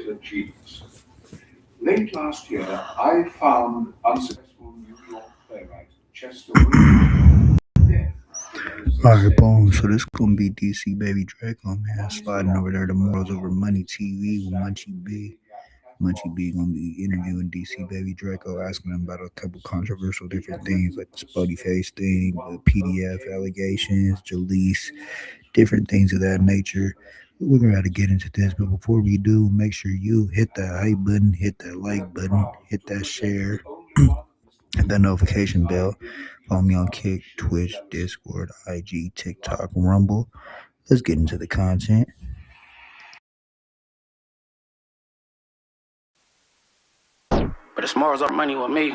is a genius. Late last year, I found unsuccessful New York playwright Chester Williams dead in his Alright, estate. boom. So this gonna be DC Baby Draco, man. Sliding over there tomorrow's over Money TV with MUNCHIEB. MUNCHIEB gonna be interviewing DC Baby Draco, asking him about a couple controversial different things like the Spuddy Face thing, the PDF allegations, Jaleese, different things of that nature. We're gonna have to get into this, but before we do, make sure you hit that hype button, hit that like button, hit that share, hit that notification bell. Follow me on Kick, Twitch, Discord, IG, TikTok, Rumble. Let's get into the content. But it's more our money with me.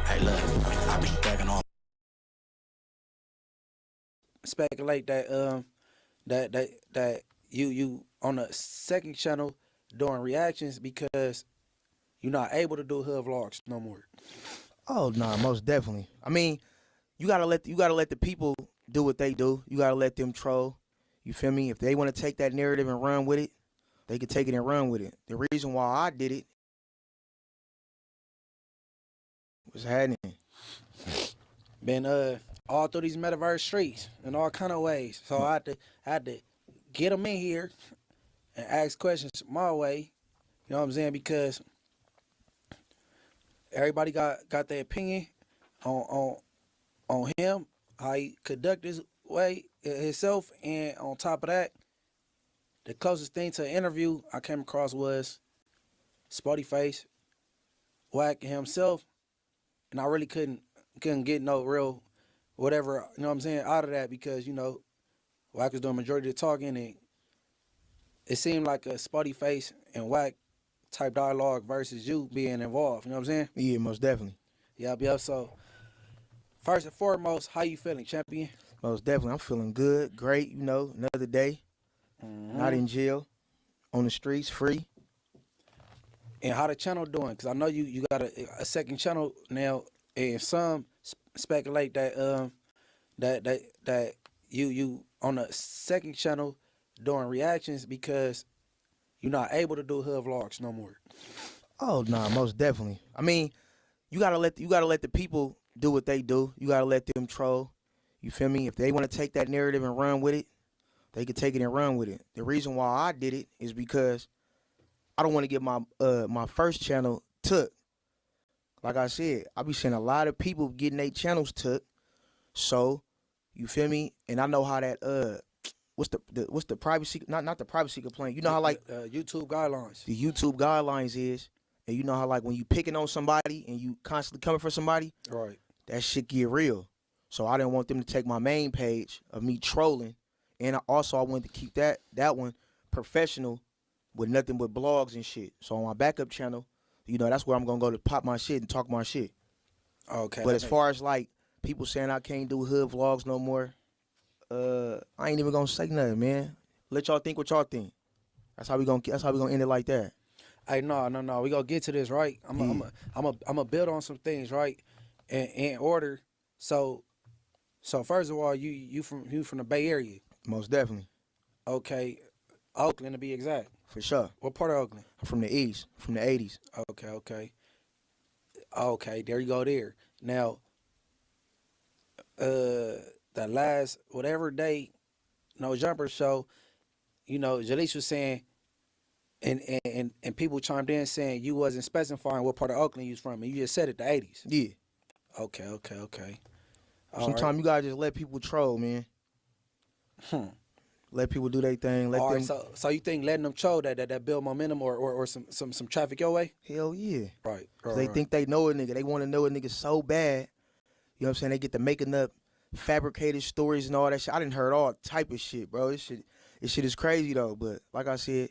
Hey, look, I be stacking on. Speculate that you on the second channel doing reactions because you're not able to do hood vlogs no more. Oh no, most definitely. I mean, you gotta let the people do what they do. You gotta let them troll. You feel me? If they want to take that narrative and run with it, they could take it and run with it. The reason why I did it was happening. Been all through these metaverse streets in all kind of ways. So I had to get them in here and ask questions my way. You know what I'm saying? Because everybody got their opinion on him, how he conduct his way himself, and on top of that, the closest thing to an interview I came across was Spuddy Face, Wack himself, and I really couldn't get no real whatever, you know what I'm saying, out of that because, you know, Wack was doing majority of the talking and it seemed like a Spuddy Face and Wack type dialogue versus you being involved, you know what I'm saying? Yeah, most definitely. Yeah. So first and foremost, how you feeling, champion? Most definitely. I'm feeling good, great, you know, another day. Not in jail, on the streets, free. And how the channel doing? Because I know you got a second channel now, and some speculate that that you on a second channel doing reactions because you're not able to do hood vlogs no more. Oh no, most definitely. I mean, you gotta let the people do what they do. You gotta let them troll. You feel me? If they want to take that narrative and run with it, they could take it and run with it. The reason why I did it is because I don't want to get my first channel took. Like I said, I be seeing a lot of people getting their channels took. So, you feel me? And I know how that what's the privacy, not the privacy complaint. You know how like YouTube guidelines. the YouTube guidelines is, and you know how like when you picking on somebody and you constantly coming for somebody, Right. that shit get real. So I didn't want them to take my main page of me trolling, and I wanted to keep that one professional with nothing but blogs and shit. So on my backup channel, you know, that's where I'm gonna go to pop my shit and talk my shit. Okay. But as far as like people saying I can't do hood vlogs no more, I ain't even gonna say nothing, man. Let y'all think what y'all think. That's how we gonna end it like that. Hey, no. We gonna get to this, right? I'm a build on some things, right? In order. So first of all, you from the Bay Area. Most definitely. Okay. Oakland to be exact. For sure. What part of Oakland? I'm from the East, from the 80s. Okay, there you go there. Now, the last whatever day, No Jumper show, you know, Jaleese was saying, and people chimed in saying you wasn't specifying what part of Oakland you was from, and you just said it, the 80s. Yeah. Okay. Sometimes you gotta just let people troll, man. Let people do their thing. Let All them. right, so you think letting them troll that build momentum or some traffic your way? Hell yeah. Right. They think they know a nigga. They want to know a nigga so bad. You know what I'm saying? They get to making up fabricated stories and all that shit. I done heard all type of shit, bro. This shit is crazy though. But like I said,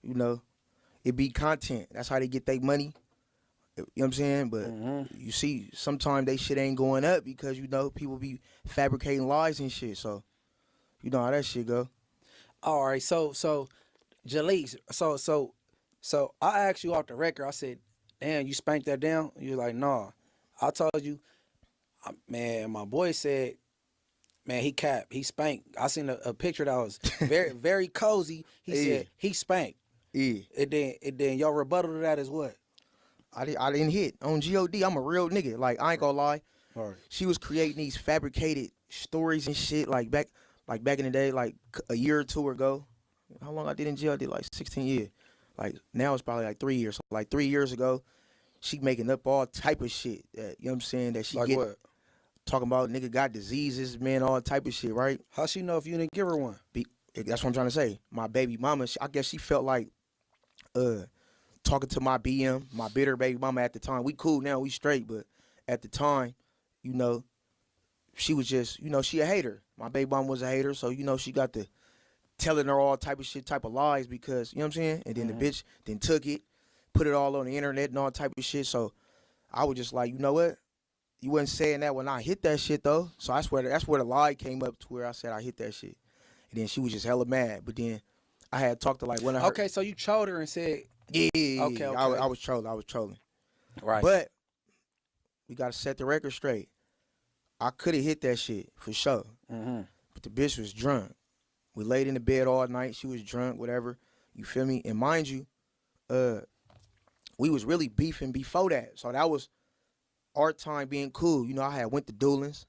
you know, it be content. That's how they get their money. You know what I'm saying? But you see, sometimes they shit ain't going up because, you know, people be fabricating lies and shit. So, you know how that shit go. All right, so Jalise, so I asked you off the record. I said, "Damn, you spanked that down." You were like, "Nah." I told you, man. My boy said, "Man, he capped. He spanked." I seen a picture that was very very cozy. He Yeah. said he spanked. Yeah. And then your rebuttal to that is what? I didn't hit on God. I'm a real nigga. Like I ain't gonna lie. All right. She was creating these fabricated stories and shit back in the day, like a year or two ago. How long I did in jail? I did like 16 years. Like now it's probably like 3 years. So like 3 years ago, she making up all type of shit. That, you know what I'm saying? That she Like get what? talking about nigga got diseases, man, all type of shit, right? How she know if you didn't give her one? That's what I'm trying to say. My baby mama, I guess she felt like talking to my BM, my bitter baby mama at the time. We cool now, we straight, but at the time, you know, she was just, you know, she a hater. My baby mama was a hater, so you know she got the telling her all type of shit, type of lies because, you know what I'm saying? And then the bitch then took it, put it all on the internet and all type of shit. So I was just like, you know what? You wasn't saying that when I hit that shit though. So that's where the lie came up to where I said I hit that shit. And then she was just hella mad. But then I had talked to like one of her. Okay, so you trolled her and said, Yeah. Okay. I was trolling. right. But we gotta set the record straight. I could have hit that shit for sure. Mm-hmm. But the bitch was drunk. We laid in the bed all night. She was drunk, whatever. You feel me? And mind you, we was really beefing before that. So that was our time being cool. You know, I had went to Doolins.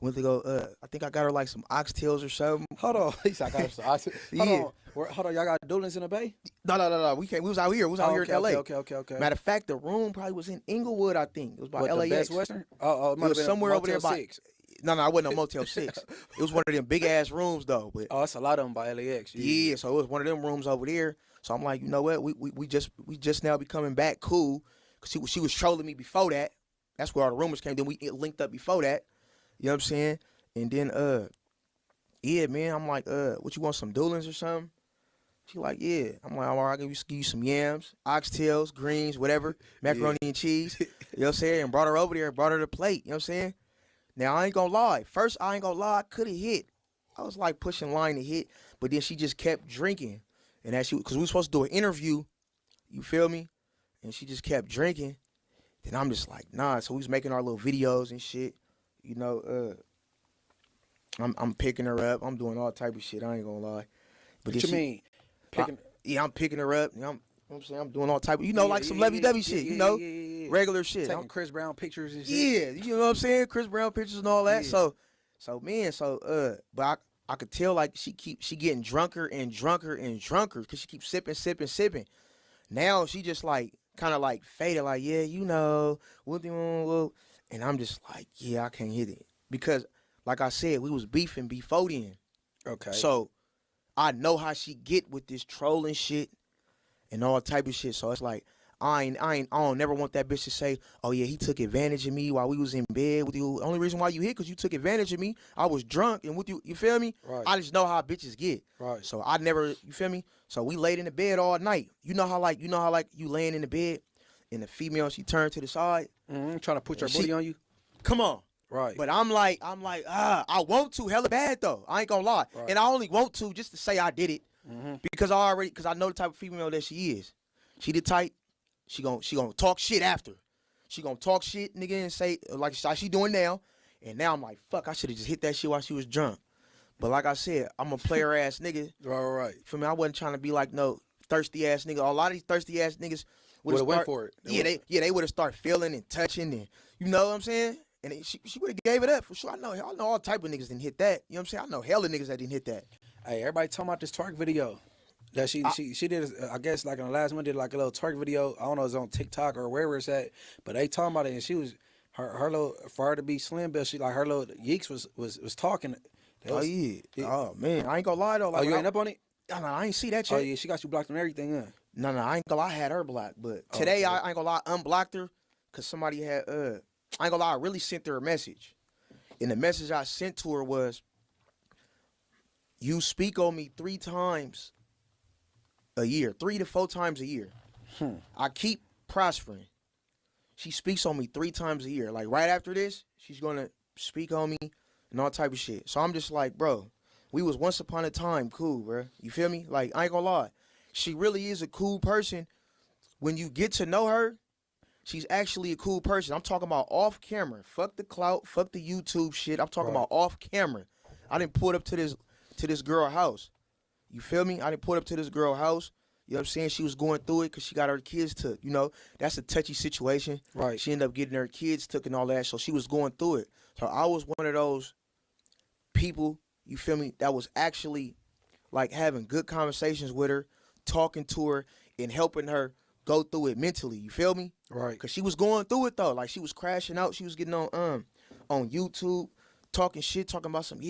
Went to go, I think I got her like some oxtails or something. Hold on. He said, I got her. Hold Yeah. on. Hold on. Y'all got Doolins in the Bay? No. We was out here. We was out here in LA. Okay. Matter of fact, the room probably was in Inglewood, I think. It was by What, LAX. the Best Western? Oh, it might It have was been somewhere over there Motel by 6. No, I wasn't on Motel 6. It was one of them big ass rooms though. But Oh, that's a lot of them by LAX. yeah, so it was one of them rooms over there. So I'm like, you know what? We just now becoming back cool because she was trolling me before that. That's where all the rumors came. Then we linked up before that. You know what I'm saying? And then yeah, man, I'm like, what you want, some Doolins or something? She like, yeah. I'm like, all right, I'll give you some yams, oxtails, greens, whatever, macaroni and cheese. You know what I'm saying? And brought her over there, brought her the plate. You know what I'm saying? Now, I ain't gonna lie. First, I ain't gonna lie, I could have hit. I was like pushing line to hit, but then she just kept drinking. And as because we were supposed to do an interview, you feel me? And she just kept drinking. Then I'm just like, nah. So we was making our little videos and shit. You know, I'm picking her up. I'm doing all type of shit. I ain't gonna lie. But What you mean? Picking? Yeah, I'm picking her up. You know what I'm saying? I'm doing all type of, like some lovey-dovey shit, you know? Yeah. Regular shit. Taking Chris Brown pictures and shit. Yeah, you know what I'm saying? Chris Brown pictures and all that. Yeah. But I could tell like she getting drunker and drunker and drunker because she keeps sipping. Now she just like kind of like faded, like, yeah, you know, and I'm just like, yeah, I can't hit it. Because like I said, we was beefing before then. Okay. So I know how she get with this trolling shit and all type of shit. So it's like I don't never want that bitch to say, oh yeah, he took advantage of me while we was in bed with you. Only reason why you hit because you took advantage of me. I was drunk and with you feel me? Right. I just know how bitches get. Right. So I never, you feel me? So we laid in the bed all night. You know how you laying in the bed and the female, she turned to the side. Mm-hmm. Trying to put your booty on you. Come on. Right. But I'm like, I want to hella bad though. I ain't gonna lie. Right. And I only want to just to say I did it. Mm-hmm. Because I know the type of female that she is. She the type, she gonna talk shit after. She gonna talk shit, nigga, and say like she doing now. And now I'm like, fuck, I should have just hit that shit while she was drunk. But like I said, I'm a player ass nigga. Right. For me, I wasn't trying to be like no thirsty ass nigga. A lot of these thirsty ass niggas would have went for it. They would have started feeling and touching and you know what I'm saying? And she would have gave it up for sure. I know all type of niggas didn't hit that. You know what I'm saying? I know hella niggas that didn't hit that. Hey, everybody talking about this twerk video that she did. I guess like in the last one did like a little twerk video. I don't know if it's on TikTok or wherever it's at, but they talking about it and she was her little for her to be slim built. She like her little yeeks was talking. Yeah. Oh man, I ain't gonna lie though. Like, You ain't up on it? No, I ain't see that shit. Oh yeah, she got you blocked on everything, huh? No, I ain't gonna lie. I had her blocked, but today I ain't gonna lie. Unblocked her because somebody had. I ain't gonna lie. I really sent her a message, and the message I sent to her was, "You speak on me 3 times a year, 3 to 4 times a year. I keep prospering. She speaks on me 3 times a year. Like right after this, she's gonna speak on me and all type of shit. So I'm just like, bro, We was once upon a time cool, bro. You feel me? Like, I ain't gonna lie. She really is a cool person. When you get to know her, she's actually a cool person. I'm talking about off camera. Fuck the clout, fuck the YouTube shit. I'm talking about off camera. I didn't pull it up to this girl house. You feel me? I didn't pull it up to this girl house. You know what I'm saying? She was going through it because she got her kids took. You know, that's a touchy situation. Right. She ended up getting her kids took and all that. So she was going through it. So I was one of those people, you feel me, that was actually like having good conversations with her, talking to her, and helping her go through it mentally. You feel me? Right. Cause she was going through it though. Like she was crashing out. She was getting on YouTube, talking shit, talking about some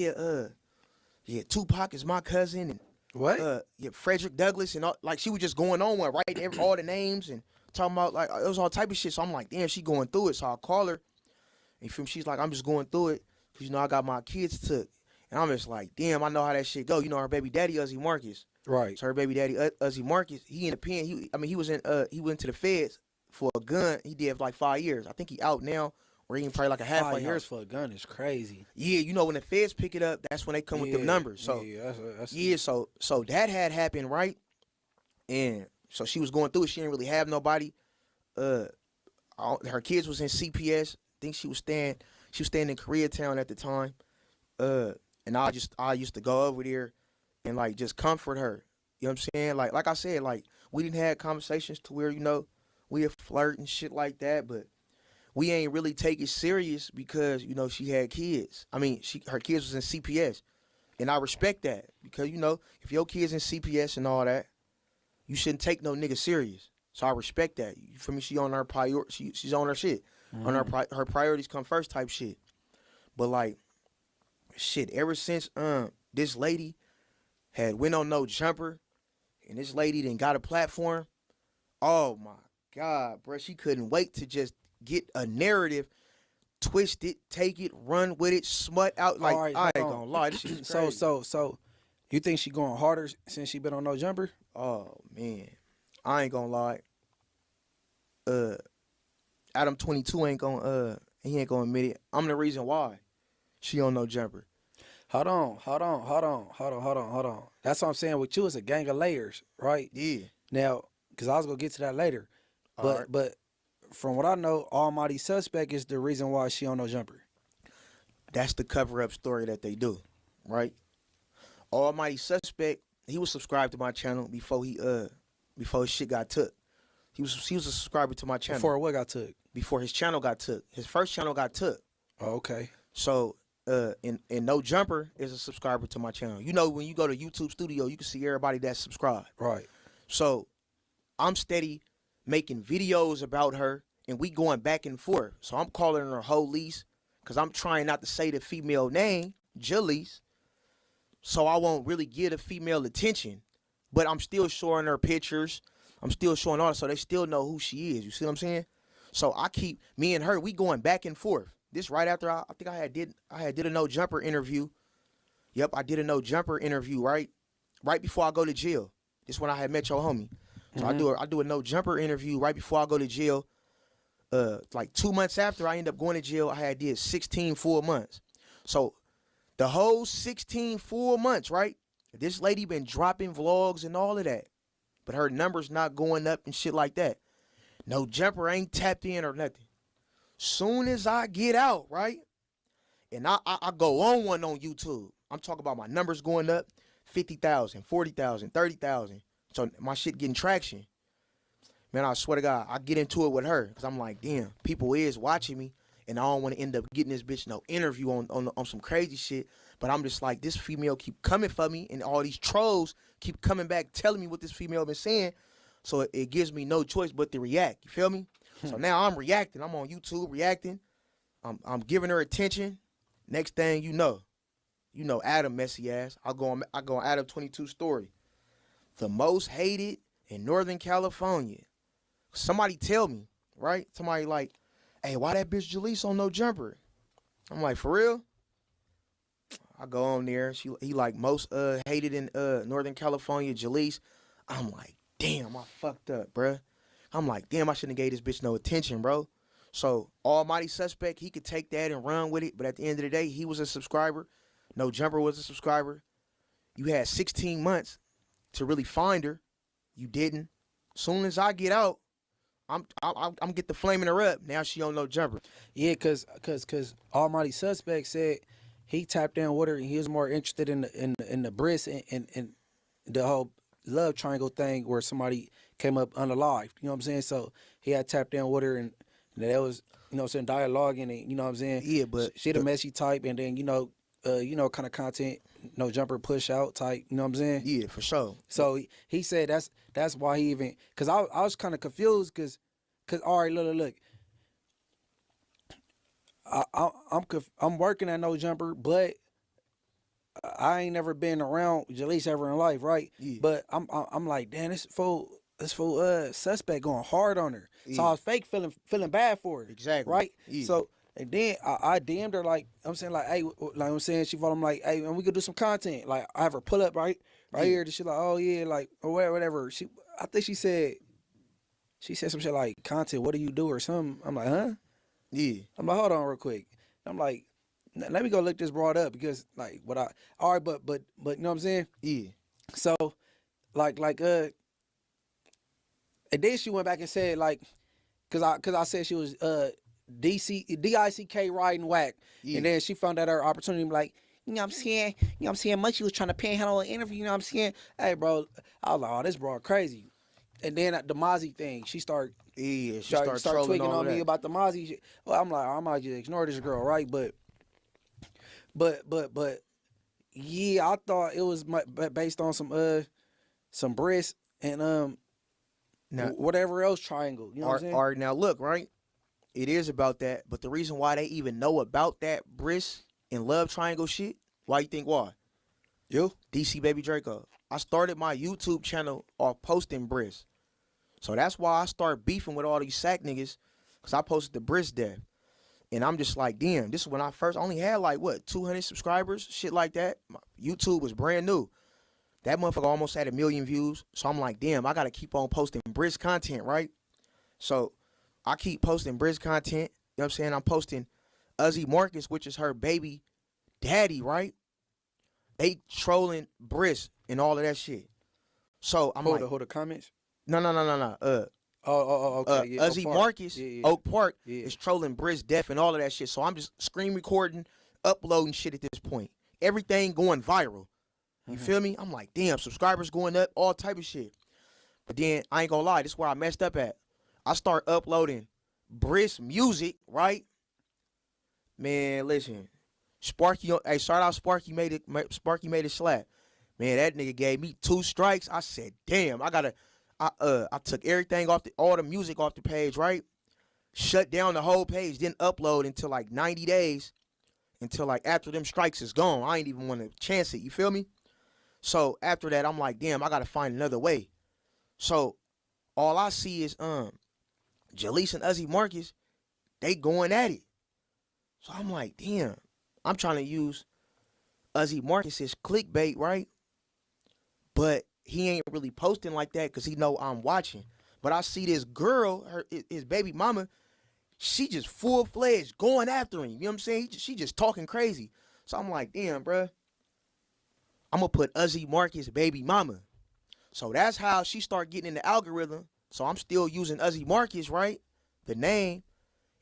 Tupac is my cousin and What? Frederick Douglass and all, like she was just going on one, writing all the names and talking about like it was all type of shit. So I'm like, damn, she going through it. So I call her, and you feel me? She's like, I'm just going through it because I got my kids took, and I'm just like, damn, I know how that shit go. Her baby daddy Uzi Marcus. Right. So her baby daddy Uzi Marcus, he in the pen. He went to the feds for a gun. He did for like 5 years. I think he out now, or he probably like a half 5 years. years for a gun is crazy. Yeah, when the feds pick it up, that's when they come with them numbers. So so that had happened, right? And so she was going through it. She didn't really have nobody. Her kids was in CPS. I think she was staying in Koreatown at the time. And I used to go over there and like just comfort her. You know what I'm saying? Like I said, like we didn't have conversations to where, we would flirt and shit like that, but we ain't really take it serious because, she had kids. I mean, her kids was in CPS. And I respect that because, if your kids in CPS and all that, you shouldn't take no nigga serious. So I respect that. You feel me? She on her she's on her shit. Mm-hmm. On her priorities come first type shit. But like, shit, ever since this lady had went on No Jumper and this lady then got a platform, oh my God, bro, she couldn't wait to just get a narrative, twist it, take it, run with it, smut out. Like, All right, I ain't hold on. gonna lie, this shit is crazy. So, you think she going harder since she been on No Jumper? Oh man, I ain't gonna lie. Adam 22 ain't gonna admit it. I'm the reason why she on No Jumper. Hold on. That's what I'm saying. With you, it's a gang of layers, right? Yeah. Now, because I was gonna get to that later, but from what I know, Almighty Suspect is the reason why she on No Jumper. That's the cover-up story that they do, right? Almighty Suspect, he was subscribed to my channel before his shit got took. He was a subscriber to my channel. Before what got took? Before his channel got took. His first channel got took. Oh, okay. So, and No Jumper is a subscriber to my channel. When you go to YouTube Studio, you can see everybody that's subscribed. Right. So, I'm steady making videos about her, and we going back and forth. So I'm calling her Holise, because I'm trying not to say the female name, Jaleese, so I won't really give the female attention. But I'm still showing her pictures. I'm still showing all that, so they still know who she is. You see what I'm saying? So me and her, we going back and forth. This right after I think I had did a No Jumper interview. Yep, I did a No Jumper interview right before I go to jail. This when I had met your homie. So I do a No Jumper interview right before I go to jail. Like 2 months after I end up going to jail, I had did 16 full months. So the whole 16 full months, right? This lady been dropping vlogs and all of that, but her numbers not going up and shit like that. No Jumper ain't tapped in or nothing. Soon as I get out, right, and I go on one on YouTube, I'm talking about my numbers going up, 50,000, 40,000, 30,000. So my shit getting traction. Man, I swear to God, I get into it with her because I'm like, damn, people is watching me, and I don't want to end up getting this bitch no interview on some crazy shit. But I'm just like, this female keep coming for me, and all these trolls keep coming back telling me what this female been saying. So it gives me no choice but to react. You feel me? So now I'm reacting. I'm on YouTube reacting. I'm giving her attention. Next thing you know Adam messy ass. I go on Adam 22 story. The most hated in Northern California. Somebody tell me, right? Somebody like, hey, why that bitch Jaleese on No Jumper? I'm like, for real? I go on there. He like most hated in Northern California, Jaleese. I'm like, damn, I fucked up, bruh. I'm like, damn, I shouldn't have gave this bitch no attention, bro. So Almighty Suspect, he could take that and run with it. But at the end of the day, he was a subscriber. No Jumper was a subscriber. You had 16 months to really find her. You didn't. Soon as I get out, I'm get the flaming her up. Now she on no jumper. Yeah, cause Almighty Suspect said he tapped in with her and he was more interested in the bris and the whole love triangle thing where somebody came up unalived. You know what I'm saying? So he had tapped in with her and that was, you know what I'm saying, dialoguing and you know what I'm saying? Yeah, but she the messy type and then, kind of content, no jumper push out type, you know what I'm saying? Yeah, for sure. So he said that's why he even, cause I was kind of confused cause all right, look. I'm working at No Jumper, but I ain't never been around Jalise ever in life, right? Yeah. But I'm like, damn, this fool suspect going hard on her. Yeah. So I was fake feeling bad for her. Exactly. Right? Yeah. So and then I DM'd her like I'm saying like, hey, like I'm saying she followed me like, hey, and we could do some content. Like I have her pull up right here. She like, oh yeah, like or whatever. I think she said some shit like content. What do you do or something? I'm like, huh? Yeah. I'm like, hold on real quick. I'm like, let me go look this broad up because like all right, but you know what I'm saying? Yeah. So like and then she went back and said like, cause I said she was DICK riding whack, and then she found out her opportunity like, you know what I'm saying? You know what I'm saying? Munchie was trying to panhandle an interview, you know what I'm saying? Hey bro, I was like, oh, this broad crazy. And then the Mozzie thing, she started started tweaking all on me that. about the Mozzie shit. Well, I'm like, I might just ignore this girl, right? But yeah, I thought it was based on some bris and Now, whatever else triangle. You know what I'm saying? all right, now look, right? It is about that, but the reason why they even know about that bris and love triangle shit, why you think why? You? dcbabydraco. I started my YouTube channel off posting bris. So that's why I start beefing with all these sack niggas, because I posted the bris death. And I'm just like, damn, this is when I first only had like, 200 subscribers, shit like that. My YouTube was brand new. That motherfucker almost had 1 million views. So I'm like, damn, I got to keep on posting bris content, right? So I keep posting bris content. You know what I'm saying? I'm posting Uzi Marcus, which is her baby daddy, right? They trolling bris and all of that shit. So I'm Hold the comments. No. Okay. Yeah, Uzi Marcus, Oak Park, Yeah. is trolling Briz Def and all of that shit. So I'm just screen recording, uploading shit at this point. Everything going viral. You feel me? I'm like, damn, subscribers going up, all type of shit. But then, I ain't gonna lie, this is where I messed up at. I start uploading Briz music, right? Man, listen. Sparky, hey, start out Sparky made it slap. Man, that nigga gave me 2 strikes. I said, damn, I took everything off all the music off the page, right? Shut down the whole page, didn't upload until like 90 days, until like after them strikes is gone. I ain't even want to chance it, you feel me? So after that, I'm like, damn, I gotta find another way. So all I see is Jalise and Uzi Marcus, they going at it. So I'm like, damn, I'm trying to use Uzi Marcus's clickbait, right? But he ain't really posting like that because he know I'm watching. But I see this girl, his baby mama, she just full-fledged going after him. You know what I'm saying? She just talking crazy. So I'm like, damn, bruh. I'm going to put Uzi Marcus baby mama. So that's how she start getting in the algorithm. So I'm still using Uzi Marcus, right? The name.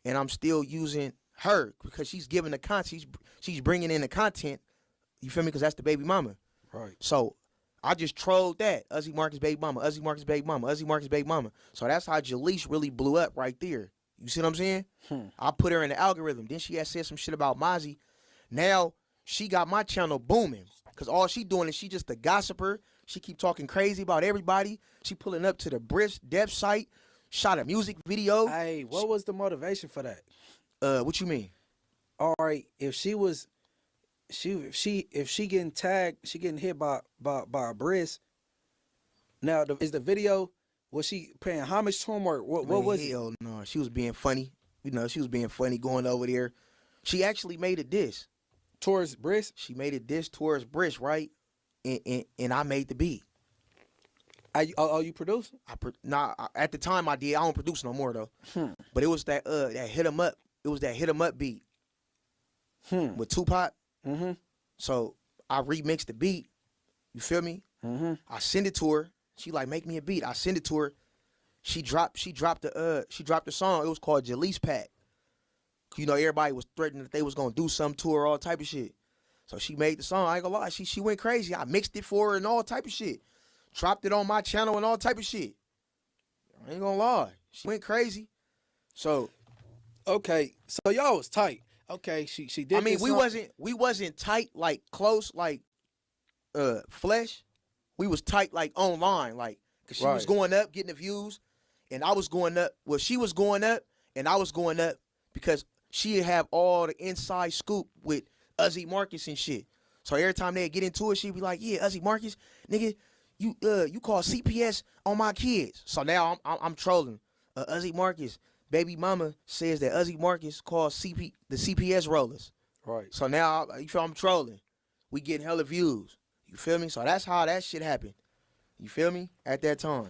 And I'm still using her because she's giving the content. She's bringing in the content. You feel me? Because that's the baby mama. Right. So I just trolled that. Uzi Marcus baby mama, Uzi Marcus baby mama, Uzi Marcus baby mama. So that's how Jalise really blew up right there. You see what I'm saying? I put her in the algorithm. Then she had said some shit about Mozzie. Now she got my channel booming. Because all she doing is she just a gossiper. She keep talking crazy about everybody. She pulling up to the Briz Dev site, shot a music video. Hey, what was the motivation for that? What you mean? All right, if she getting tagged, she getting hit by a Briz. Now, is the video, was she paying homage to him or what was it? Hell no, she was being funny. You know, she was being funny going over there. She actually made a diss. Towards Briz? She made a diss towards Briz, right? And I made the beat. You producing? At the time I did. I don't produce no more though. But it was that hit 'em up. It was that hit 'em up beat. With Tupac. So I remixed the beat You feel me? Mm-hmm. I send it to her. She like, make me a beat. I send it to her. She dropped the song. It was called Jaleese Pack. You know, everybody was threatening that they was gonna do something to her, all type of shit. So she made the song. I ain't gonna lie, she went crazy. I mixed it for her and all type of shit. Dropped it on my channel and all type of shit. I ain't gonna lie, she went crazy. So Okay, so y'all was tight. Okay, she did. I mean, this we wasn't tight like close like flesh. We was tight like online, like cause she was Right. going up, getting the views, and I was going up. Well, she was going up, and I was going up because she'd have all the inside scoop with Uzi Marcus and shit. So every time they'd get into it, she'd be like, "Yeah, Uzi Marcus, nigga, you call CPS on my kids." So now I'm trolling. Uzi Marcus, baby mama says that Uzi Marcus calls the CPS rollers. Right. So now you feel I'm trolling. We getting hella views. You feel me? So that's how that shit happened. You feel me? At that time.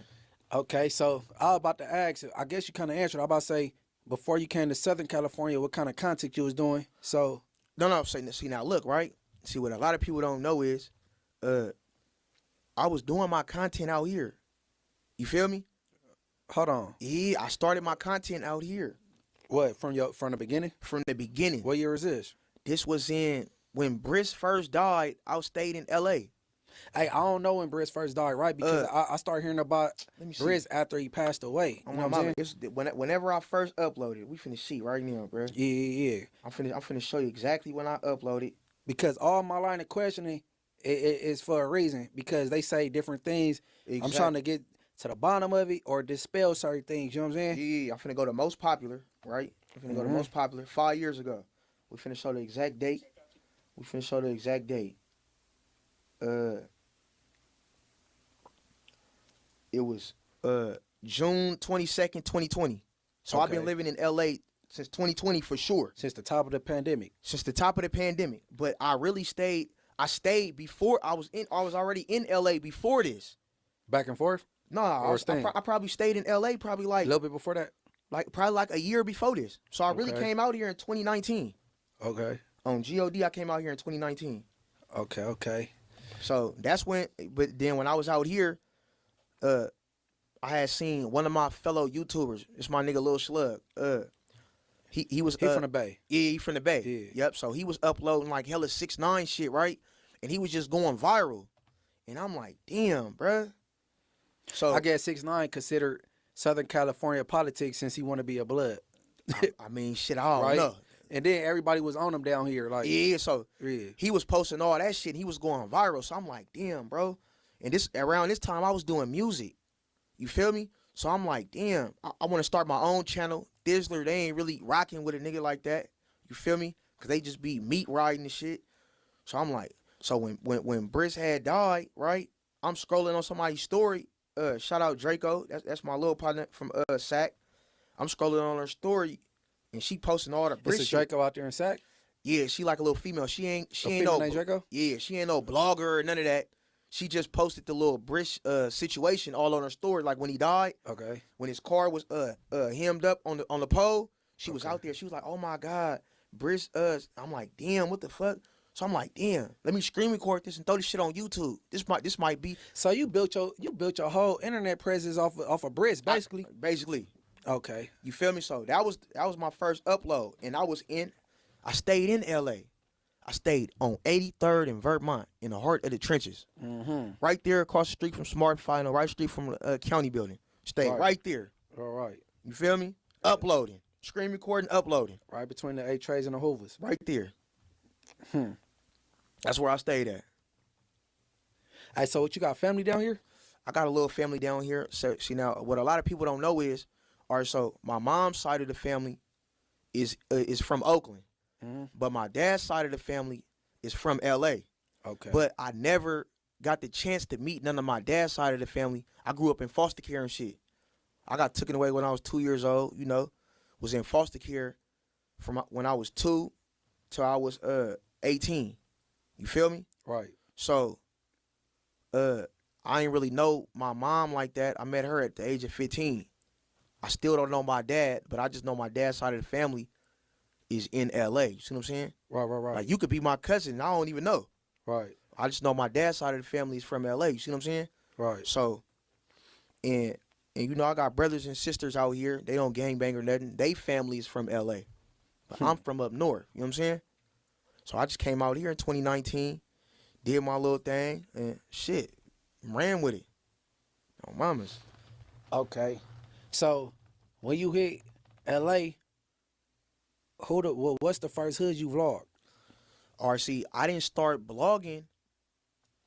Okay, so I was about to ask. I guess you kind of answered. I was about to say before you came to Southern California, what kind of content you was doing? So No, see now look, right? See what a lot of people don't know is I was doing my content out here. You feel me? hold on. Yeah, I started my content out here What from the beginning? from the beginning. What year is this? This was in when Briss first died, I stayed in LA. Hey, I don't know when Briz first died, right? Because I started hearing about Let me see. Briz after he passed away. You On know my what I'm mama, saying? whenever I first uploaded, we finna see right now, bro. Yeah. I'm finna show you exactly when I uploaded. Because all my line of questioning is for a reason. Because they say different things. I'm trying to get to the bottom of it or dispel certain things. You know what I'm saying? Yeah, I'm finna go to most popular, right? I'm finna go to most popular 5 years ago. We finna show the exact date. It was June 22nd, 2020. So I've been Okay. living in LA since 2020 for sure. Since the top of the pandemic. Since the top of the pandemic. But I stayed before I was already in LA before this. Back and forth? No, Or staying? I probably stayed in LA probably A like little bit before that? a year before this. So I really Okay. came out here in 2019. Okay. On GOD, I came out here in 2019. Okay. So that's when, but then when I was out here, I had seen one of my fellow YouTubers. It's my nigga Lil Slug. He was He from the Bay. Yeah, he from the Bay. Yeah. Yep. So he was uploading like hella 6ix9ine shit, right? And he was just going viral. And I'm like, damn, bruh. So I guess 6ix9ine considered Southern California politics since he want to be a blood. I mean, shit, I don't Right? know. And then everybody was on him down here. Like, Yeah, so yeah. he was posting all that shit. And he was going viral. So I'm like, damn, bro. And around this time, I was doing music. You feel me? So I'm like, damn, I want to start my own channel. Dizzler, they ain't really rocking with a nigga like that. You feel me? Because they just be meat riding and shit. So I'm like, so when Briss had died, right? I'm scrolling on somebody's story. Shout out Draco. That's my little partner from SAC. I'm scrolling on her story, and she posting all the Briss It's a shit. Draco out there in Sac? Yeah, she like a little female. She ain't female no named Draco? Yeah, she ain't no blogger or none of that. She just posted the little Briss situation all on her story. Like when he died, Okay. when his car was hemmed up on the pole, she was Okay. out there. She was like, "Oh my God, Briss." I'm like, "Damn, what the fuck?" So I'm like, "Damn, let me screen record this and throw this shit on YouTube. This might be So you built your whole internet presence off of Briz, basically. basically." Okay. You feel me? So that was my first upload, and I stayed in LA. I stayed on 83rd and Vermont in the heart of the trenches. Mm-hmm. Right there across the street from Smart Final, right street from county building. Stayed right there. All right. You feel me? Uploading. Screen recording, uploading. Right between the A-Trays and the Hoovers. Right there. That's where I stayed at. Hey, so what, you got family down here? I got a little family down here. So, see, now, what a lot of people don't know is, all right, so my mom's side of the family is from Oakland. Mm-hmm. But my dad's side of the family is from LA. Okay. But I never got the chance to meet none of my dad's side of the family. I grew up in foster care and shit. I got taken away when I was 2 years old, you know. Was in foster care from when I was 2 till I was 18. You feel me? Right. So I ain't really know my mom like that. I met her at the age of 15. I still don't know my dad, but I just know my dad's side of the family is in LA. You see what I'm saying? Right. Like, you could be my cousin and I don't even know. Right. I just know my dad's side of the family is from LA. You see what I'm saying? Right. So, and you know, I got brothers and sisters out here. They don't gangbang or nothing. They family is from LA. But I'm from up north. You know what I'm saying? So I just came out here in 2019, did my little thing, and shit, ran with it. On mamas. Okay. So when you hit LA, what's the first hood you vlogged? RC, I didn't start blogging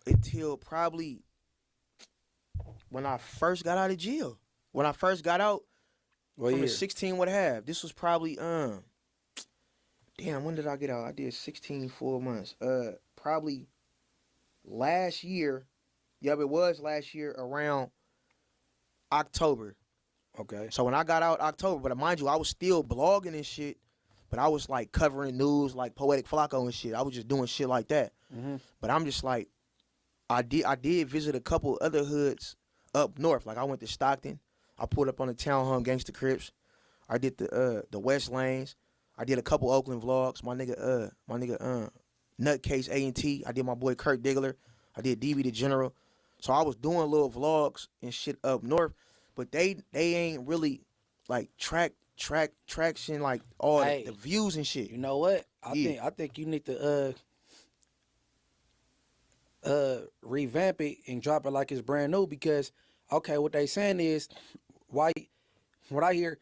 until probably when I first got out of jail. When I first got out from the 16 what have. This was probably damn, when did I get out? I did 16 full months. Probably last year. Yep, it was last year around October. Okay. So when I got out October, but mind you, I was still blogging and shit, but I was like covering news like Poetic Flacco and shit. I was just doing shit like that. Mm-hmm. But I'm just like, I did visit a couple other hoods up north. Like I went to Stockton. I pulled up on the Town Home Gangsta Crips. I did the West Lanes. I did a couple Oakland vlogs. My nigga Nutcase A&T. I did my boy Kurt Diggler. I did DB the General. So I was doing little vlogs and shit up north, but they ain't really like traction like all the views and shit. You know what? I think you need to revamp it and drop it like it's brand new, because okay, what they saying is why you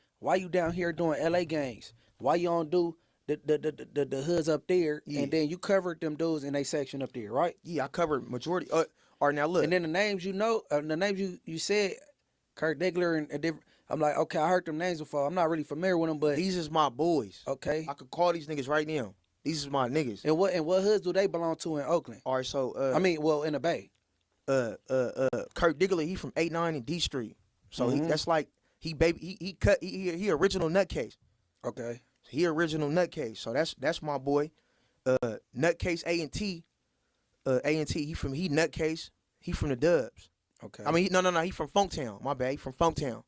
down here doing LA gangs? Why you don't do the hoods up there, and then you covered them dudes in a section up there, right? Yeah, I covered majority. All right, now look. And then the names the names you said, Kurt Diggler and different. I'm like, okay, I heard them names before. I'm not really familiar with them, but these is my boys. Okay, I could call these niggas right now. These is my niggas. And what hoods do they belong to in Oakland? All right, so in the Bay. Kurt Diggler, he from 89 and D Street. So that's like he original Nutcase. Okay. He original Nutcase. So that's my boy. Nutcase A&T. A&T, he Nutcase. He from the Dubs. Okay. I mean, no, he from Funktown. My bad, he from Funktown.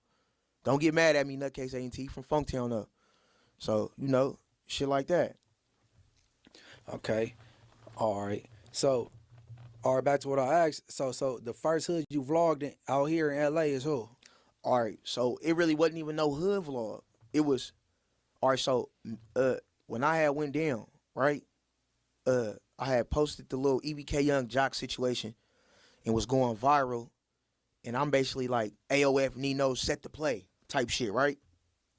Don't get mad at me, Nutcase A&T. He from Funktown though. So, you know, shit like that. Okay. All right. So, all right, back to what I asked. So the first hood you vlogged out here in LA is who? All right. So it really wasn't even no hood vlog. It was, all right, so when I had went down, right, I had posted the little EBK Young Jock situation and was going viral. And I'm basically like, AOF Nino set to play type shit, right?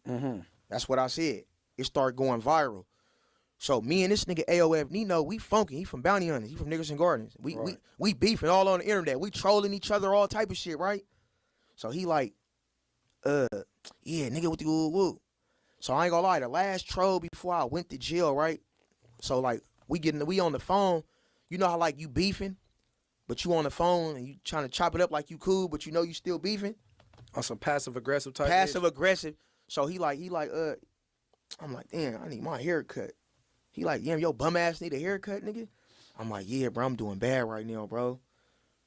Mm-hmm. That's what I said. It started going viral. So me and this nigga AOF Nino, we funky. He from Bounty Hunters. He from Niggas and Gardens. We beefing all on the internet. We trolling each other, all type of shit, right? So he like, yeah, nigga with the woo. So I ain't gonna lie, the last troll before I went to jail, right? So like we on the phone. You know how like you beefing, but you on the phone and you trying to chop it up like you cool, but you know you still beefing. On some passive aggressive type. Passive aggressive. So he like, I'm like, damn, I need my haircut. He like, damn, yo bum ass need a haircut, nigga. I'm like, yeah, bro, I'm doing bad right now, bro.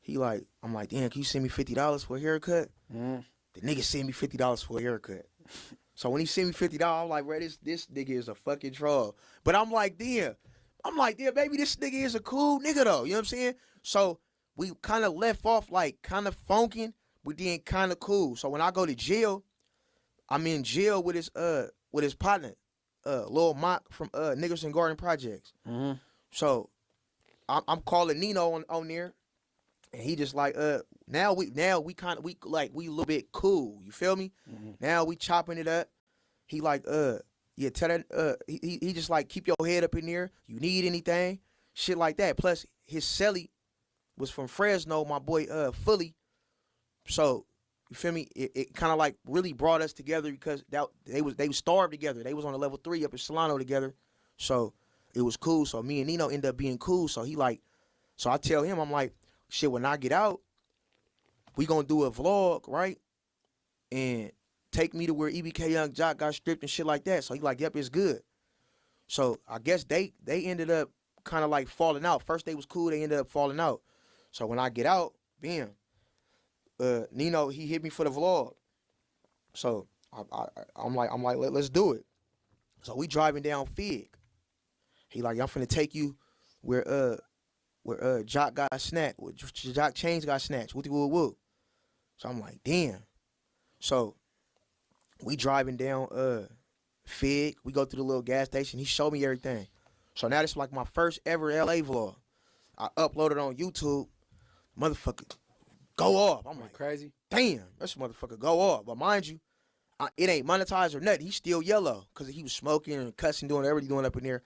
He like, I'm like, damn, can you send me $50 for a haircut? Mm. The nigga send me $50 for a haircut. So when he sent me $50, I'm like, bro, this nigga is a fucking troll. But I'm like, damn, baby, this nigga is a cool nigga though. You know what I'm saying? So we kind of left off like kind of funking, but then kind of cool. So when I go to jail, I'm in jail with his partner, Lil Mock from Niggas and Garden Projects. Mm-hmm. So I'm calling Nino on there, and he just like now we a little bit cool. You feel me? Mm-hmm. Now we chopping it up. He like yeah, tell that he just like keep your head up in there. You need anything, shit like that. Plus his celly was from Fresno, my boy Fully. So you feel me? It kind of like really brought us together because they was starved together. They was on a level 3 up in Solano together. So it was cool. So me and Nino ended up being cool. So he like, so I tell him, I'm like, shit, when I get out, we gonna do a vlog, right? And take me to where EBK Young Jock got stripped and shit like that. So he like, yep, it's good. So I guess they ended up kind of like falling out. First they was cool, they ended up falling out. So when I get out, bam, Nino, he hit me for the vlog. So I'm like, let's do it. So we driving down Fig. He like, I'm finna take you where where Jock got snatched, where Jock chains got snatched. Whoopty woo woo. So I'm like, damn. So we driving down Fig. We go through the little gas station. He showed me everything. So now this is like my first ever LA vlog. I uploaded on YouTube. Motherfucker, go off. I'm like, crazy. damn, this motherfucker go off. But mind you, it ain't monetized or nothing. He's still yellow because he was smoking and cussing, doing everything doing up in there.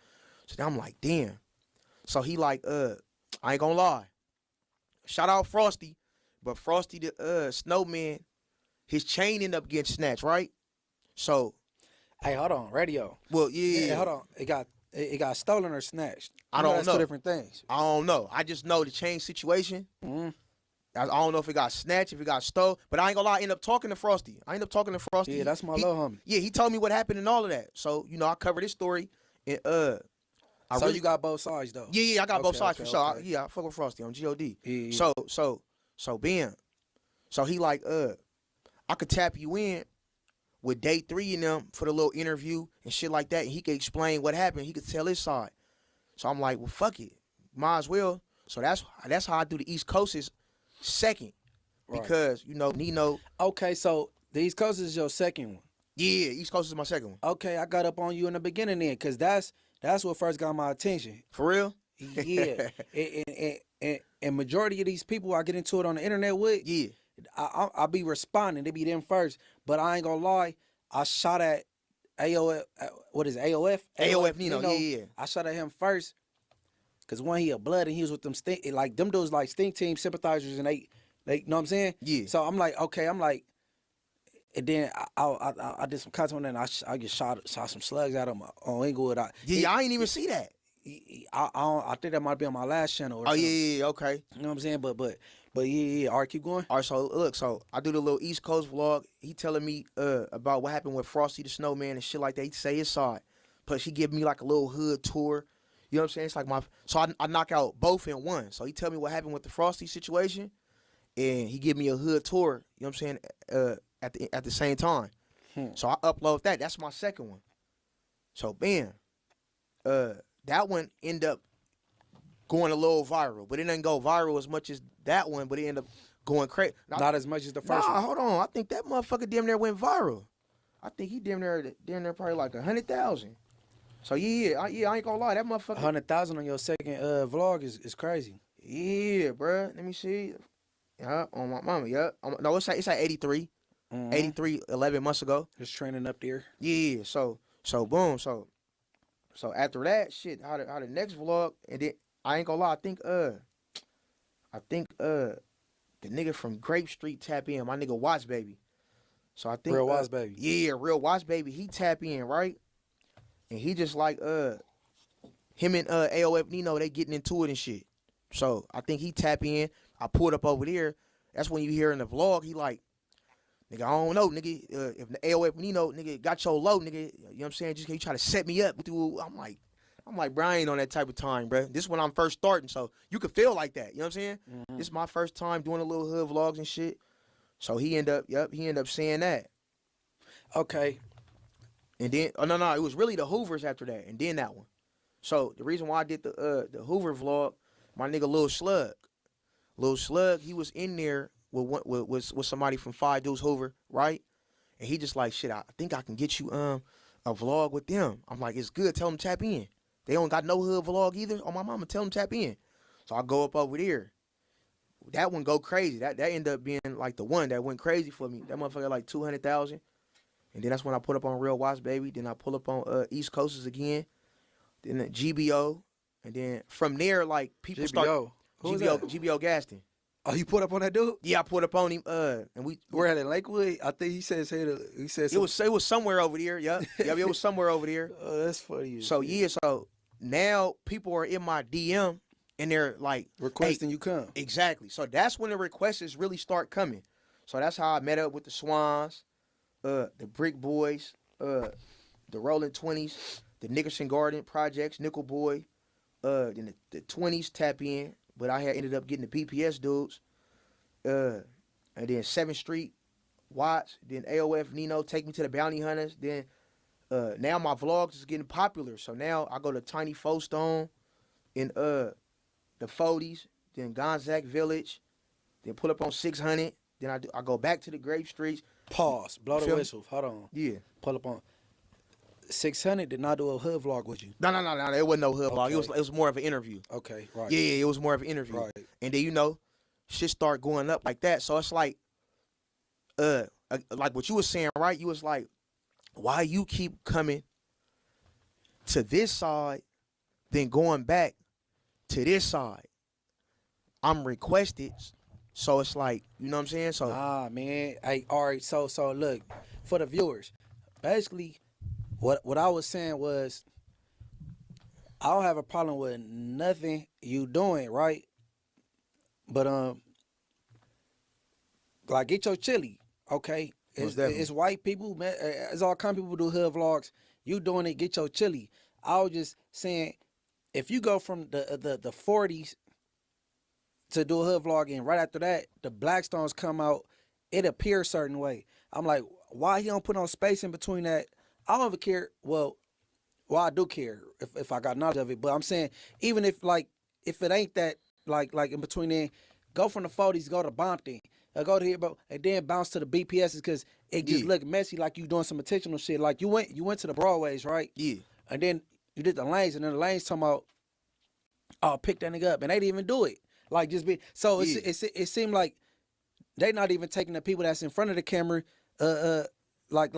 So then I'm like, damn. So he like, I ain't gonna lie. Shout out Frosty. But Frosty the snowman, his chain ended up getting snatched, right? So Hey, hold on, radio. well, yeah. Hold on. It got stolen or snatched. I don't That's know. two different things. I don't know. I just know the chain situation. Mm-hmm. I don't know if it got snatched, if it got stole. But I ain't gonna lie, I ended up talking to Frosty. Yeah, that's my little homie. Yeah, he told me what happened and all of that. So, you know, I covered his story. And So you got both sides though. Yeah, I got both sides for sure. Okay. I fuck with Frosty on GOD. Yeah. So Ben. So he like, I could tap you in with Day 3 and them for the little interview and shit like that, and he could explain what happened. He could tell his side. So I'm like, well, fuck it, might as well. So that's how I do the East Coast is second, Right. because you know Nino. Okay, so the East Coast is your second one. Yeah, East Coast is my second one. Okay, I got up on you in the beginning then, cause that's what first got my attention. For real? Yeah, and majority of these people I get into it on the internet with, Yeah. I be responding. They be them first, but I ain't gonna lie. I shot at AOF. What is it, AOF? AOF Nino. Yeah. I shot at him first, cause one, he a blood and he was with them stink, like them dudes like stink team sympathizers, and they you know what I'm saying? Yeah. So I'm like, okay, and then I did some content and I just shot some slugs at him on Inglewood. I ain't even see that. I think that might be on my last channel. Or something. Yeah, okay. You know what I'm saying? But yeah. All right, keep going. All right, so look, so I do the little East Coast vlog. He telling me about what happened with Frosty the Snowman and shit like that. He say his side. Plus, he give me like a little hood tour. You know what I'm saying? It's like so I knock out both in one. So he tell me what happened with the Frosty situation, and he give me a hood tour. You know what I'm saying? At the same time. So I upload that. That's my second one. So bam, that one end up going a little viral, but it didn't go viral as much as that one. But it ended up going crazy. Not as much as the first one. Hold on. I think that motherfucker damn near went viral. I think he damn near probably like 100,000. So yeah, I ain't gonna lie, that motherfucker. 100,000 on your second vlog is crazy. Yeah, bruh. Let me see. Yeah, on my mama. Yeah. No, it's like 83. Mm-hmm. 83, 11 months ago. Just training up there. Yeah. So boom. So after that shit, how the next vlog, and then I ain't gonna lie, I think the nigga from Grape Street tap in, my nigga Watts Baby. So I think Real Watts Baby. Yeah, Real Watts Baby. He tap in, right? And he just like him and AOF Nino, they getting into it and shit. So I think he tap in. I pulled up over there. That's when you hear in the vlog, he like, nigga, I don't know, nigga. If the AOF Nino, nigga, got your low, nigga, you know what I'm saying? Just you try to set me up. I'm like, bro, I ain't on that type of time, bro. This is when I'm first starting, so you could feel like that. You know what I'm saying? Mm-hmm. This is my first time doing a little hood vlogs and shit. So he end up saying that. Okay. And then, no, it was really the Hoovers after that, and then that one. So the reason why I did the Hoover vlog, my nigga Lil Slug, he was in there with somebody from Five Dudes Hoover, right? And he just like, shit, I think I can get you a vlog with them. I'm like, it's good. Tell them tap in. They don't got no hood vlog either. On my mama, tell them tap in. So I go up over there. That one go crazy. That ended up being like the one that went crazy for me. That motherfucker like 200,000. And then that's when I put up on Real Watts Baby. Then I pull up on East Coasters again. Then the GBO. And then from there, like, people start. Who was that? GBO Gaston. Oh, you put up on that dude? Yeah, I put up on him. And we're at Lakewood. I think he said it was somewhere over there. Yeah, it was somewhere over there. Oh, that's funny. So yeah, so now people are in my DM and they're like requesting you come. Exactly. So that's when the requests really start coming. So that's how I met up with the Swans, the Brick Boys, the Rolling 20s, the Nickerson Garden Projects, Nickel Boy, then the 20s tap in. But I had ended up getting the PPS dudes, and then 7th Street, Watts, then AOF Nino, Take Me to the Bounty Hunters. Then now my vlogs is getting popular, so now I go to Tiny Four Stone and the the 40s, then Gonzaga Village, then pull up on 600. Then I go back to the Grape Streets. Pause. Blow the Feel me? whistle. Hold on. Yeah. Pull up on 600. Did not do a hood vlog with you. No. It wasn't no hood vlog. Okay. It was more of an interview. Okay. Right. Yeah, it was more of an interview. Right. And then shit start going up like that. So it's like what you was saying, right? You was like, why you keep coming to this side, then going back to this side? I'm requested, so it's like, you know what I'm saying? So Man. Hey, all right. So look, for the viewers, basically, what I was saying was, I don't have a problem with nothing you doing, right? But like, get your chili, okay? It's white people, man. It's all kind of people who do hood vlogs. You doing it, get your chili. I was just saying, if you go from the 40s to do a hood vlog, and right after that, the Blackstones come out, it appears a certain way. I'm like, why he don't put no space in between that? I don't even care. Well, I do care if I got knowledge of it. But I'm saying, even if it ain't that, like in between then, go from the 40s, go to Bompton, go to here, and then bounce to the BPSs, because it just look messy, like you doing some intentional shit. Like you went to the Broadways, right? Yeah. And then you did the lanes, and then the lanes talking about, oh, pick that nigga up, and they didn't even do it. Like, just be so. It seemed like they not even taking the people that's in front of the camera, like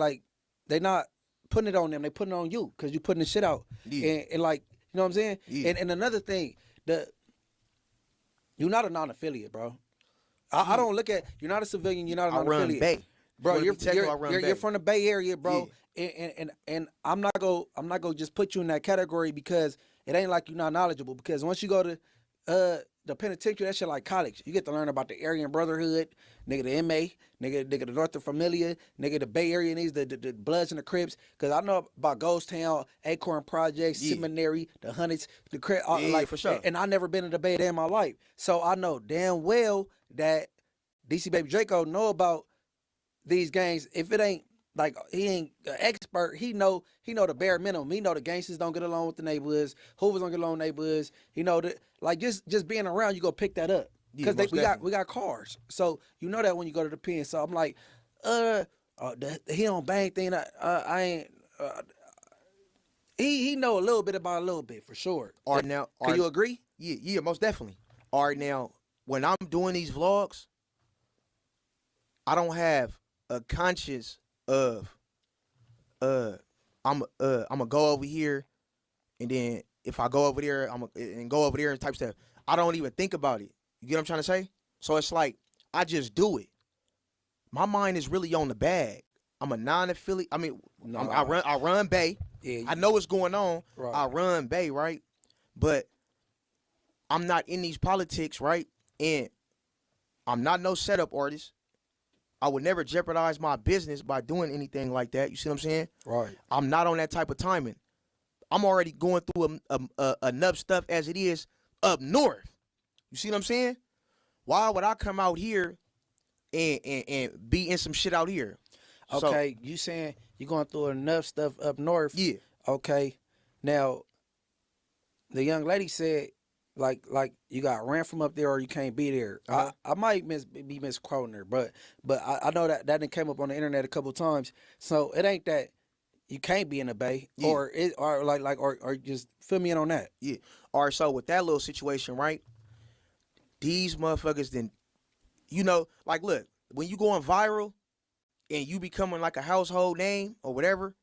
they not putting it on them. They putting it on you, because you putting the shit out. Yeah. And like, you know what I'm saying? Yeah. And another thing, you're not a non-affiliate, bro. I don't look at, you're not a civilian. You're not a non-affiliate. I run Bay. Bro, you're Bay. from the Bay Area, bro. Yeah. And I'm not gonna just put you in that category, because it ain't like you're not knowledgeable. Because once you go to the penitentiary, that shit like college. You get to learn about the Aryan Brotherhood, nigga, the MA, nigga the Northern Familia, nigga, the Bay Area niggas, the Bloods and the Crips. Because I know about Ghost Town, Acorn Projects, Seminary, the Hundreds, the Crip. Like, for sure. And I never been in the Bay a day in my life. So I know damn well that DC Baby Draco know about these gangs. If it ain't, like, he ain't an expert, he know the bare minimum. He know the gangsters don't get along with the neighborhoods, Hoovers don't get along with neighborhoods. He know that, like, just being around, you go pick that up. Because we got cars. So you know that when you go to the pen. So I'm like, he don't bang thing. I ain't. He know a little bit about a little bit, for sure. Can you agree? Yeah, most definitely. All right, now, when I'm doing these vlogs, I don't have a conscience of I'm gonna go over here, and then if I go over there, and go over there and type stuff. I don't even think about it. You get what I'm trying to say? So it's like, I just do it. My mind is really on the bag. I'm a non-affiliate. I mean, I run Bay. Yeah, I know what's going on. Right. I run Bay, right? But I'm not in these politics, right? And I'm not no setup artist. I would never jeopardize my business by doing anything like that. You see what I'm saying? Right. I'm not on that type of timing. I'm already going through enough stuff as it is up north. You see what I'm saying? Why would I come out here and be in some shit out here? Okay, you saying you're going through enough stuff up north. Yeah. Okay. Now, the young lady said, like you got ran from up there, or you can't be there. Uh-huh. I might be misquoting her, but I know that done came up on the internet a couple of times. So it ain't that you can't be in the Bay, Yeah. or just fill me in on that. Yeah. All right, so with that little situation, right? These motherfuckers then, like, look, when you going viral and you becoming like a household name or whatever,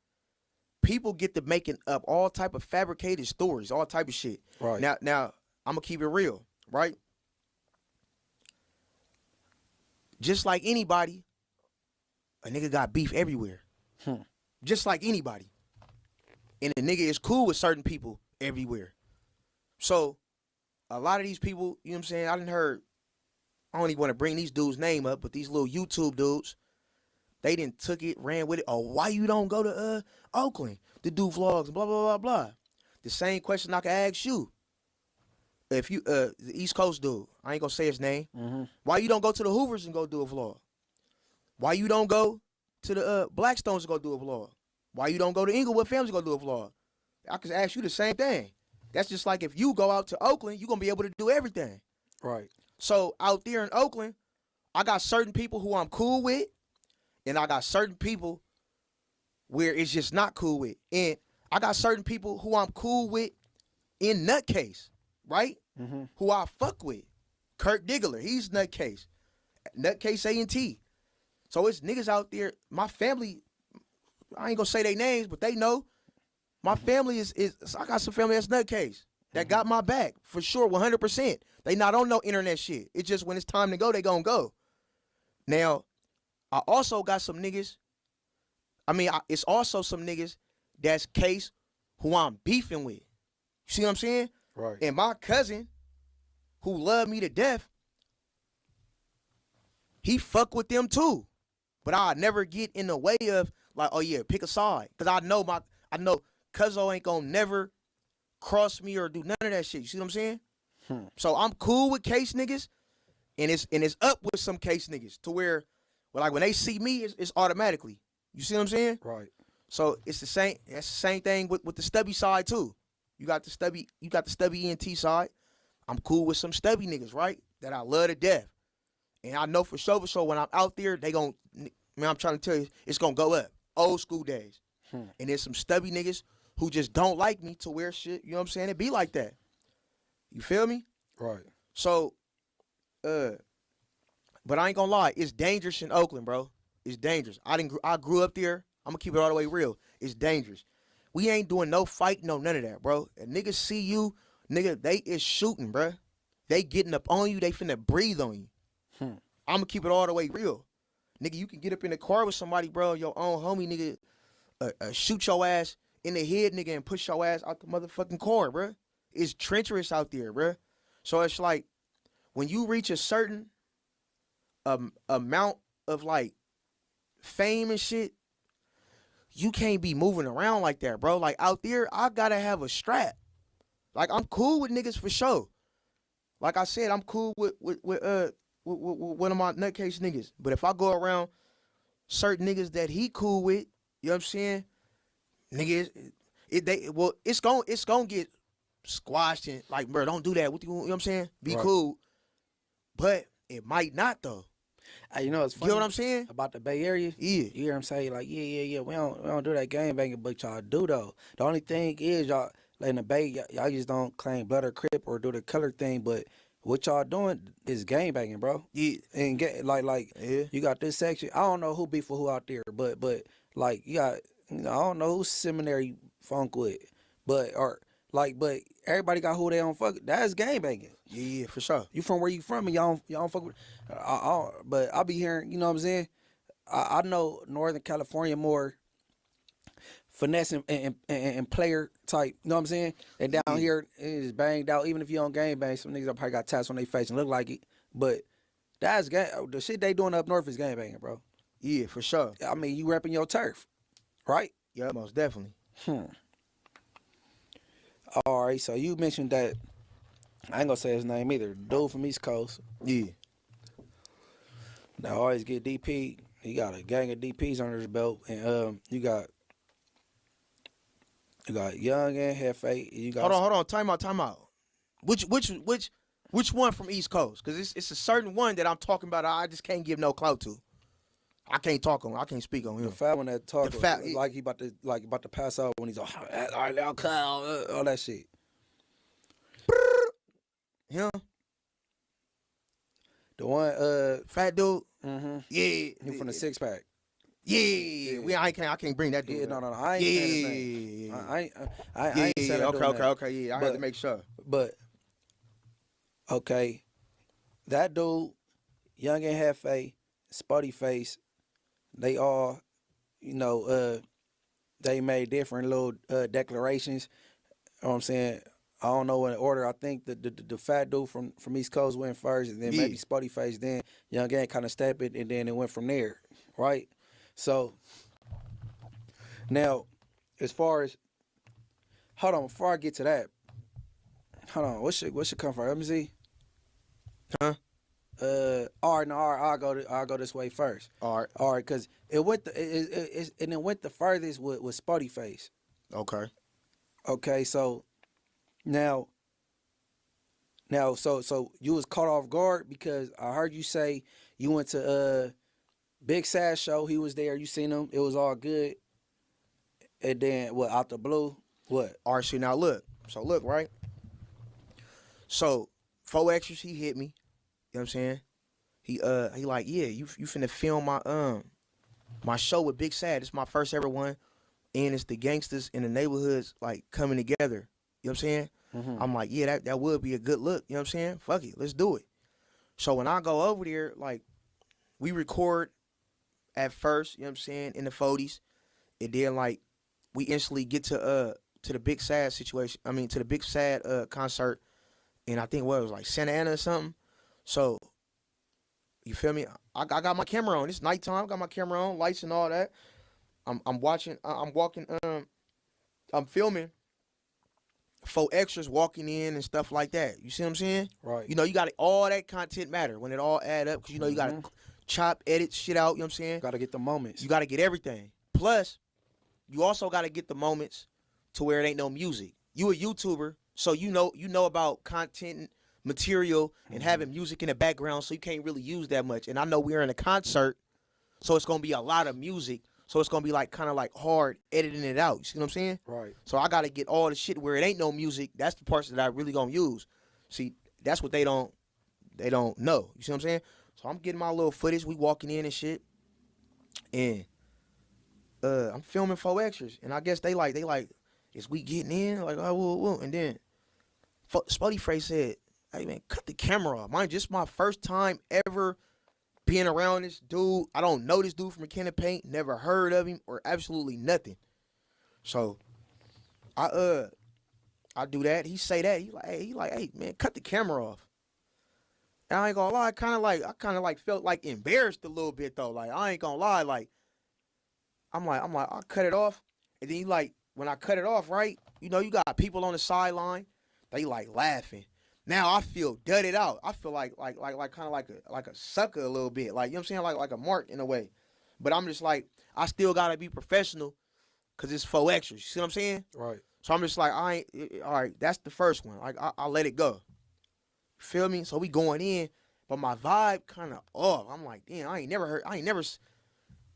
people get to making up all type of fabricated stories, all type of shit. Right. Now I'm gonna keep it real, right? Just like anybody, a nigga got beef everywhere. Just like anybody. And a nigga is cool with certain people everywhere. So a lot of these people, you know what I'm saying, I don't even want to bring these dudes' name up, but these little YouTube dudes, they done took it, ran with it. Oh, why you don't go to Oakland to do vlogs, blah, blah, blah, blah. The same question I could ask you. If you, the East Coast dude, I ain't gonna say his name. Mm-hmm. Why you don't go to the Hoovers and go do a vlog? Why you don't go to the Blackstones and go do a vlog? Why you don't go to Inglewood Families and go do a vlog? I could ask you the same thing. That's just like if you go out to Oakland, you're gonna be able to do everything. Right. So out there in Oakland, I got certain people who I'm cool with, and I got certain people where it's just not cool with. And I got certain people who I'm cool with in Nutcase, right? Mm-hmm. Who I fuck with. Kurt Diggler, he's Nutcase. Nutcase A&T. So it's niggas out there. My family, I ain't gonna say their names, but they know. My family is I got some family that's Nutcase that got my back for sure, 100%. They not on no internet shit. It's just when it's time to go, they gonna go. Now, I also got some niggas. It's also some niggas that's Case who I'm beefing with. You see what I'm saying? Right. And my cousin, who loved me to death, he fuck with them too. But I never get in the way of like, oh yeah, pick a side. Cause I know Cuzzo ain't gonna never cross me or do none of that shit. You see what I'm saying? So I'm cool with Case niggas, and it's up with some Case niggas to where, well, like when they see me, it's automatically. You see what I'm saying? Right. So it's the same. That's the same thing with the stubby side too. You got the stubby ENT side. I'm cool with some stubby niggas, right? That I love to death. And I know for sure when I'm out there, I'm trying to tell you, it's gonna go up. Old school days. And there's some stubby niggas who just don't like me to wear shit, you know what I'm saying? It be like that. You feel me? Right. So, but I ain't gonna lie, it's dangerous in Oakland, bro. It's dangerous. I grew up there. I'm gonna keep it all the way real. It's dangerous. We ain't doing no fight, no none of that, bro. And niggas see you, nigga, they is shooting, bro. They getting up on you. They finna breathe on you. I'm gonna keep it all the way real. Nigga, you can get up in the car with somebody, bro, your own homie, nigga, shoot your ass in the head, nigga, and push your ass out the motherfucking car, bro. It's treacherous out there, bro. So it's like, when you reach a certain amount of, like, fame and shit, you can't be moving around like that, bro. Like, out there, I gotta have a strap. Like, I'm cool with niggas for sure. Like I said, I'm cool with one of my nutcase niggas. But if I go around certain niggas that he cool with, you know what I'm saying? Niggas, it's gonna get squashed and like, bro, don't do that. You know what I'm saying? Be Right. cool. But it might not though. Hey, you know what's You funny know what I'm saying? about the Bay Area? Yeah. You hear him say like, yeah, we don't do that game banging, but y'all do though. The only thing is y'all like in the Bay, y'all just don't claim blood or crip or do the color thing, but what y'all doing is game banging, bro. Yeah. And get like Yeah. you got this section. I don't know who beef with who out there, but like you got, I don't know who seminary funk with, but everybody got who they don't fuck. That's game banging. Yeah, for sure. You from where you from and y'all don't fuck with. But I be hearing, you know what I'm saying? I know Northern California more finesse and player type, you know what I'm saying? And down here it's banged out. Even if you don't game bang, some niggas probably got tats on their face and look like it. But that's game. The shit they doing up north is game banging, bro. Yeah, for sure. I mean, you repping your turf, right? Yeah, most definitely. All right, so you mentioned that, I ain't gonna say his name either, dude from East Coast. Yeah. Now always get DP. He got a gang of DPs under his belt, and you got Young and Hefe. You got Hold on. Time out. Which one from East Coast? Because it's a certain one that I'm talking about. I just can't give no clout to. I can't talk on. I can't speak on him. the fat one that talk The fat- like he about to pass out when he's all right, all that shit. Him, The one fat dude. mm-hmm. Yeah. He from the 6-pack. Yeah. I can't bring that dude. Yeah, up. no. I ain't saying his name. Yeah. I ain't saying that dude name. Okay. Yeah, I had to make sure. But okay, that dude, Young and Hefe, Spuddy Face, they all, they made different little declarations. You know what I'm saying? I don't know in order. I think the fat dude from East Coast went first, and then maybe Spuddy Face, then Young Gang kind of stepped it, and then it went from there, right? So now, as far as, hold on, before I get to that, hold on, what should come first? Let me see. Huh? All right, I'll go this way first. All right. Because it went it went the furthest with Spuddy Face. Okay. Okay, so Now, so you was caught off guard because I heard you say you went to Big Sad show. He was there. You seen him. It was all good. And then what? Out the blue, what? All right, so now look. So look, right? So 4 extras, he hit me. You know what I'm saying? He like, yeah, you finna film my show with Big Sad. It's my first ever one, and it's the gangsters in the neighborhoods like coming together. You know what I'm saying? Mm-hmm. I'm like, yeah, that would be a good look. You know what I'm saying? Fuck it, let's do it. So when I go over there, like, we record at first, you know what I'm saying, in the 40s, and then like we instantly get to the Big Sad situation. I mean, to the Big Sad concert, and I think what it was like Santa Ana or something. So you feel me? I got my camera on. It's nighttime. I got my camera on, lights and all that. I'm watching. I'm walking. I'm filming 4 extras walking in and stuff like that. You see what I'm saying? Right. You know, you got all that content matter when it all add up because you know you got to chop, edit shit out. You know what I'm saying? Got to get the moments. You got to get everything. Plus, you also got to get the moments to where it ain't no music. You a YouTuber, so you know about content material and having music in the background, so you can't really use that much. And I know we're in a concert, so it's gonna be a lot of music. So it's gonna be like kind of like hard editing it out. You see what I'm saying? Right. So I gotta get all the shit where it ain't no music. That's the parts that I really gonna use. See, that's what they don't know. You see what I'm saying? So I'm getting my little footage. We walking in and shit, and I'm filming 4 extras. And I guess they like, is we getting in? Like, oh, whoa. And then Spuddy Face said, hey man, cut the camera off. Mind just my first time ever being around this dude. I don't know this dude from a can of paint, never heard of him or absolutely nothing. So I do that. He say that. He like, hey man, cut the camera off. And I ain't gonna lie, I kinda like felt like embarrassed a little bit though. Like I ain't gonna lie, like I'm like, I'll cut it off. And then like when I cut it off, right? You know, you got people on the sideline, they like laughing. Now I feel dudded out. I feel like kind of like a sucker a little bit. Like, you know what I'm saying? Like a mark in a way. But I'm just like, I still gotta be professional because it's 4 extras. You see what I'm saying? Right. So I'm just like, all right, that's the first one. Like I'll let it go. Feel me? So we going in, but my vibe kind of off. I'm like, damn, I ain't never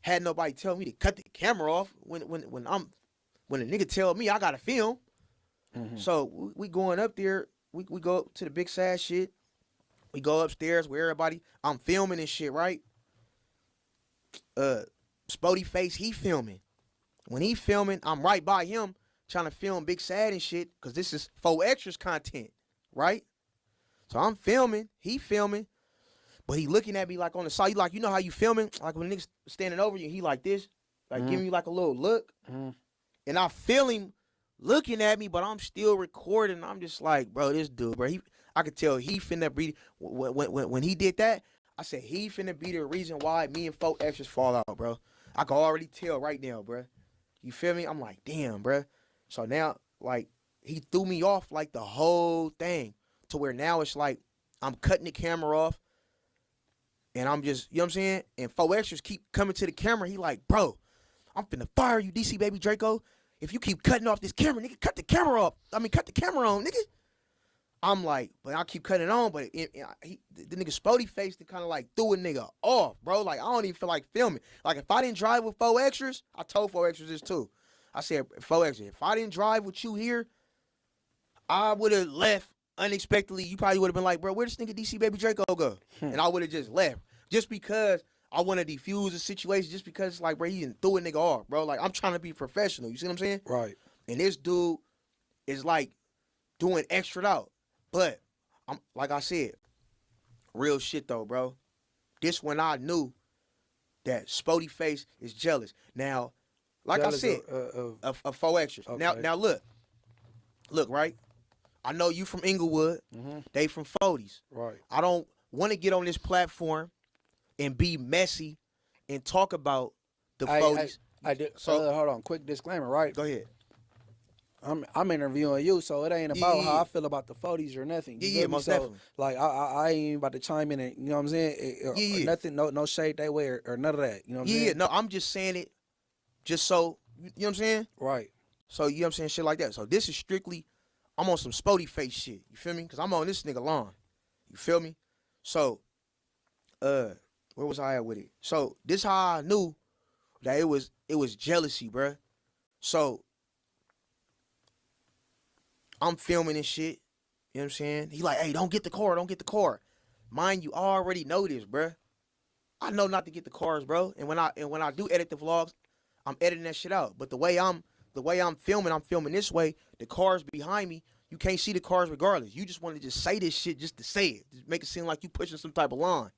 had nobody tell me to cut the camera off when a nigga tell me I gotta film. Mm-hmm. So we going up there. We go up to the Big Sad shit. We go upstairs where everybody. I'm filming and shit, right? Spody Face, he filming. When he filming, I'm right by him trying to film Big Sad and shit because this is 4 extras content, right? So I'm filming, he filming, but he looking at me like on the side. Like, you know how you filming? Like when a nigga's standing over you, he like this, like giving you like a little look. And I feel him looking at me, but I'm still recording. I'm just like, bro, this dude, bro, I could tell he finna be, when he did that, I said, he finna be the reason why me and 4 extras fall out, bro. I can already tell right now, bro. You feel me? I'm like, damn, bro. So now, like, he threw me off like the whole thing to where now it's like I'm cutting the camera off and I'm just, you know what I'm saying? And 4 extras keep coming to the camera. He like, bro, I'm finna fire you, dcbabydraco. If you keep cutting off this camera, nigga, cut the camera off. I mean, cut the camera on, nigga. I'm like, but I keep cutting it on, but the nigga Spody Face kind of like threw a nigga off, bro. Like, I don't even feel like filming. Like, if I didn't drive with 4 extras, I told 4 extras this too. I said, 4 extras, if I didn't drive with you here, I would have left unexpectedly. You probably would have been like, bro, where this nigga dcbabydraco go? And I would have just left. Just because I want to defuse the situation, just because it's like, bro, he didn't throw a nigga off, bro. Like, I'm trying to be professional. You see what I'm saying? Right. And this dude is like doing extra out. But I'm like I said, real shit though, bro. This when I knew that Spody Face is jealous. Now, like Jealous I said, of 4 extras. Okay. Now look, right? I know you from Inglewood. They from 40s. Right. I don't want to get on this platform and be messy and talk about the 40s. I did. So Hold on, quick disclaimer, right? go ahead. I'm interviewing you, so it ain't about how I feel about the 40s or nothing. You Yeah, feel me? most So, definitely. Like I ain't even about to chime in and, you know what I'm saying? Or nothing, no shade that way or none of that. You know what I'm saying? Yeah, no, I'm just saying it just so, you know what I'm saying? Right. So, you know what I'm saying? Shit like that. So this is strictly I'm on some Spody face shit. You feel me? Cause I'm on this nigga lawn. You feel me? So, where was I at with it? So this how I knew that it was jealousy, bruh. So I'm filming and shit. You know what I'm saying? He like, hey, don't get the car, don't get the car. Mind you, I already know this, bruh. I know not to get the cars, bro. And when I do edit the vlogs, I'm editing that shit out. But the way I'm filming this way. The cars behind me, you can't see the cars regardless. You just want to just say this shit just to say it. Just make it seem like you pushing some type of line.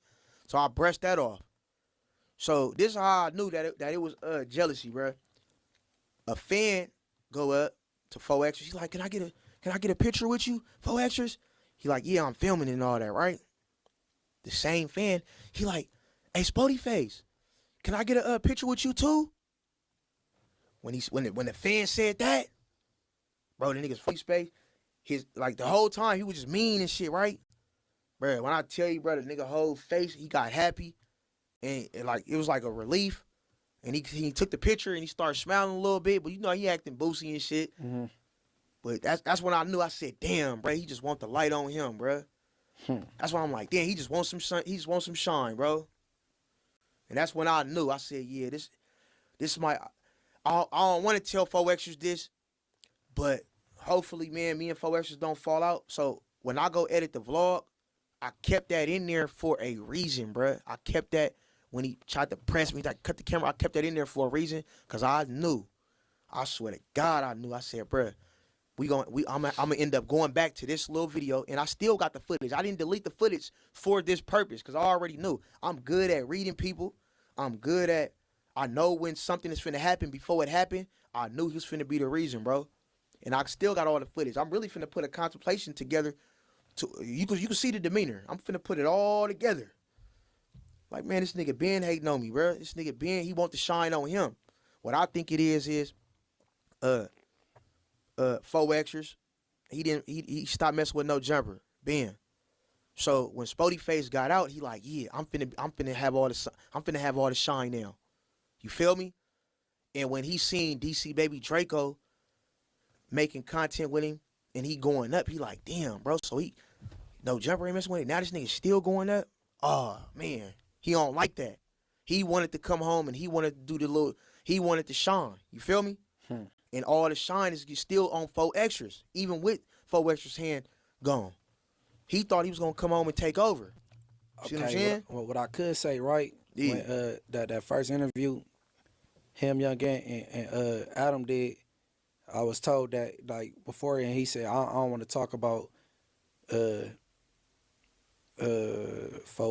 So I brushed that off. So this is how I knew that it was jealousy, bro. A fan go up to 4 extras. He's like, can I get a picture with you, 4 extras? He like, yeah, I'm filming and all that, right? The same fan, he like, hey, Spody Face, can I get a picture with you too? When the fan said that, bro, the nigga's face, his like the whole time he was just mean and shit, right? Bro, when I tell you, bro, the nigga whole face, he got happy, and like it was like a relief, and he took the picture and he started smiling a little bit, but you know he acting boosy and shit. Mm-hmm. But that's when I knew. I said, damn, bro, he just want the light on him, bro. That's why I'm like, damn, he just wants some sun, he just wants some shine, bro. And that's when I knew. I said, yeah, this is my. I don't want to tell 4 extras this, but hopefully, man, me and 4 extras don't fall out. So when I go edit the vlog, I kept that in there for a reason, bruh. I kept that when he tried to press me, like cut the camera. I kept that in there for a reason, cause I knew. I swear to God, I knew. I said, bruh, I'm gonna end up going back to this little video, and I still got the footage. I didn't delete the footage for this purpose, cause I already knew. I'm good at reading people. I know when something is finna happen before it happened. I knew he was finna be the reason, bro. And I still got all the footage. I'm really finna put a contemplation together. You can see the demeanor. I'm finna put it all together. Like, man, this nigga Ben hating on me, bro. This nigga Ben, he want to shine on him. What I think it is 4 extras. He stopped messing with no jumper, Ben. So when Spody Face got out, he like, yeah, I'm finna have all the shine now. You feel me? And when he seen dcbabydraco making content with him and he going up, he like, damn, bro. So he no jumper ain't messing with it. Now this nigga still going up. Oh man, he don't like that. He wanted to come home and he wanted to do he wanted to shine. You feel me? And all the shine is still on 4 extras, even with 4 extras hand gone. He thought he was gonna come home and take over. See what I'm saying? What I could say, right? Yeah. When that first interview, him, Young Gang, and Adam did, I was told that like before, and he said I don't want to talk about 4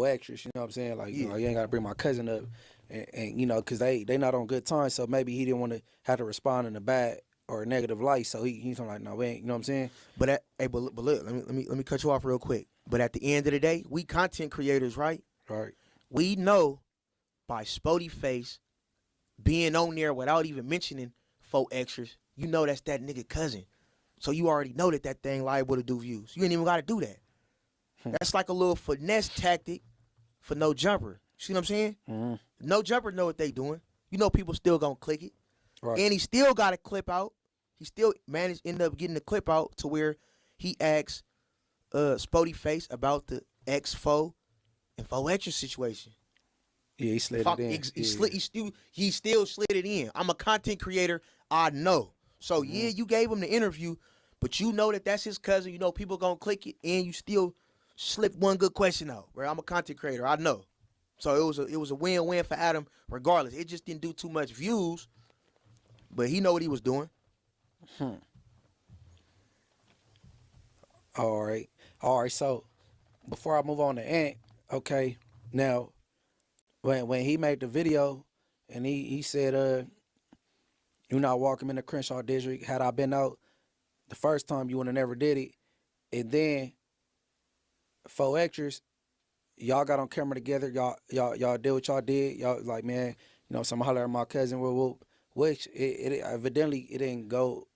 extras. You know what I'm saying? Like, you know, you ain't gotta bring my cousin up, and you know, cause they not on good time, so maybe he didn't want to have to respond in a bad or a negative light. So he's like, no, we ain't. You know what I'm saying? But look, let me cut you off real quick. But at the end of the day, we content creators, right? Right. We know by Spody Face being on there without even mentioning 4 extras, you know that's that nigga cousin. So you already know that thing liable to do views. You ain't even got to do that. That's like a little finesse tactic for no jumper. See what I'm saying? Mm-hmm. No jumper know what they doing. You know people still gonna click it. Right. And he still got a clip out. He still ended up getting the clip out to where he asked Spody Face about the X4 and 4 extra situation. Yeah, he slid it in. He still slid it in. I'm a content creator. I know. So yeah, you gave him the interview, but you know that's his cousin. You know people gonna click it, and you still slip one good question out. Bro, I'm a content creator. I know. So it was a win-win for Adam. Regardless, it just didn't do too much views, but he know what he was doing. All right. So before I move on to Ant, okay, now when he made the video and he said, "You not walking in the Crenshaw district. Had I been out the first time, you would have never did it." And then 4 extras, y'all got on camera together. Y'all did what y'all did. Y'all like, man, you know, some holler at my cousin. Which it evidently it didn't go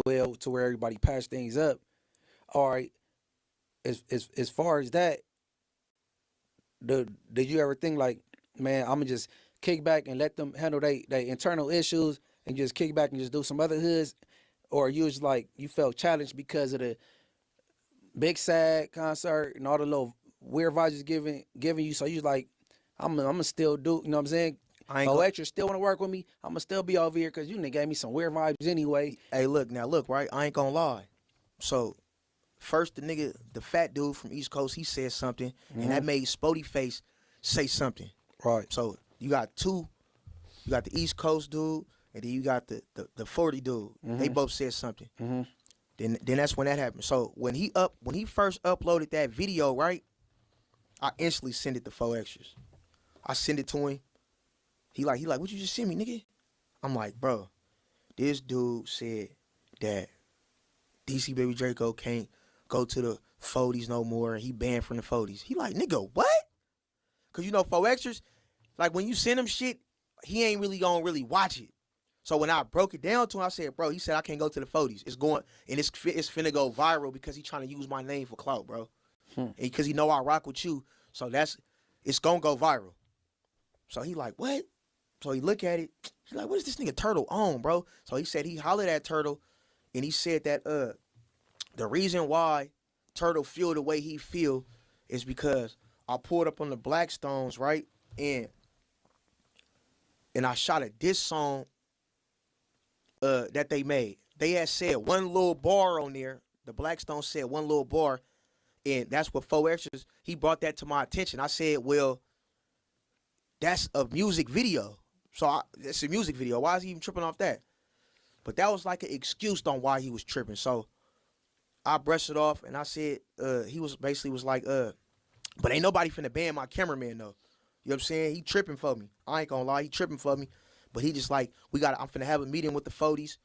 well to where everybody patched things up. All right. As far as that, did you ever think like, man, I'm gonna just kick back and let them handle they internal issues and just kick back and just do some other hoods, or you was like you felt challenged because of the Big Sad concert and all the little weird vibes it's giving you? So you was like, I'm gonna still do. You know what I'm saying? I ain't Oh, go. extra still want to work with me. I'm gonna still be over here because you nigga gave me some weird vibes anyway. Hey, look, right? I ain't gonna lie. So, first, the fat dude from East Coast, he said something, and that made Spody Face say something. Right. So, you got two. You got the East Coast dude, and then you got the 40 dude. They both said something. Then that's when that happened. So, when he first uploaded that video, right, I instantly sent it to 4 Extras. I sent it to him. He like, what you just send me, nigga? I'm like, bro, this dude said that DC Baby Draco can't go to the 40s no more, and he banned from the 40s. He like, nigga, what? Cause you know 4 Extras, like when you send him shit, he ain't really gonna really watch it. So when I broke it down to him, I said, bro, he said I can't go to the 40s. It's going, and it's finna go viral because he trying to use my name for clout, bro. Because he know I rock with you, so it's gonna go viral. So he like, what? So he look at it. He's like, what is this nigga Turtle on, bro? So he said he hollered at Turtle, and he said that the reason why Turtle feel the way he feel is because I pulled up on the Blackstones, right? And I shot a diss song that they made. They had said one little bar on there. The Blackstones said one little bar, and that's what 4 Extras, he brought that to my attention. I said, well, that's a music video. So it's a music video. Why is he even tripping off that? But that was like an excuse on why he was tripping. So I brushed it off, and I said, he was like, but ain't nobody finna ban my cameraman though. You know what I'm saying? He tripping for me. I ain't gonna lie, he tripping for me. But he just like, I'm finna have a meeting with the 40s,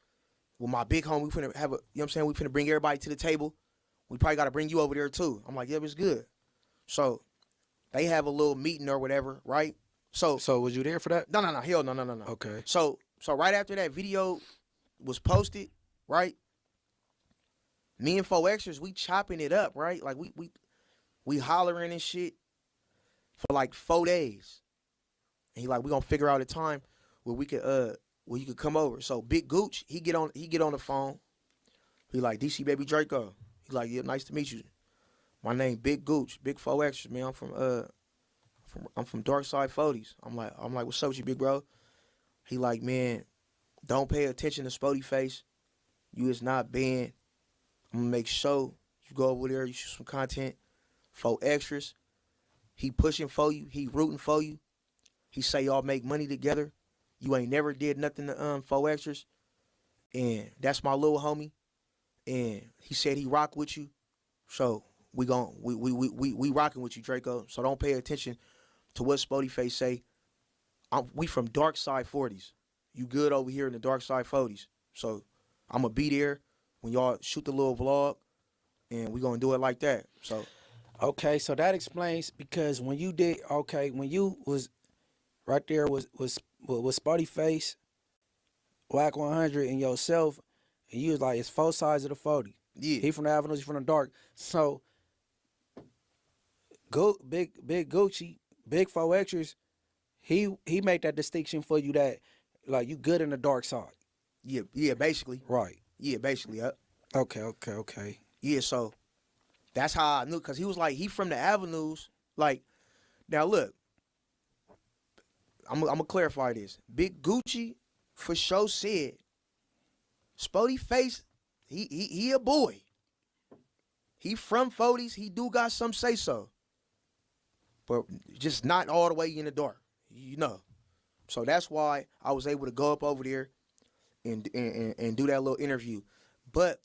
with my big homie. We finna have a, you know what I'm saying? We finna bring everybody to the table. We probably gotta bring you over there too. I'm like, yeah, it's good. So they have a little meeting or whatever, right? So was you there for that? No, hell no. Okay. So right after that video was posted, right? Me and 4 Extras, we chopping it up, right? Like we hollering and shit for like 4 days. And he like, we gonna figure out a time where we could where you could come over. So Big Gooch, he get on the phone. He like, DC Baby Draco. He like, yeah, nice to meet you. My name Big Gooch, Big 4 Extras, man. I'm from Dark Side 40s. I'm like, what's up with you, big bro? He like, man, don't pay attention to Spody Face. You is not banned. I'm gonna make sure you go over there, you shoot some content. 4 Extras. He pushing for you. He rooting for you. He say y'all make money together. You ain't never did nothing to 4 Extras. And that's my little homie. And he said he rock with you. So we rocking with you, Draco. So don't pay attention to what Spody Face say. We from Dark Side 40s. You good over here in the Dark Side 40s. So I'm going to be there when y'all shoot the little vlog, and we going to do it like that. So Okay, so that explains because when you was right there was Spotty Face, Whack 100, and yourself, and you was like, it's 4 sides of the 40. yeah. He from the avenues, he from the dark. So big Gucci, big 4 Extras, he made that distinction for you that like you good in the dark side. Yeah, basically. Right. Yeah, basically. Okay. Yeah, so that's how I knew, because he was like, he from the avenues. Like, now look, I'm going to clarify this. Big Gucci for sure said, Spody Face, he a boy. He from 40s. He do got some say so. But just not all the way in the dark, you know. So that's why I was able to go up over there and do that little interview. But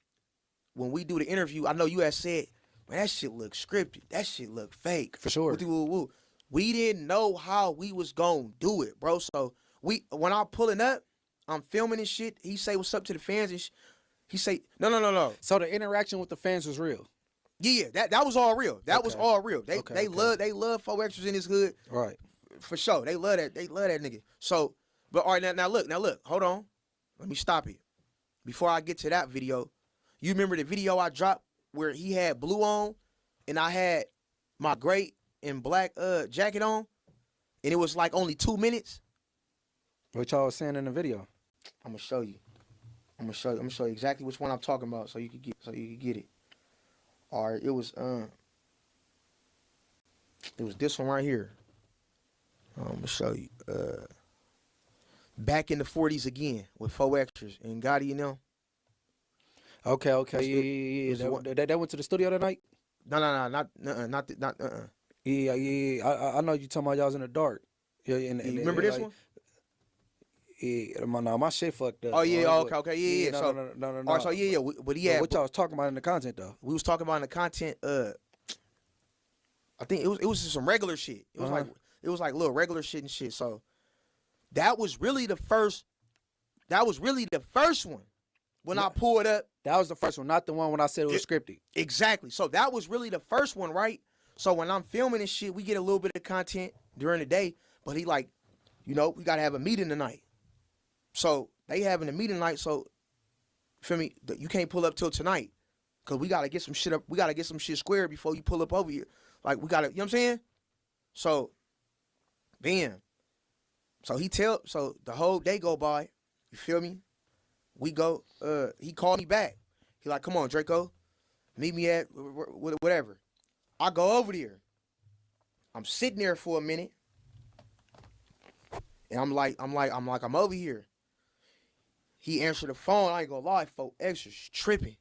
when we do the interview, I know you had said, man, that shit look scripted. That shit look fake. For sure. We didn't know how we was gonna do it, bro. So when I'm pulling up, I'm filming and shit. He say what's up to the fans and he say no. So the interaction with the fans was real. Yeah, that was all real. That was all real. They love 4 Extras in his hood. Right. For sure. They love that nigga. So, but all right, now look, hold on. Let me stop it. Before I get to that video, you remember the video I dropped where he had blue on and I had my gray and black jacket on, and it was like only 2 minutes? What y'all was saying in the video? I'm gonna show you. I'm gonna show you exactly which one I'm talking about, so you can get it. All right, it was this one right here. I'm gonna show you. Back in the 40s again with 4Xers and Gotti and them. Okay, That's yeah. the one. They went to the studio that night. No, not. Yeah. I know you talking about y'all was in the dark. Yeah, and You remember this like, one? Yeah, my shit fucked up. Oh yeah, Like, okay, yeah. No, So, no. all right, so yeah. But he had. What y'all was talking about in the content though? We was talking about in the content. I think it was just some regular shit. It was like little regular shit and shit. So that was really the first. That was really the first one when I pulled up. That was the first one, not the one when I said it was scripted. Exactly. So that was really the first one, right? So when I'm filming and shit, we get a little bit of content during the day. But he like, we gotta have a meeting tonight. So they having a meeting tonight. So, feel me? You can't pull up till tonight, cause we gotta get some shit up. We gotta get some shit squared before you pull up over here. Like we gotta, you know what I'm saying? So, bam. So so the whole day go by. You feel me? We go. He called me back. He like, come on, Draco, meet me at whatever. I go over there. I'm sitting there for a minute, and I'm over here. He answered the phone. I ain't gonna lie, 4Xers tripping.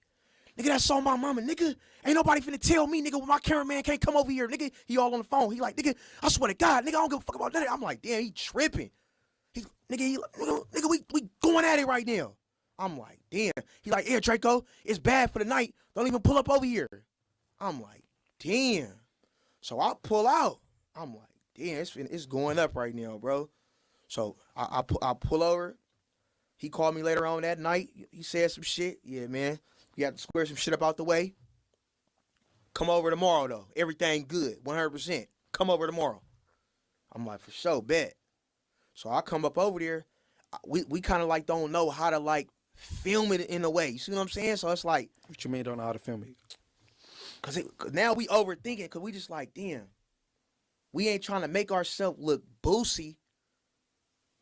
Nigga, that's on my mama, nigga. Ain't nobody finna tell me, nigga, my cameraman can't come over here, nigga. He all on the phone. He like, nigga, I swear to God, nigga, I don't give a fuck about that. I'm like, damn, he tripping. Nigga, we going at it right now. I'm like, damn. He like, yeah, Draco, it's bad for the night. Don't even pull up over here. I'm like, damn. So I pull out. I'm like, damn, it's going up right now, bro. So I pull over. He called me later on that night. He said some shit. Yeah, man. You have to square some shit up out the way. Come over tomorrow, though. Everything good, 100%. Come over tomorrow. I'm like, for sure, bet. So I come up over there. We kind of like don't know how to like film it in a way. You see what I'm saying? So it's like. What you mean don't know how to film it? Cause now we overthinking. Cause we just like, damn. We ain't trying to make ourselves look boosie.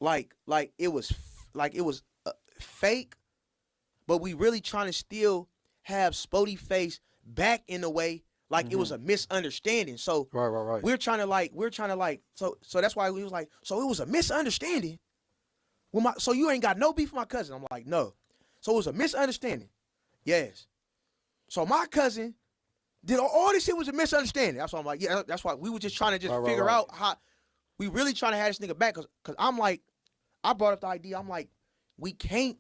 Like it was fake, but we really trying to still have Spody face back in a way like it was a misunderstanding. So right. we're trying to like so that's why we was like, so it was a misunderstanding. So you ain't got no beef with my cousin. I'm like, no. So it was a misunderstanding. Yes. So my cousin did all this shit was a misunderstanding. That's why I'm like, yeah, that's why we were just trying to figure out how we really trying to have this nigga back. Cause I'm like, I brought up the idea. I'm like, we can't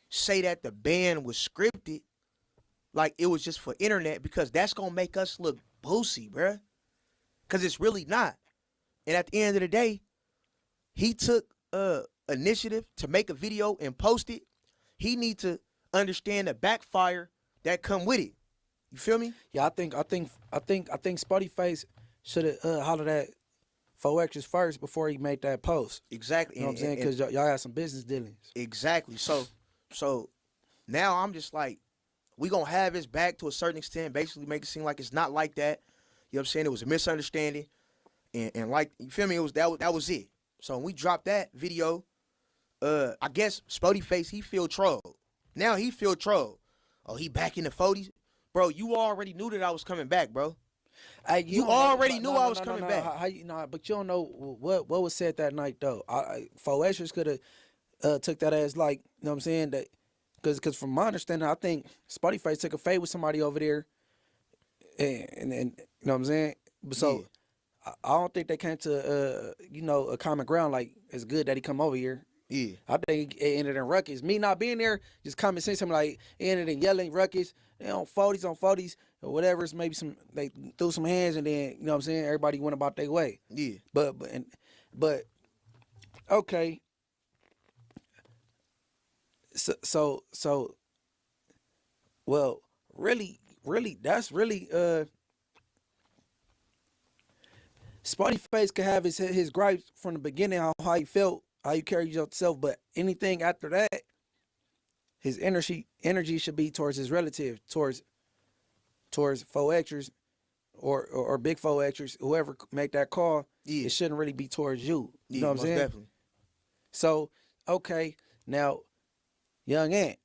say that the band was scripted, like it was just for internet, because that's gonna make us look boosie, bruh. Cause it's really not. And at the end of the day, he took initiative to make a video and post it. He need to understand the backfire that come with it. You feel me? Yeah, I think Spuddy Face should have hollered at 4Xers first before he made that post. Exactly. You know what I'm saying? Because y'all got some business dealings. Exactly. So now I'm just like, we gonna have his back to a certain extent, basically make it seem like it's not like that. You know what I'm saying? It was a misunderstanding. And like, you feel me? It was that was it. So when we dropped that video, I guess Spody Face, he feel trolled. Now he feel trolled. Oh, he back in the 40s? Bro, you already knew that I was coming back, bro. You already knew I was coming back. How you know? But you don't know what was said that night though. 4Xers could have took that as like, you know what I'm saying, that because from my understanding, I think Spuddy Face took a fade with somebody over there, and you know what I'm saying. So yeah. I don't think they came to a common ground. Like it's good that he come over here. Yeah, I think it ended in ruckus. Me not being there, just common sense. I'm like it ended in yelling ruckus. On 40s or whatever. It's maybe they threw some hands and then you know what I'm saying. Everybody went about their way. Yeah, but okay. So well, really, that's really Spuddy Face could have his gripes from the beginning, how he felt, how you carry yourself, but anything after that, his energy should be towards his relative, towards 4Xers or big 4Xers, whoever make that call. Yeah. It shouldn't really be towards you. You know what I'm saying? Definitely. So, okay, now Young Ant.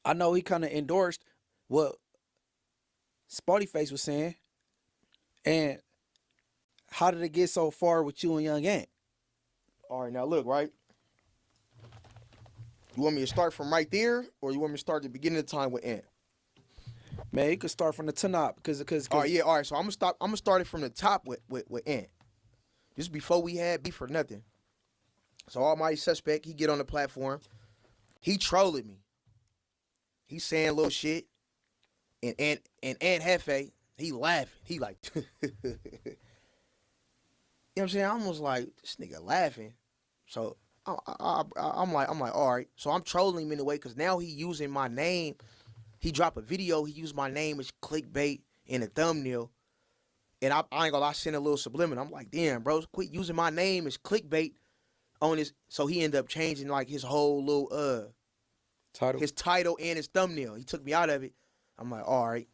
I know he kind of endorsed what Spotty Face was saying. And how did it get so far with you and Young Ant? All right, now look, right? You want me to start from right there, or you want me to start at the beginning of the time with Ant? Man, you could start from the top because All right, yeah, all right. So I'm gonna start it from the top with Ant. Just before we had beef or nothing. So Almighty Suspect, he get on the platform. He trolling me. He saying little shit. And Ant Hefe, he laughing. He like, you know what I'm saying? I almost like, this nigga laughing. So I'm like, all right. So I'm trolling him in a way because now he using my name. He dropped a video. He used my name as clickbait in a thumbnail. And I ain't gonna lie, I sent a little subliminal. I'm like, damn, bro, quit using my name as clickbait on this. So he ended up changing like his whole little title. his title and his thumbnail. He took me out of it. I'm like, all right.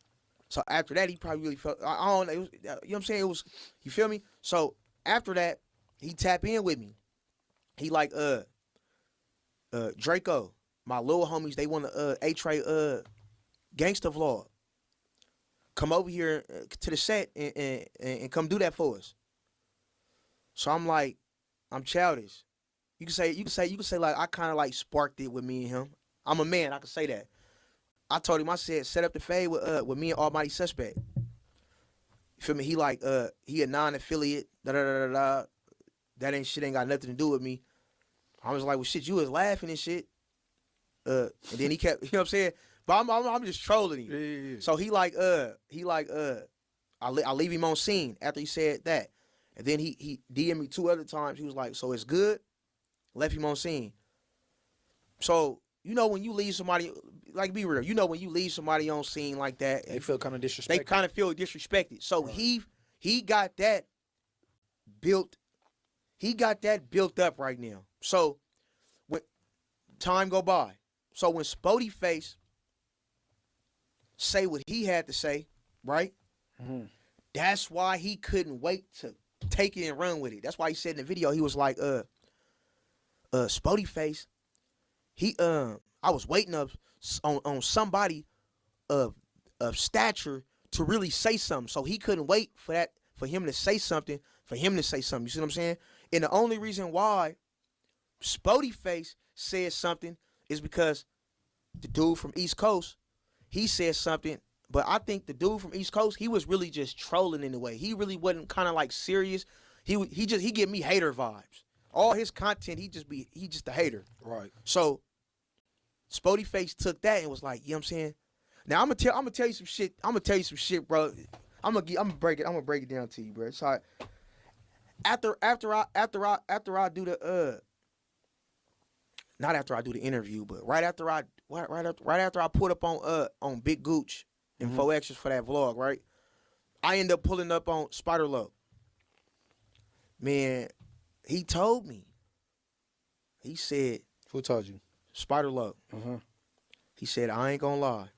So after that, he probably really felt, I don't know, it was, you know what I'm saying? It was, you feel me? So after that, he tap in with me. He like, Draco, my little homies, they want to, A-Tray, gangster vlog. Come over here to the set and come do that for us. So I'm like, I'm childish. You can say like I kind of like sparked it with me and him. I'm a man, I can say that. I told him, I said, set up the fade with me and Almighty Suspect. You feel me? He like, he a non-affiliate, da-da-da-da-da. That ain't got nothing to do with me. I was like, well, shit, you was laughing and shit. And then he kept, you know what I'm saying? But I'm just trolling him. Yeah. So he like, I leave him on scene after he said that. And then he DM'd me 2 other times. He was like, so it's good? Left him on scene. So, you know when you leave somebody, like be real, you know when you leave somebody on scene like that. They feel kind of disrespected. They kind of feel disrespected. So right. he got that built up right now. So when time go by. So when Spotty Face say what he had to say, right? Mm-hmm. That's why he couldn't wait to take it and run with it. That's why he said in the video, he was like, Spotty Face, I was waiting on somebody of stature to really say something. So he couldn't wait for him to say something, You see what I'm saying? And the only reason why Spotty Face said something is because the dude from East Coast, he said something, but I think the dude from East Coast, he was really just trolling in a way. He really wasn't kind of like serious. He give me hater vibes. All his content, he just a hater. Right. So Spotty Face took that and was like, you know what I'm saying? Now I'm gonna tell you some shit. Bro. I'm gonna break it down to you, bro. So after I do the not after I do the interview, but right after I put up on Big Gooch and 4X's for that vlog, right? I end up pulling up on Spider Low. Man, he told me. He said, who told you? Spider Low. He said, I ain't gonna lie.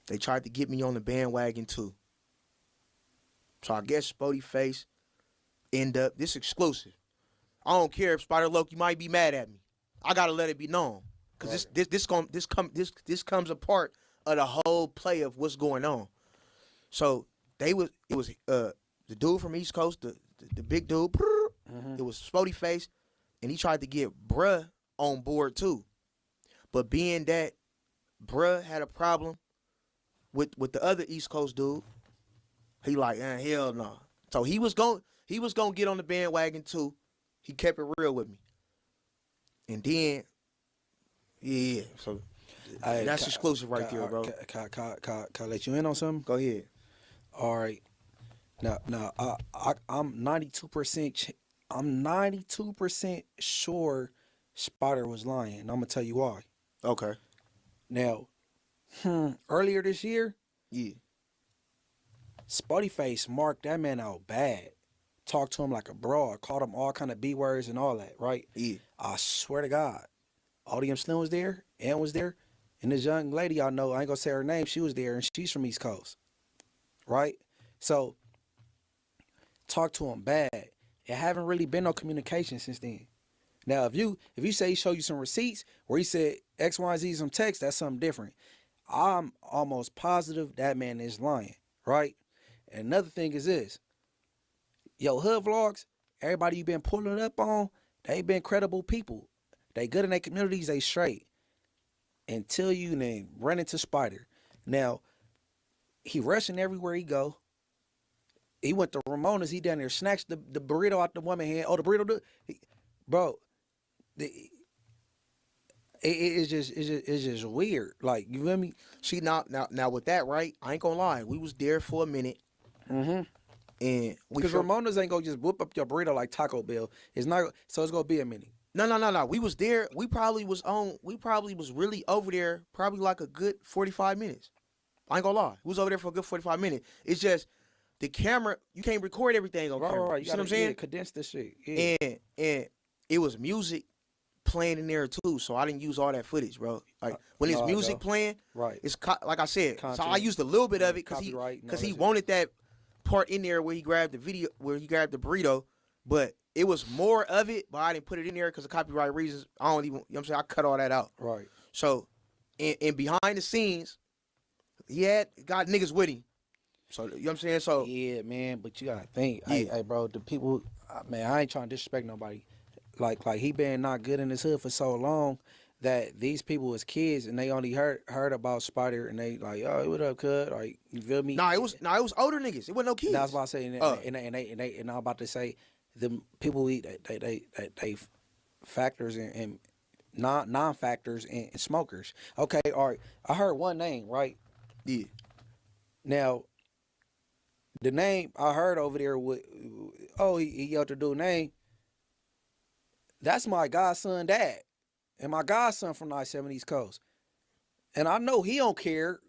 They tried to get me on the bandwagon too. So I guess Spotty Face end up, this exclusive. I don't care if Spider Loki might be mad at me. I gotta let it be known. Cause this comes a part of the whole play of what's going on. So it was the dude from East Coast, the big dude, it was Spotty Face, and he tried to get bruh on board too. But being that bruh had a problem with the other East Coast dude, he like, hell no. So he was gonna get on the bandwagon too. He kept it real with me. And then, yeah, so that's exclusive right there, bro. Can I let you in on something? Go ahead. All right. Now, I'm 92%. I'm 92% sure Spider was lying. And I'm gonna tell you why. Okay. Now, earlier this year, yeah, Spotty Face marked that man out bad. Talked to him like a broad, called him all kind of B words and all that, right? Yeah. I swear to God, Audium Slim was there, Ann was there, and this young lady I know, I ain't gonna say her name, she was there, and she's from East Coast, right? So, talked to him bad. It haven't really been no communication since then. Now, if you say he showed you some receipts where he said X, Y, Z some text, that's something different. I'm almost positive that man is lying, right? And another thing is this. Yo, hood vlogs, everybody you been pulling up on, they been credible people. They good in their communities, they straight. Until you name run into Spider. Now, he rushing everywhere he go. He went to Ramona's, he down there snatched the burrito out the woman hand. Oh, the burrito, bro. It's just weird. Like, you feel me? See, now with that, right? I ain't gonna lie. We was there for a minute. Mm-hmm. And because Ramona's ain't gonna just whoop up your burrito like Taco Bell. It's not. So it's gonna be a minute. No. We was there. We probably was really over there probably like a good 45 minutes. I ain't gonna lie. We was over there for a good 45 minutes. It's just the camera. You can't record everything on camera. Right. You see what I'm saying? Yeah, condense this shit. Yeah. And it was music playing in there too, so I didn't use all that footage, bro. Like when it's music playing, right? It's like I said. Content. So I used a little bit of it because he wanted that part in there where he grabbed the burrito, but it was more of it, but I didn't put it in there because of copyright reasons. I don't even, you know what I'm saying? I cut all that out. Right. So, and behind the scenes, he got niggas with him. So, you know what I'm saying? So yeah, man, but you gotta think, yeah. hey, bro, the people, man, I ain't trying to disrespect nobody. Like he been not good in his hood for so long that these people was kids and they only heard about Spider and they like, oh, what up, cuz? Like, you feel me? It was older niggas. It wasn't no kids. That's what I say. And I'm about to say, the people they factors and non-factors and smokers. Okay, all right. I heard one name, right? Yeah. Now, the name I heard over there with, he yelled the dude name. That's my godson dad. And my godson from the I-70 Coast. And I know he don't care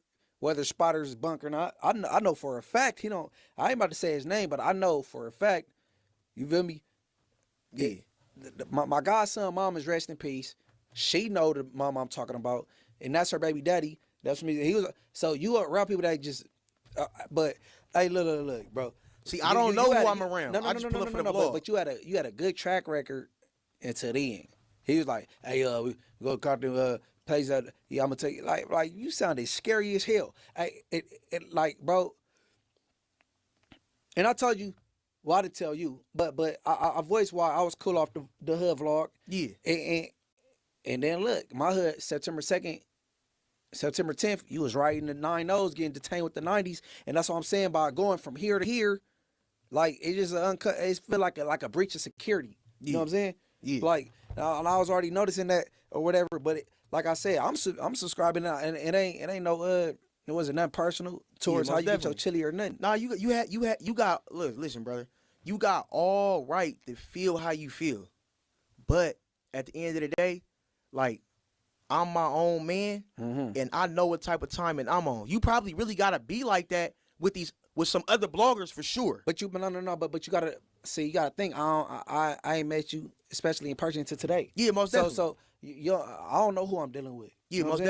whether Spider's bunk or not. I know for a fact he don't. I ain't about to say his name, but I know for a fact, you feel me? Yeah. My godson mom is rest in peace. She know the mom I'm talking about. And that's her baby daddy. That's me. He was. So you around people that just, but hey, look, bro. See, I don't know who I'm around. No, but you had a good track record until the end. He was like, hey, we go to the place that, yeah, I'm gonna take you. Like you sounded scary as hell. Like, bro. And I told you, well, I didn't tell you, but I voiced why I was cool off the hood vlog. Yeah. And then look, my hood, September 2nd, September 10th, you was riding the 9-0s, getting detained with the 90s. And that's what I'm saying by going from here to here, like, it just it feel like a breach of security. You know what I'm saying? Yeah. Like, and I was already noticing that or whatever, but like I said, I'm subscribing now, and it ain't no it wasn't nothing personal towards how you get your chili or nothing. Nah, you got look, listen, brother. You got all right to feel how you feel. But at the end of the day, like, I'm my own man, and I know what type of timing I'm on. You probably really gotta be like that with some other bloggers for sure. But you gotta see, you gotta think. I ain't met you, especially in person, until today. Yeah, most definitely. So I don't know who I'm dealing with. Yeah, most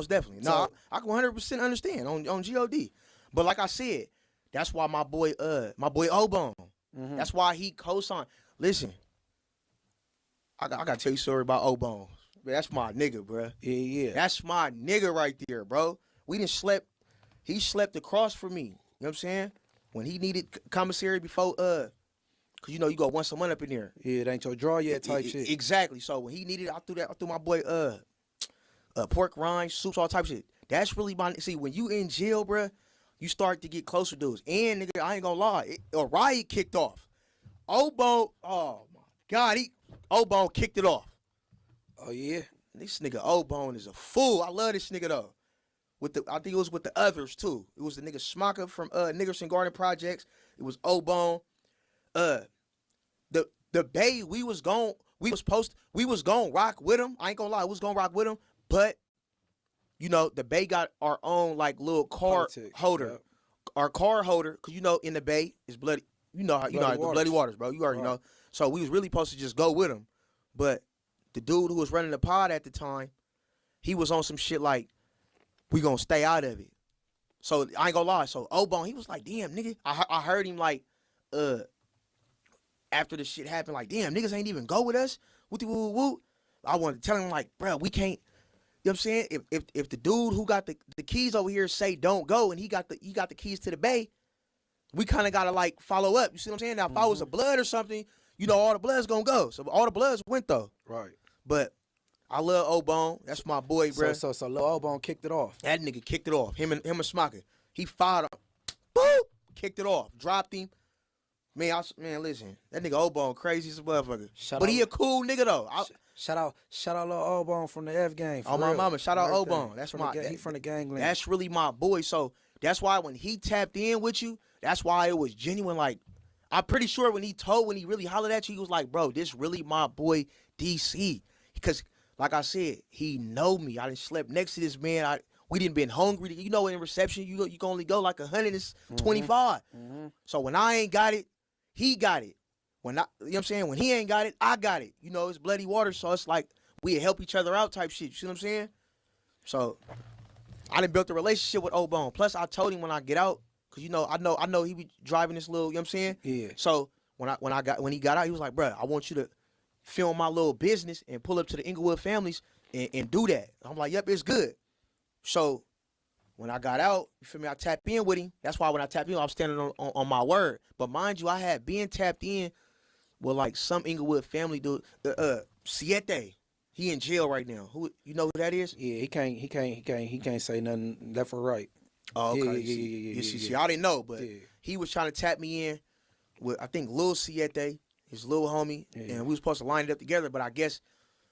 definitely. No, I can 100% understand on God. But like I said, that's why my boy Obone. That's why he co-signed. Listen, I gotta tell you a story about Obone. That's my nigga, bro. Yeah. That's my nigga right there, bro. He slept across from me. You know what I'm saying? When he needed commissary before, cause you know you go once a month up in there. Yeah, it ain't your draw yet type shit. Exactly. So when he needed, I threw my boy pork rinds, soups, all type of shit. That's really see, when you in jail, bro, you start to get closer dudes. And nigga, I ain't gonna lie, a riot kicked off. Obone, oh my God, Obone kicked it off. Oh yeah, this nigga Obone is a fool. I love this nigga though. I think it was with the others too. It was the nigga Smaka from Nickerson Garden Projects. It was Obone. The Bay, we was gonna rock with him. I ain't gonna lie, we was gonna rock with him. But you know, the Bay got our own like little car holder. Yep. Our car holder, cause you know in the Bay is bloody. You know the bloody waters, bro. You already know. So we was really supposed to just go with him, but the dude who was running the pod at the time, he was on some shit like, we gonna stay out of it. So I ain't gonna lie. So Obone, he was like, damn, nigga. I heard him like, after the shit happened, like, damn, niggas ain't even go with us. Woo. I wanted to tell him, like, bro, we can't. You know what I'm saying? If the dude who got the keys over here say don't go, and he got the keys to the bay, we kind of gotta like follow up. You see what I'm saying? Now, if I was a blood or something, you know, all the blood's gonna go. So all the bloods went though. Right. But I love O-Bone. That's my boy, bro. So Lil O-Bone kicked it off. That nigga kicked it off. Him and Smocker. He fired him. Boop! Kicked it off. Dropped him. Man, listen. That nigga O-Bone crazy as a motherfucker. But he a cool nigga though. Shout out Lil O-Bone from the F gang. Oh my mama, shout out O-Bone. That's he from the gangland. That's really my boy. So that's why when he tapped in with you, that's why it was genuine. Like, I'm pretty sure when he really hollered at you, he was like, bro, this really my boy DC. Because like I said, he know me. I done slept next to this man. We didn't been hungry. You know, in reception, you can only go like 125. So when I ain't got it, he got it. You know what I'm saying? When he ain't got it, I got it. You know, it's bloody water, so it's like we help each other out type shit. You see what I'm saying? So I done built a relationship with O-Bone. Plus, I told him when I get out, cause you know, I know he be driving this little. You know what I'm saying? Yeah. So when he got out, he was like, bro, I want you to film my little business and pull up to the Inglewood families and do that. I'm like, yep, it's good. So when I got out, you feel me? I tapped in with him. That's why when I tapped in, I'm standing on my word. But mind you, I had been tapped in with like some Inglewood family dude, Siete. He in jail right now. Who you know who that is? Yeah, he can't say nothing left or right. Oh, okay. Yeah. See, I didn't know, but he was trying to tap me in with I think Lil Siete, his little homie, and we was supposed to line it up together, but I guess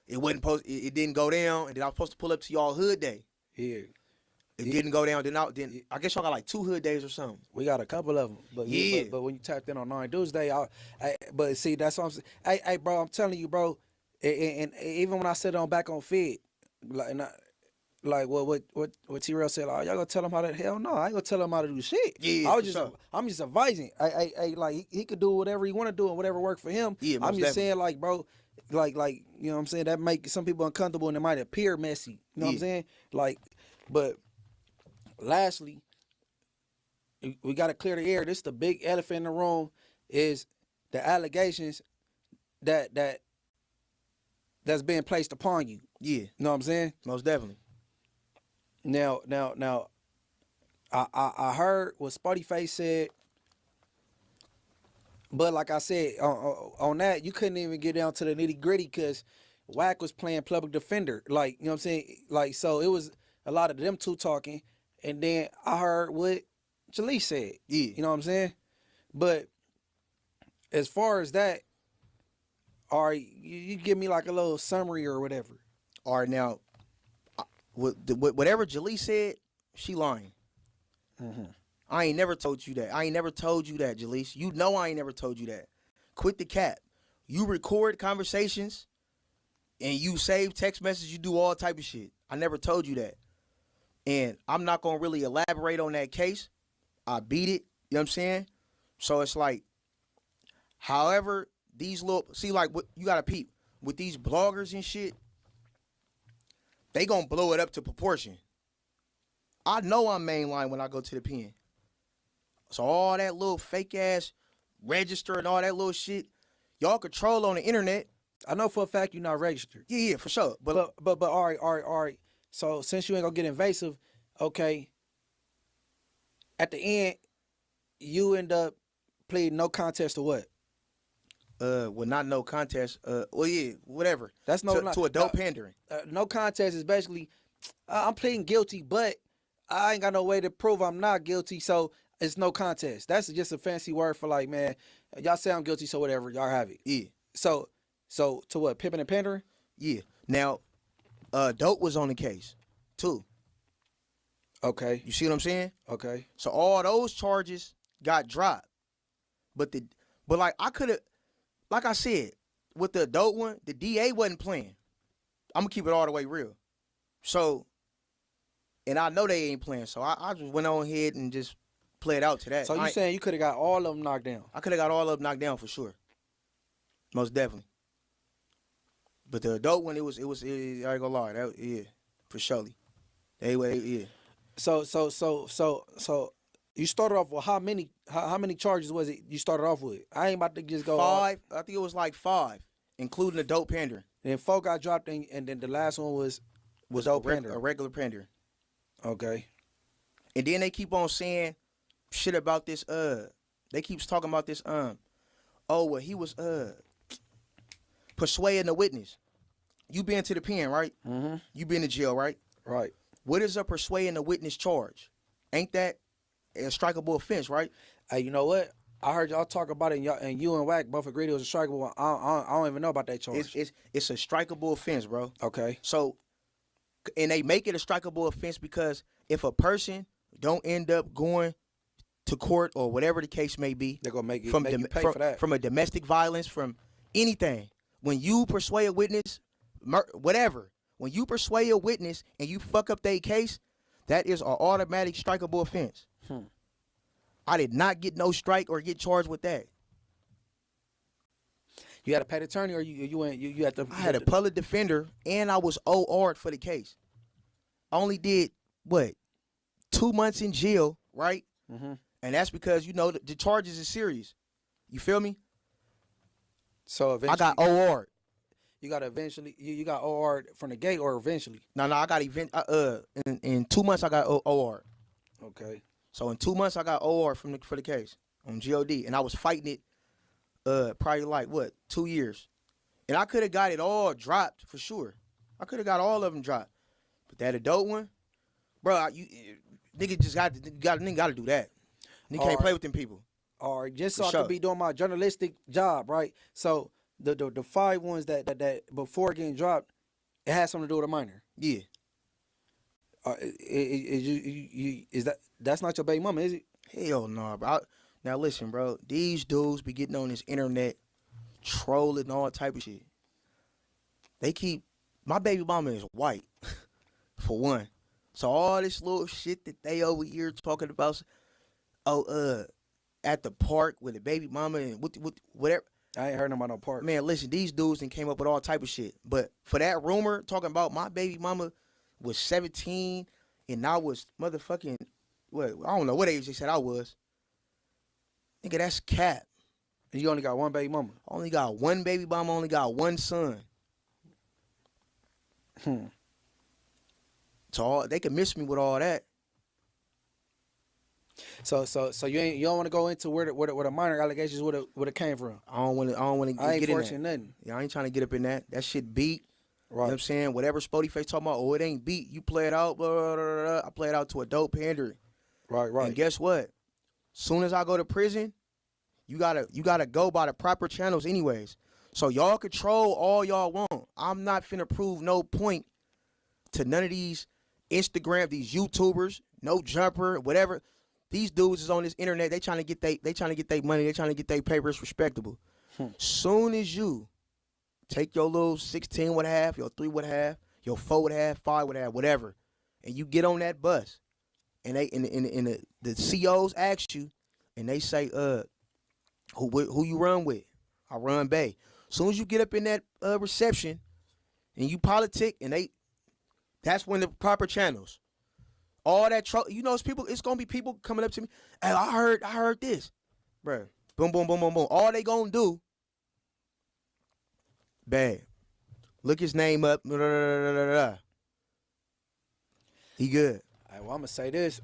it wasn't supposed. It didn't go down, and then I was supposed to pull up to y'all hood day. Yeah. It didn't go down. Then I guess y'all got like 2 hood days or something. We got a couple of them, but but when you tapped in on 9 Tuesday, but see that's what I'm saying. Hey, bro, I'm telling you, bro, and even when I sit on back on Fed, like what T-Rail said, like, y'all gonna tell him how to? Hell no, I ain't gonna tell him how to do shit. Yeah, I'm just advising. Like he could do whatever he want to do and whatever work for him. Yeah, I'm just saying, like, bro, like you know what I'm saying, that make some people uncomfortable and it might appear messy. You know what I'm saying? Like, but. Lastly, we got to clear the air. This the big elephant in the room is the allegations that's being placed upon you. Yeah. You know what I'm saying? Most definitely. Now, I heard what Spotty Face said, but like I said, on that, you couldn't even get down to the nitty gritty because Wack was playing public defender. Like, you know what I'm saying? Like, so it was a lot of them two talking. And then I heard what Jalise said. Yeah. You know what I'm saying? But as far as that, all right, you give me like a little summary or whatever. All right, now, whatever Jalise said, she lying. Mm-hmm. I ain't never told you that. Jalise. You know I ain't never told you that. Quit the cap. You record conversations and you save text messages. You do all type of shit. I never told you that. And I'm not going to really elaborate on that case. I beat it. You know what I'm saying? So it's like, however, these little, see, like, what you got to peep with these bloggers and shit, they going to blow it up to proportion. I know I'm mainline when I go to the pen. So all that little fake ass register and all that little shit, y'all control on the internet. I know for a fact you're not registered. Yeah, for sure. But all right. So since you ain't gonna get invasive, okay. At the end, you end up pleading no contest to what? Well, not no contest. Well, yeah, whatever. That's to adult pandering. No contest is basically, I'm pleading guilty, but I ain't got no way to prove I'm not guilty, so it's no contest. That's just a fancy word for like, man, y'all say I'm guilty, so whatever, y'all have it. Yeah. So to what? Pimping and pandering? Yeah. Now, Dope was on the case too. Okay. You see what I'm saying? Okay. So all those charges got dropped, but like I could have, like I said, with the adult one, the DA wasn't playing. I'm gonna keep it all the way real. So, and I know they ain't playing, so I just went on ahead and just played out to that. So you saying you could have got all of them knocked down? I could have got all of them knocked down for sure. Most definitely. But the adult one, it was I ain't gonna lie, yeah, for surely. Yeah. So You started off with how many charges was it you started off with? I ain't about to just go 5. I think it was like 5, including the dope pandering. Then 4 got dropped in, and then the last one was dope pandering. A regular pandering. Okay. And then they keep on saying shit about this. They keeps talking about this. Oh, well, he was persuading the witness. You been to the pen, right? Mm-hmm. You been to jail, right? Right. What is a persuading the witness charge? Ain't that a strikeable offense, right? Hey, you know what? I heard y'all talk about it, and you and Wack both agreed it was a strikeable one. I don't even know about that charge. It's a strikeable offense, bro. Okay. So, and they make it a strikeable offense because if a person don't end up going to court or whatever the case may be, They're gonna make you pay from, for that. from a domestic violence, from anything. When you persuade a witness, whatever, when you persuade a witness and you fuck up their case, that is an automatic strikeable offense. I did not get no strike or get charged with that. You had a paid attorney, or you had to? I had a public defender, and I was OR'd for the case. I only did, 2 months in jail, right? Mm-hmm. And that's because, the charges is serious. You feel me? So eventually, I got OR'd. You got eventually. You got OR'd from the gate, or eventually? No, I got in 2 months I got OR'd. Okay. So in 2 months I got OR'd for the case on GOD, and I was fighting it probably like 2 years, and I could have got it all dropped for sure. I could have got all of them dropped, but that adult one, bro, nigga just got to do that. Nigga can't play with them people. All right, just so For I sure. could be doing my journalistic job, right? So the 5 ones that before getting dropped, it had something to do with a minor. Yeah. That's not your baby mama, is it? Hell no, bro. Now listen, bro. These dudes be getting on this internet, trolling all type of shit. My baby mama is white, for one. So all this little shit that they over here talking about, at the park with the baby mama and whatever. I ain't heard about no part. Man, listen, these dudes and came up with all type of shit. But for that rumor talking about my baby mama was 17 and I was motherfucking, I don't know what age they said I was. Nigga, that's cap. And you only got one baby mama. I only got one baby mama, only got one son. So they can miss me with all that. So you don't want to go into where the minor allegations would have came from. I don't want to I ain't get in forcing that. nothing. Yeah, I ain't trying to get up in that. That shit beat. Right. You know what I'm saying? Whatever Spody Face talking about, it ain't beat. You play it out, blah, blah, blah, blah. I play it out to a dope pandering. Right. And guess what? Soon as I go to prison, you gotta go by the proper channels anyways. So y'all control all y'all want. I'm not finna prove no point to none of these Instagram, these YouTubers, no jumper, whatever. These dudes is on this internet. They trying to get their money. They trying to get their papers respectable. Soon as you take your little 16 what half, your 3 what half, your 4 what half, 5 what half, whatever, and you get on that bus, and they the COs ask you, and they say, who you run with? I run Bay. Soon as you get up in that reception, and you politic, and that's when the proper channels. All that it's gonna be people coming up to me. Hey, I heard this, bro. Boom, boom, boom, boom, boom. All they gonna do, bad. Look his name up. Blah, blah, blah, blah, blah. He good. All right, well, I'm gonna say this.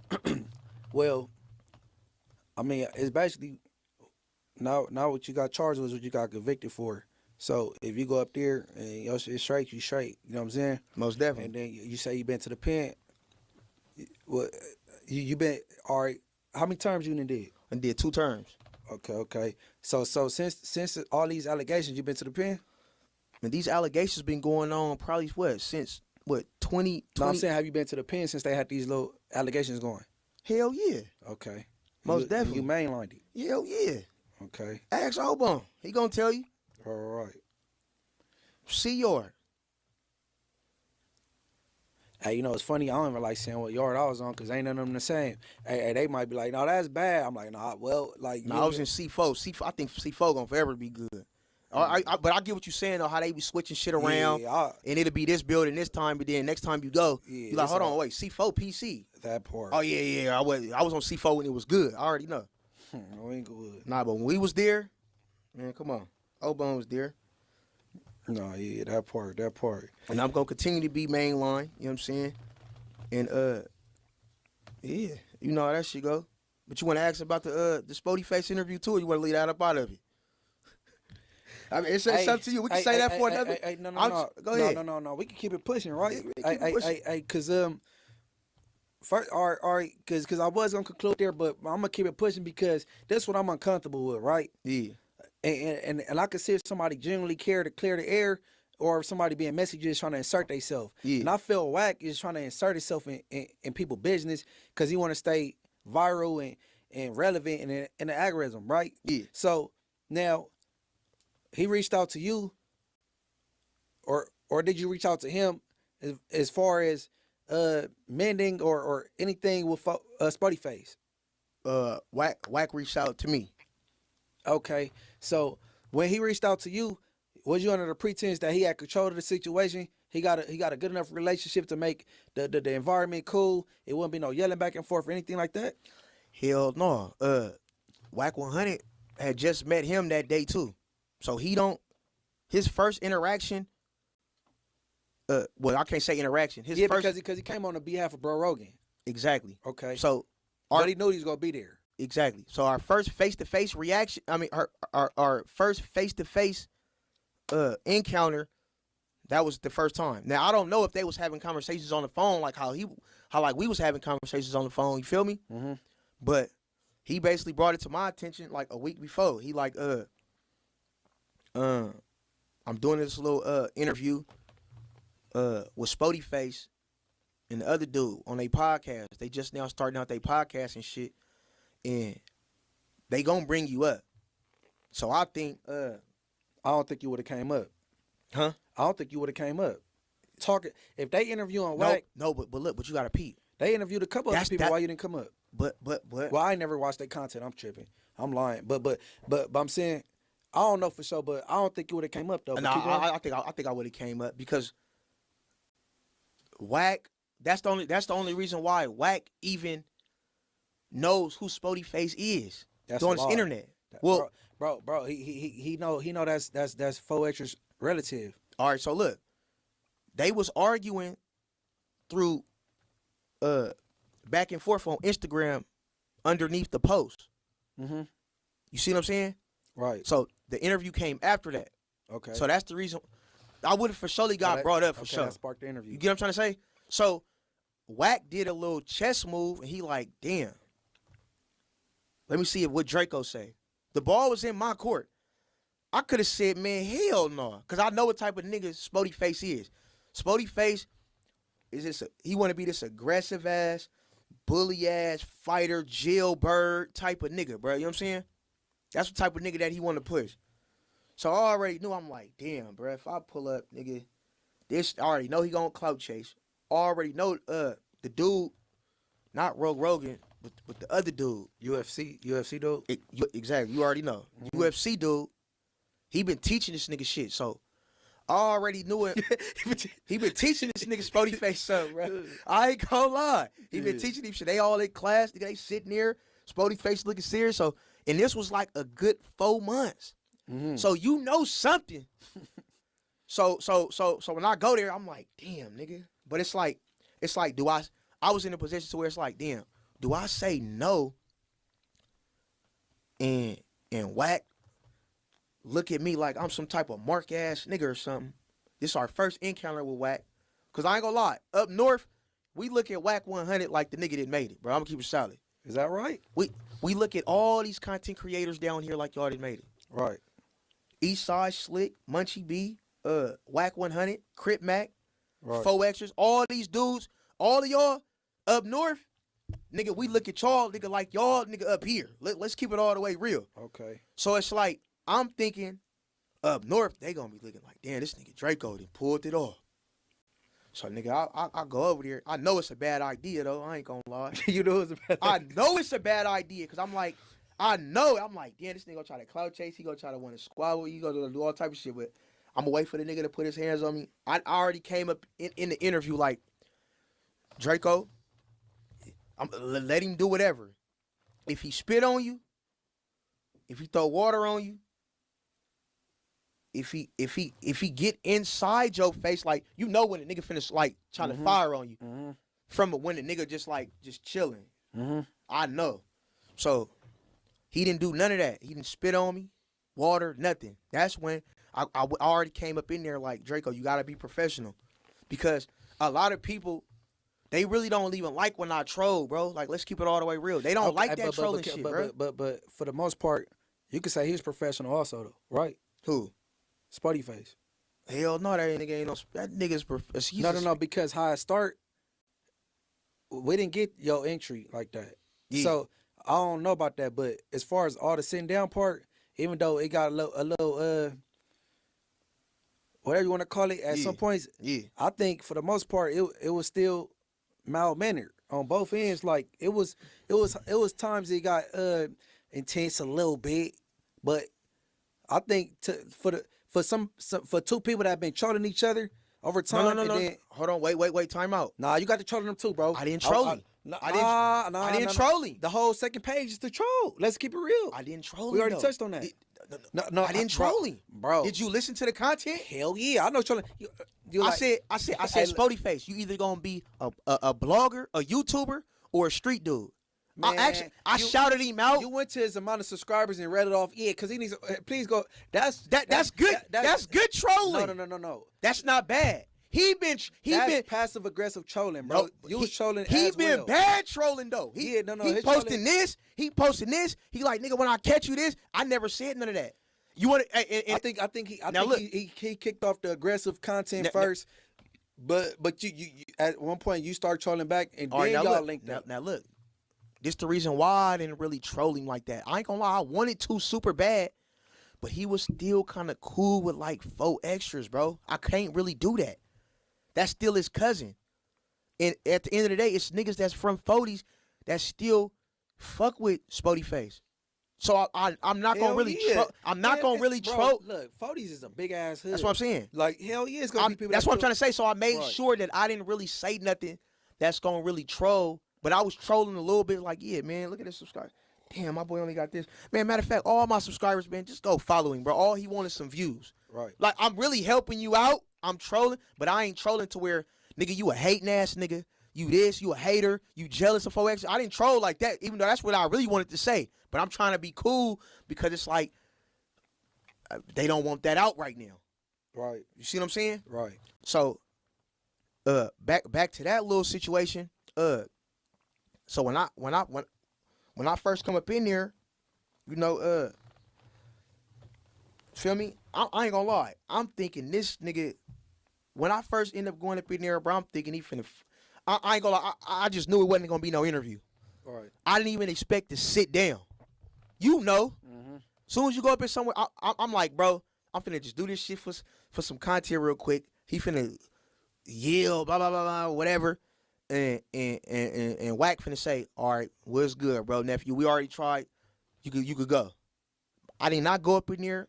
Well, I mean, it's basically now what you got charged with is what you got convicted for. So if you go up there and your shit straight, you straight. You know what I'm saying? Most definitely. And then you say you been to the pen. Well, you been all right. How many terms you did? I did 2 terms. Okay. So since all these allegations, you been to the pen? And these allegations been going on probably since 20? No, I'm saying, have you been to the pen since they had these little allegations going? Hell yeah. Okay. Most definitely. You mainlined it. Hell yeah. Okay. Ask Obama. He gonna tell you. All right. See your. Hey, it's funny. I don't even like saying what yard I was on because ain't none of them the same. Hey, they might be like, no, that's bad. I'm like, nah, well, like. No, I was in C4. I think C4 gonna forever be good. But I get what you're saying though, how they be switching shit around, Yeah, and it'll be this building this time, but then next time you go, Yeah, you like, it's hold on, all- wait, C4 PC. that part. Oh yeah, I was on C4 when it was good. I already know. We ain't good. Nah, but when we was there, man, come on, Obama was there, No, yeah, that part. and I'm gonna continue to be mainline. You know what I'm saying? And yeah, you know how that shit go. But you want to ask about the Spody Face interview too, or you want to leave that up out of it? I mean, it's up to you. We can say that for another. No. Go ahead. No. We can keep it pushing, right? Yeah, we can keep it pushing. Cause first, all right, cause I was gonna conclude there, but I'm gonna keep it pushing because that's what I'm uncomfortable with, right? Yeah. And I could see if somebody genuinely care to clear the air, or if somebody being messy just trying to insert themselves. Yeah. And I feel Wack is trying to insert himself in people's business because he want to stay viral and relevant in the algorithm, right? Yeah. So now he reached out to you, or did you reach out to him as far as mending or anything with Spuddy Face? Wack reached out to me. Okay, so when he reached out to you, was you under the pretense that he had control of the situation? He got a good enough relationship to make the environment cool. It wouldn't be no yelling back and forth or anything like that. Hell no. Wack 100 had just met him that day too, so his first interaction. Well, I can't say interaction. His first, because he came on the behalf of Bro Rogan. exactly. Okay, So but he knew he was gonna be there. exactly. So our first face-to-face reaction. I mean, our first face-to-face encounter. That was the first time. Now I don't know if they was having conversations on the phone like how like we was having conversations on the phone. You feel me? Mm-hmm. But he basically brought it to my attention like a week before. He like, I'm doing this little interview with Spody Face and the other dude on their podcast. They just now starting out their podcast and shit, and they gonna bring you up. So I think, I don't think you would have came up. huh? I don't think you would have came up. Talking if they interview on Wack, No, but look, but you gotta peep. they interviewed a couple other That's- people. that- Why you didn't come up? But Well, I ain't never watched their content. I'm tripping. I'm lying. But I'm saying I don't know for sure. But I don't think you would have came up though. But no, keep going. I think I would have came up because Wack. That's the only reason why Wack even knows who Spody Face is. That's on a this lie. internet. Well, bro, he know that's 4X's relative. all right. So look, they was arguing through back and forth on Instagram underneath the post. Mm-hmm. You see what I'm saying? Right. So the interview came after that. Okay. So that's the reason I would have for surely got that- brought up for okay, sure. That sparked the interview. You get what I'm trying to say? So Wack did a little chess move, and he like, damn. Let me see what Draco say. The ball was in my court. I could have said, man, hell no, because I know what type of nigga Spody Face is. Spody Face is he want to be this aggressive ass, bully ass fighter, jailbird type of nigga, bro. You know what I'm saying? That's the type of nigga that he want to push. So I already knew. I'm like, damn, bro. If I pull up, nigga, this I already know he gonna clout chase. Already know the dude, not Rogue Rogan, but the other dude. UFC dude. Exactly. You already know. UFC dude. He been teaching this nigga shit. So I already knew it. He been teaching this nigga Spody Face something, bro. I ain't gonna lie. He been teaching him shit. They all in class. They sitting there. Spody Face looking serious. So and this was like a good 4 months. Mm-hmm. So you know something. So when I go there, I'm like, damn, nigga. But it's like, I was in a position to where it's like, damn, do I say no? And Wack look at me like I'm some type of mark ass nigga or something. This is our first encounter with Wack. Cause I ain't gonna lie, up north, we look at Wack 100 like the nigga that made it, bro. I'm gonna keep it solid. Is that right? We look at all these content creators down here like y'all that made it. Right. Eastside Slick, MUNCHIEB, Wack 100, Crip Mac, Right. 4Xers, all these dudes, all of y'all up north, nigga, we look at y'all, nigga, like y'all, nigga, up here. Let's keep it all the way real. Okay. So it's like, I'm thinking, up north, they gonna be looking like, damn, this nigga Draco done pulled it off. So, nigga, I go over there. I know it's a bad idea, though. I ain't gonna lie. You know it's a bad I know it's a bad idea, because I'm like, I know. I'm like, damn, this nigga gonna try to clout chase. He gonna try to want to squabble. He gonna do all type of shit. But I'm gonna wait for the nigga to put his hands on me. I already came up in the interview like, Draco, let him do whatever. If he spit on you, if he throw water on you, if he get inside your face, like, you know when the nigga finna like trying to fire on you from when the nigga just chilling. I know. So he didn't do none of that. He didn't spit on me, water, nothing. That's when I already came up in there like, Draco, you gotta be professional, because a lot of people, they really don't even like when I troll, bro. Like, let's keep it all the way real. They don't like that trolling shit, bro. But for the most part, you could say he's professional also, though, right? Who? Spuddy Face. Hell no, that nigga ain't no. That nigga's No. Because how I start, we didn't get your entry like that. Yeah. So I don't know about that. But as far as all the sitting down part, even though it got a little whatever you want to call it, at some points, I think for the most part it was still mild mannered on both ends. Like it was times it got intense a little bit, but I think for two people that have been trolling each other over time. No. Then, hold on, wait, time out. Nah, you got to troll them too, bro. I didn't troll him. I didn't troll him. The whole second page is to troll. Let's keep it real. I didn't troll him. We already touched on that. No, I didn't troll him, bro. Did you listen to the content? Hell yeah, I know trolling. I said, Spody Face, you either gonna be a blogger, a YouTuber, or a street dude. Man, I shouted him out. You went to his amount of subscribers and read it off. Yeah, because he needs. Please go. That's good. That's good trolling. No. That's not bad. He been passive aggressive trolling, bro. You was trolling. He been bad trolling though. He posting this. He posting this. He like, nigga, when I catch you this, I never said none of that. You want to? I think he kicked off the aggressive content first. But you at one point you start trolling back, and then y'all linked up. Now look. This the reason why I didn't really troll him like that. I ain't gonna lie, I wanted to super bad, but he was still kind of cool with like 4 extras, bro. I can't really do that. That's still his cousin. And at the end of the day, it's niggas that's from 40s that still fuck with Spody Face. So I'm not gonna really troll. Look, 40s is a big ass hood. That's what I'm saying. Like, hell yeah, it's gonna be people. That's what I'm trying to say. So I made sure that I didn't really say nothing that's gonna really troll. But I was trolling a little bit, like, yeah, man, look at this subscriber. Damn, my boy only got this. Man, matter of fact, all my subscribers, man, just go follow him, bro. All he wanted some views. Right. Like, I'm really helping you out. I'm trolling, but I ain't trolling to where, nigga, you a hating ass nigga. You this, you a hater. You jealous of 4X. I didn't troll like that, even though that's what I really wanted to say. But I'm trying to be cool because it's like, they don't want that out right now. Right. You see what I'm saying? Right. So, back to that little situation, so when I first come up in there, you know, feel me? I ain't gonna lie. I'm thinking this nigga. When I first end up going up in there, bro, I'm thinking he finna. I ain't gonna lie. I just knew it wasn't gonna be no interview. All right. I didn't even expect to sit down. You know, soon as you go up in somewhere, I'm like, bro, I'm finna just do this shit for some content real quick. He finna yell, blah blah blah blah, whatever. And Wack finna say, all right, what's good, bro, nephew? We already tried. You could go. I did not go up in there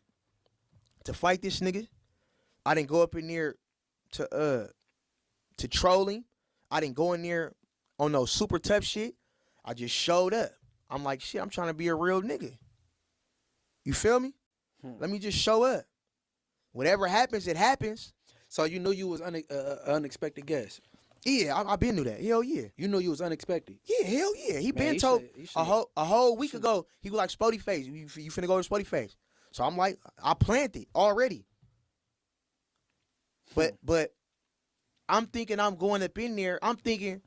to fight this nigga. I didn't go up in there to troll him. I didn't go in there on no super tough shit. I just showed up. I'm like, shit, I'm trying to be a real nigga. You feel me? Let me just show up. Whatever happens, it happens. So you knew you was unexpected guest. Yeah, I been knew that. Hell yeah. You knew you was unexpected. Yeah, hell yeah. He been told a whole week ago, he was like, Spody Face, you finna go to Spody Face. So I'm like, I planned it already. But I'm thinking I'm going up in there. I'm thinking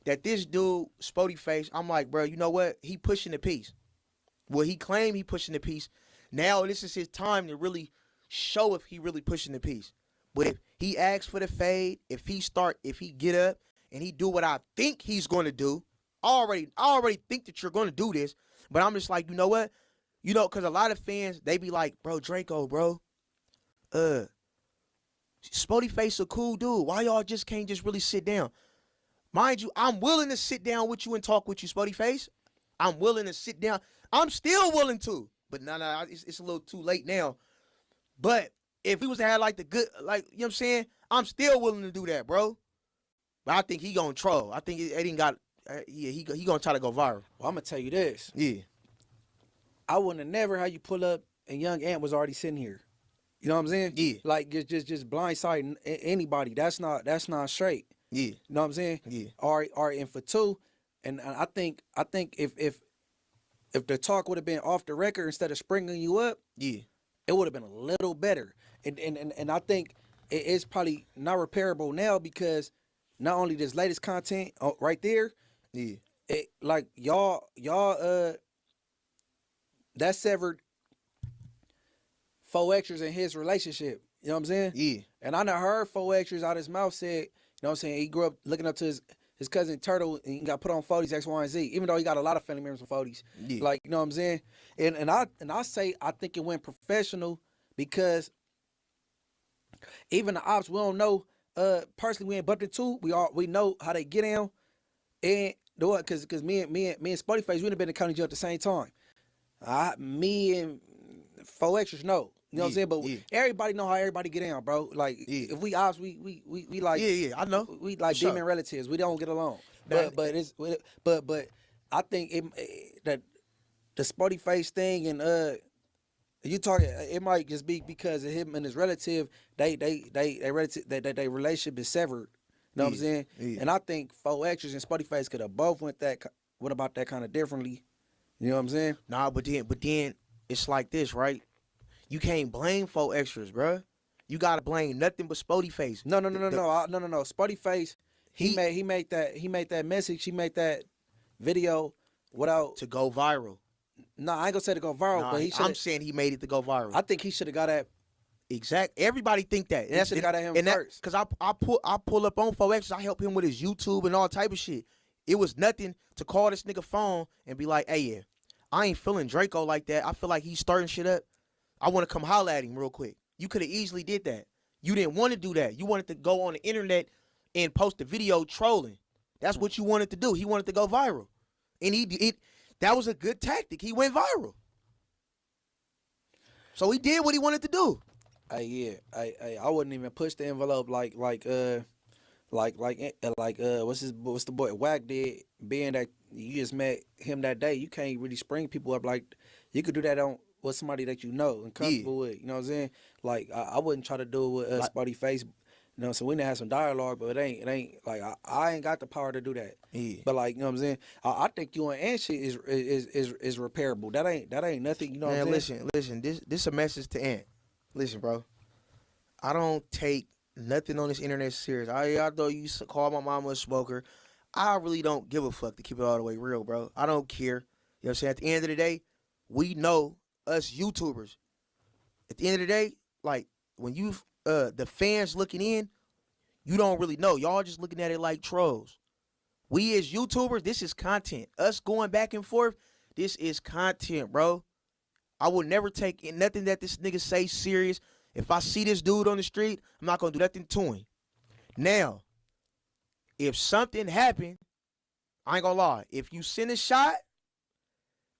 that this dude, Spody Face, I'm like, bro, you know what? He pushing the piece. Well, he claimed he pushing the piece. Now this is his time to really show if he really pushing the piece. But if he asks for the fade, if he get up and he do what I think he's going to do, I already think that you're going to do this. But I'm just like, you know what? You know, because a lot of fans, they be like, bro, Draco, bro, Spody Face a cool dude. Why y'all just can't just really sit down? Mind you, I'm willing to sit down with you and talk with you, Spody Face. I'm willing to sit down. I'm still willing to. But no, it's a little too late now. But if we was to have like the good, like, you know what I'm saying? I'm still willing to do that, bro. But I think he gonna troll. I think it ain't got, yeah, he gonna try to go viral. Well, I'm gonna tell you this. Yeah. I wouldn't have never had you pull up and young Ant was already sitting here. You know what I'm saying? Yeah. Like just blindsiding anybody. That's not straight. Yeah. You know what I'm saying? Yeah. All right, and for two, and I think if the talk would have been off the record instead of springing you up, Yeah. it would have been a little better. And I think it's probably not repairable now because not only this latest content right there, Yeah. it like y'all that severed 4 extras in his relationship. You know what I'm saying? Yeah. And I done heard 4 extras out his mouth said, you know what I'm saying, he grew up looking up to his cousin Turtle and he got put on 40s X, Y, and Z, even though he got a lot of family members on 40s. Yeah. Like, you know what I'm saying? And I say I think it went professional because even the ops, we don't know, personally we ain't bumped into, we know how they get down. And the what, cause me and Spuddy Face, we done been in county jail at the same time. Me and 4 extras know. You know what I'm saying? But everybody know how everybody get down, bro. Like if we ops, we like I know. we like demon relatives. We don't get along. But I think that the Spuddy Face thing and you talking, it might just be because of him and his relative. They relationship is severed. You know what I'm saying? Yeah. And I think 4 extras and Spuddy Face could have both went about that kind of differently. You know what I'm saying? Nah, but then it's like this, right? You can't blame 4 extras, bruh. You gotta blame nothing but Spuddy Face. No. Spuddy Face, he made that message. He made that video without to go viral. No, I ain't gonna say to go viral, Nah, but I'm saying he made it to go viral. I think he should have got at. Exact. Everybody think that. He should have got at him first. Because I pull up on 4 extras. I help him with his YouTube and all type of shit. It was nothing to call this nigga phone and be like, hey, yeah, I ain't feeling Draco like that. I feel like he's starting shit up. I want to come holler at him real quick. You could have easily did that. You didn't want to do that. You wanted to go on the internet and post a video trolling. That's what you wanted to do. He wanted to go viral. And that was a good tactic. He went viral. So he did what he wanted to do. I wouldn't even push the envelope like what's the boy Wack did, being that you just met him that day. You can't really spring people up like you could do that on with somebody that you know and comfortable with. You know what I'm saying? Like I wouldn't try to do it with Spuddy Face. You know, so we done had some dialogue, but it ain't like I ain't got the power to do that. Yeah. But like, you know what I'm saying? I think you and Ant shit is repairable. That ain't nothing. You know what I'm saying? Listen. This a message to Ant. Listen, bro. I don't take nothing on this internet serious. I know you call my mama a smoker. I really don't give a fuck, to keep it all the way real, bro. I don't care. You know what I'm saying? At the end of the day, we know us YouTubers. At the end of the day, like when you the fans looking in, you don't really know. Y'all just looking at it like trolls. We as YouTubers, this is content. Us going back and forth, this is content, bro. I will never take nothing that this nigga say serious. If I see this dude on the street, I'm not gonna do nothing to him. Now, if something happened, I ain't gonna lie. If you send a shot,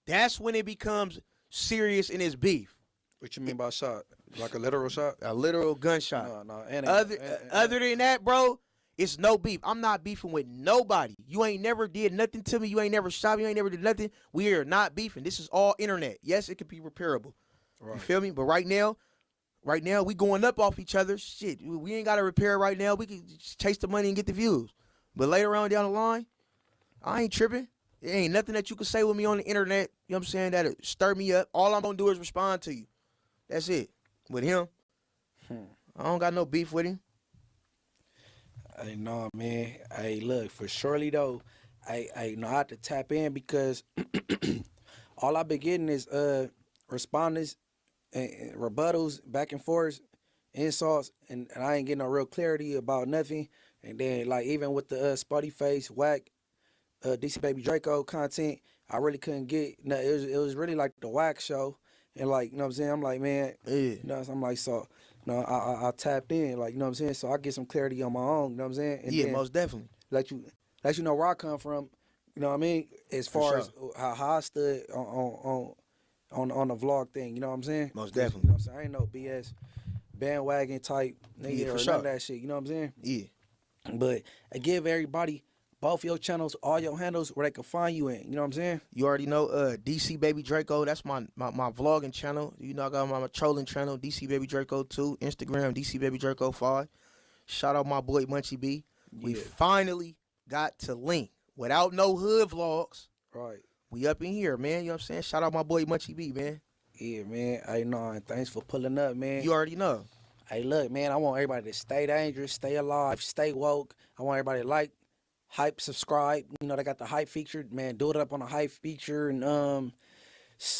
that's when it becomes serious in its beef. What you mean by shot? Like a literal shot? A literal gunshot. No. Other than that, bro, it's no beef. I'm not beefing with nobody. You ain't never did nothing to me. You ain't never shot me. You ain't never did nothing. We are not beefing. This is all internet. Yes, it could be repairable. Right. You feel me? But right now, we going up off each other. Shit, we ain't got to repair it right now. We can just chase the money and get the views. But later on down the line, I ain't tripping. There ain't nothing that you can say with me on the internet, you know what I'm saying, that'll stir me up. All I'm going to do is respond to you. That's it. With him, I don't got no beef with him. Hey, no, man. Hey, look, for surely, though, I know how to tap in because all I've been getting is responders and rebuttals, back and forth, insults, and I ain't getting no real clarity about nothing. And then, like, even with the Spuddy Face, Wack, dcbabydraco content, I really couldn't get. No, it was really like the Wack show, and like, you know what I'm saying. I'm like, man, you know, I'm like, so, you know, I tapped in, like, you know what I'm saying. So I get some clarity on my own, you know what I'm saying. And yeah, then most definitely. Let you know where I come from. You know what I mean? As For far sure. as how I stood on the vlog thing, you know what I'm saying? Most 'Cause, definitely. You know what I'm saying? I ain't no BS bandwagon type nigga Yeah, for or none sure. of that shit. You know what I'm saying? Yeah. But I give everybody both your channels, all your handles where they can find you in. You know what I'm saying? You already know DC Baby Draco. That's my vlogging channel. You know I got my trolling channel, DC Baby Draco 2, Instagram DC Baby Draco 5. Shout out my boy Munchie B. We Yeah. finally got to link without no hood vlogs. Right. We up in here, man. You know what I'm saying? Shout out my boy Munchie B, man. Yeah, man. I know. And thanks for pulling up, man. You already know. Hey, look, man. I want everybody to stay dangerous, stay alive, stay woke. I want everybody to like, hype, subscribe. You know they got the hype feature, man. Do it up on the hype feature and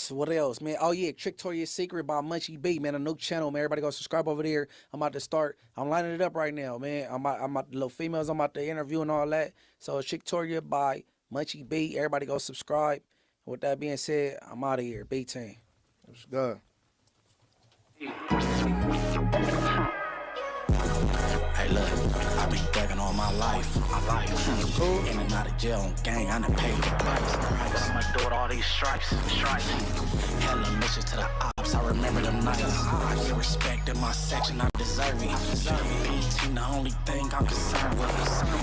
what else, man? Oh yeah, Trictoria's Secret by Munchie B, man. A new channel, man. Everybody go subscribe over there. I'm about to start. I'm lining it up right now, man. I'm about the little females. I'm about to interview and all that. So Trictoria by Munchie B. Everybody go subscribe. With that being said, I'm out of here. B-Team. Let's go. Hey, look, I be thugging all my life. In and out of jail on gang, I done paid the price. I'ma do it all these stripes. Hella missions to the ops, I remember them nights. I get respect in my section, I deserve it. B-Team, the only thing I'm concerned with.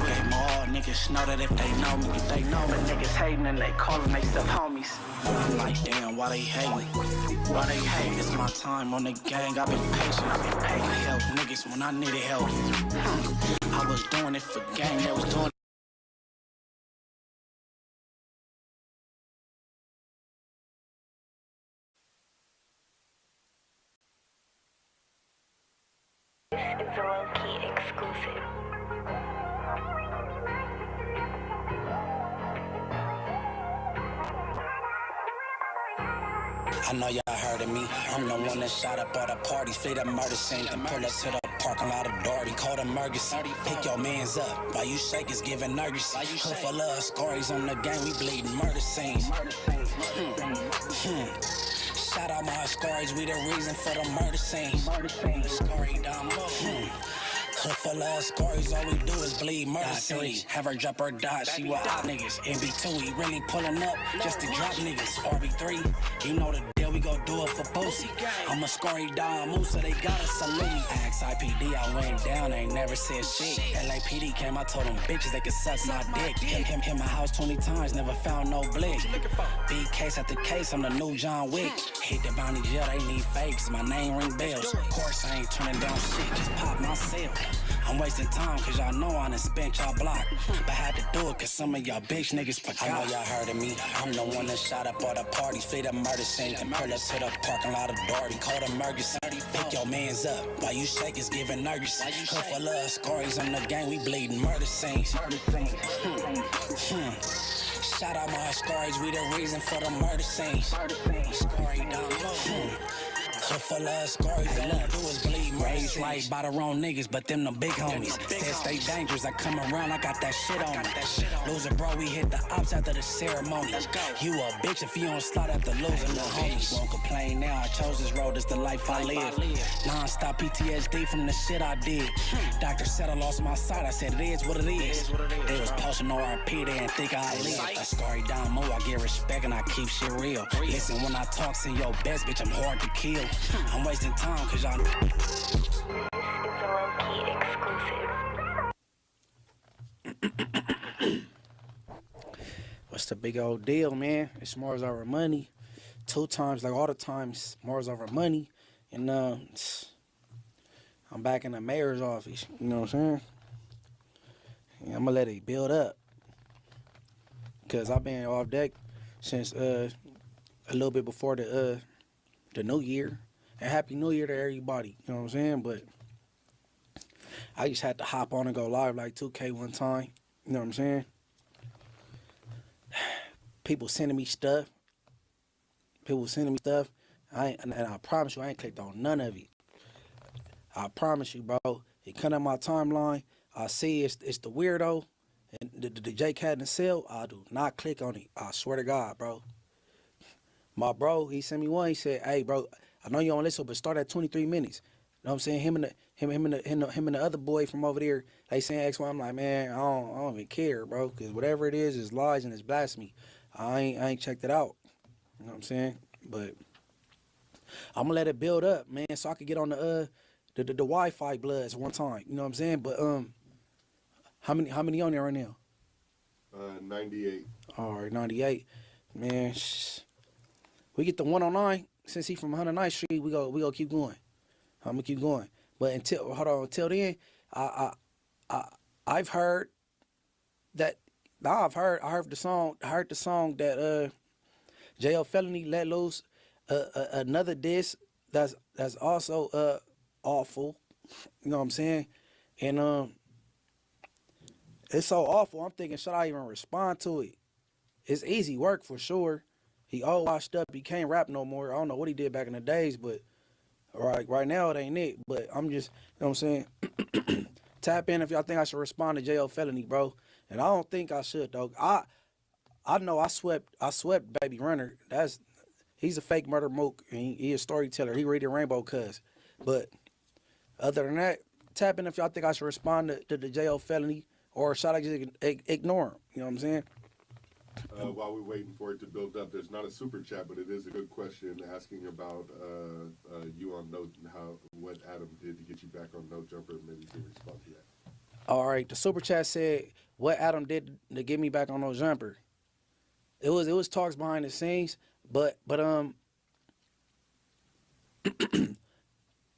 Game all niggas know that if they know me, but niggas hating and they calling they stuff homies. I'm like, damn, why they hating? Why they hate? It's my time on the gang, I've been patient. I help niggas when I needed help. I was doing it for gang, they was doing it. This is a low-key exclusive. I know y'all heard of me. I'm the one that shot up all the parties, flee the murder scene, and pull up to the parking lot of Doherty, call the emergency. Pick your mans up, while you shake is giving urgency. Hood full of stories on the game, we bleeding murder scenes. Shout out my stories, we the reason for the murder scenes. Story down low. Hood full of stories, all we do is bleed murder scenes. Have her drop her dot, she with out niggas. MB2, he really pulling up just to drop niggas. RB3, you know the deal, we gon' do it for Boosie. I'm a Scary Don Musa, they got a salute. Ask IPD, I went down, I ain't never said shit. LAPD came, I told them bitches they could suck my dick. Hit my house 20 times, never found no blick. Big case after case, I'm the new John Wick. Hit the bounty jail, they need fakes, my name ring bells. Of course I ain't turning down shit, just pop my cell. I'm wasting time cause y'all know I done spent y'all block. But had to do it cause some of y'all bitch niggas forgot. I know y'all heard of me. I'm the one that shot up all the parties, flee the murder scene, and pull up to the parking lot of Doherty, call the emergency. Pick your mans up, while you shake is giving urgency. Hood full of stories on the gang, we bleeding murder scenes. Shout out my stories, we the reason for the murder scenes. Story down low. Hood full of stories, all I do is bleed raised right by the wrong niggas, but them the big homies. Said stay dangerous, I come around, I got that shit on me. Loser bro, we hit the ops after the ceremony. You a bitch if you don't slide after losing the homies. Won't complain now, I chose this road, it's the life I live. Non-stop PTSD from the shit I did. Doctor said I lost my sight, I said it is what it is. They was posting RP, they didn't think I live. A Scary Don Mo, I get respect and I keep shit real. Listen, when I talk, send your best, bitch, I'm hard to kill. I'm wasting time cause y'all. This is a low-key exclusive. What's the big old deal, man? It's Mars over money. 2 times, like all the times, Mars over money. And I'm back in the mayor's office. You know what I'm saying? And I'm gonna let it build up. Cause I've been off deck since a little bit before the new year. And Happy New Year to everybody. You know what I'm saying? But I just had to hop on and go live like 2K one time. You know what I'm saying? People sending me stuff. And I promise you, I ain't clicked on none of it. I promise you, bro. It come on my timeline. I see it's the weirdo and the J Cat in the cell. I do not click on it. I swear to God, bro. My bro, he sent me one. He said, "Hey, bro, I know you don't listen, but start at 23 minutes." know what I'm saying? Him and the other boy from over there, they saying X, Y. I'm like, man, I don't even care, bro, because whatever it is lies and it's blasphemy. I ain't checked it out. You know what I'm saying? But I'm gonna let it build up, man, so I could get on the Wi-Fi bloods one time. You know what I'm saying? But how many on there right now? 98. All right, 98. Man, we get the 109. Since he from 109th Street, we go keep going. I'm gonna keep going. But until then, I've heard that. I heard the song that JL Felony let loose another diss that's also awful. You know what I'm saying? And it's so awful. I'm thinking, should I even respond to it? It's easy work for sure. He all washed up. He can't rap no more. I don't know what he did back in the days, but right now it ain't it. But I'm just, you know what I'm saying? Tap in if y'all think I should respond to JL Felony, bro. And I don't think I should, though. I know I swept Baby Runner. He's a fake murder mook, and he a storyteller. He reading Rainbow Cuz. But other than that, tap in if y'all think I should respond to the JL Felony, or should I just ignore him? You know what I'm saying? While we're waiting for it to build up, there's not a super chat, but it is a good question asking about you on Note and what Adam did to get you back on No Jumper. Maybe you can respond to that. All right, the super chat said what Adam did to get me back on No Jumper. It was talks behind the scenes, but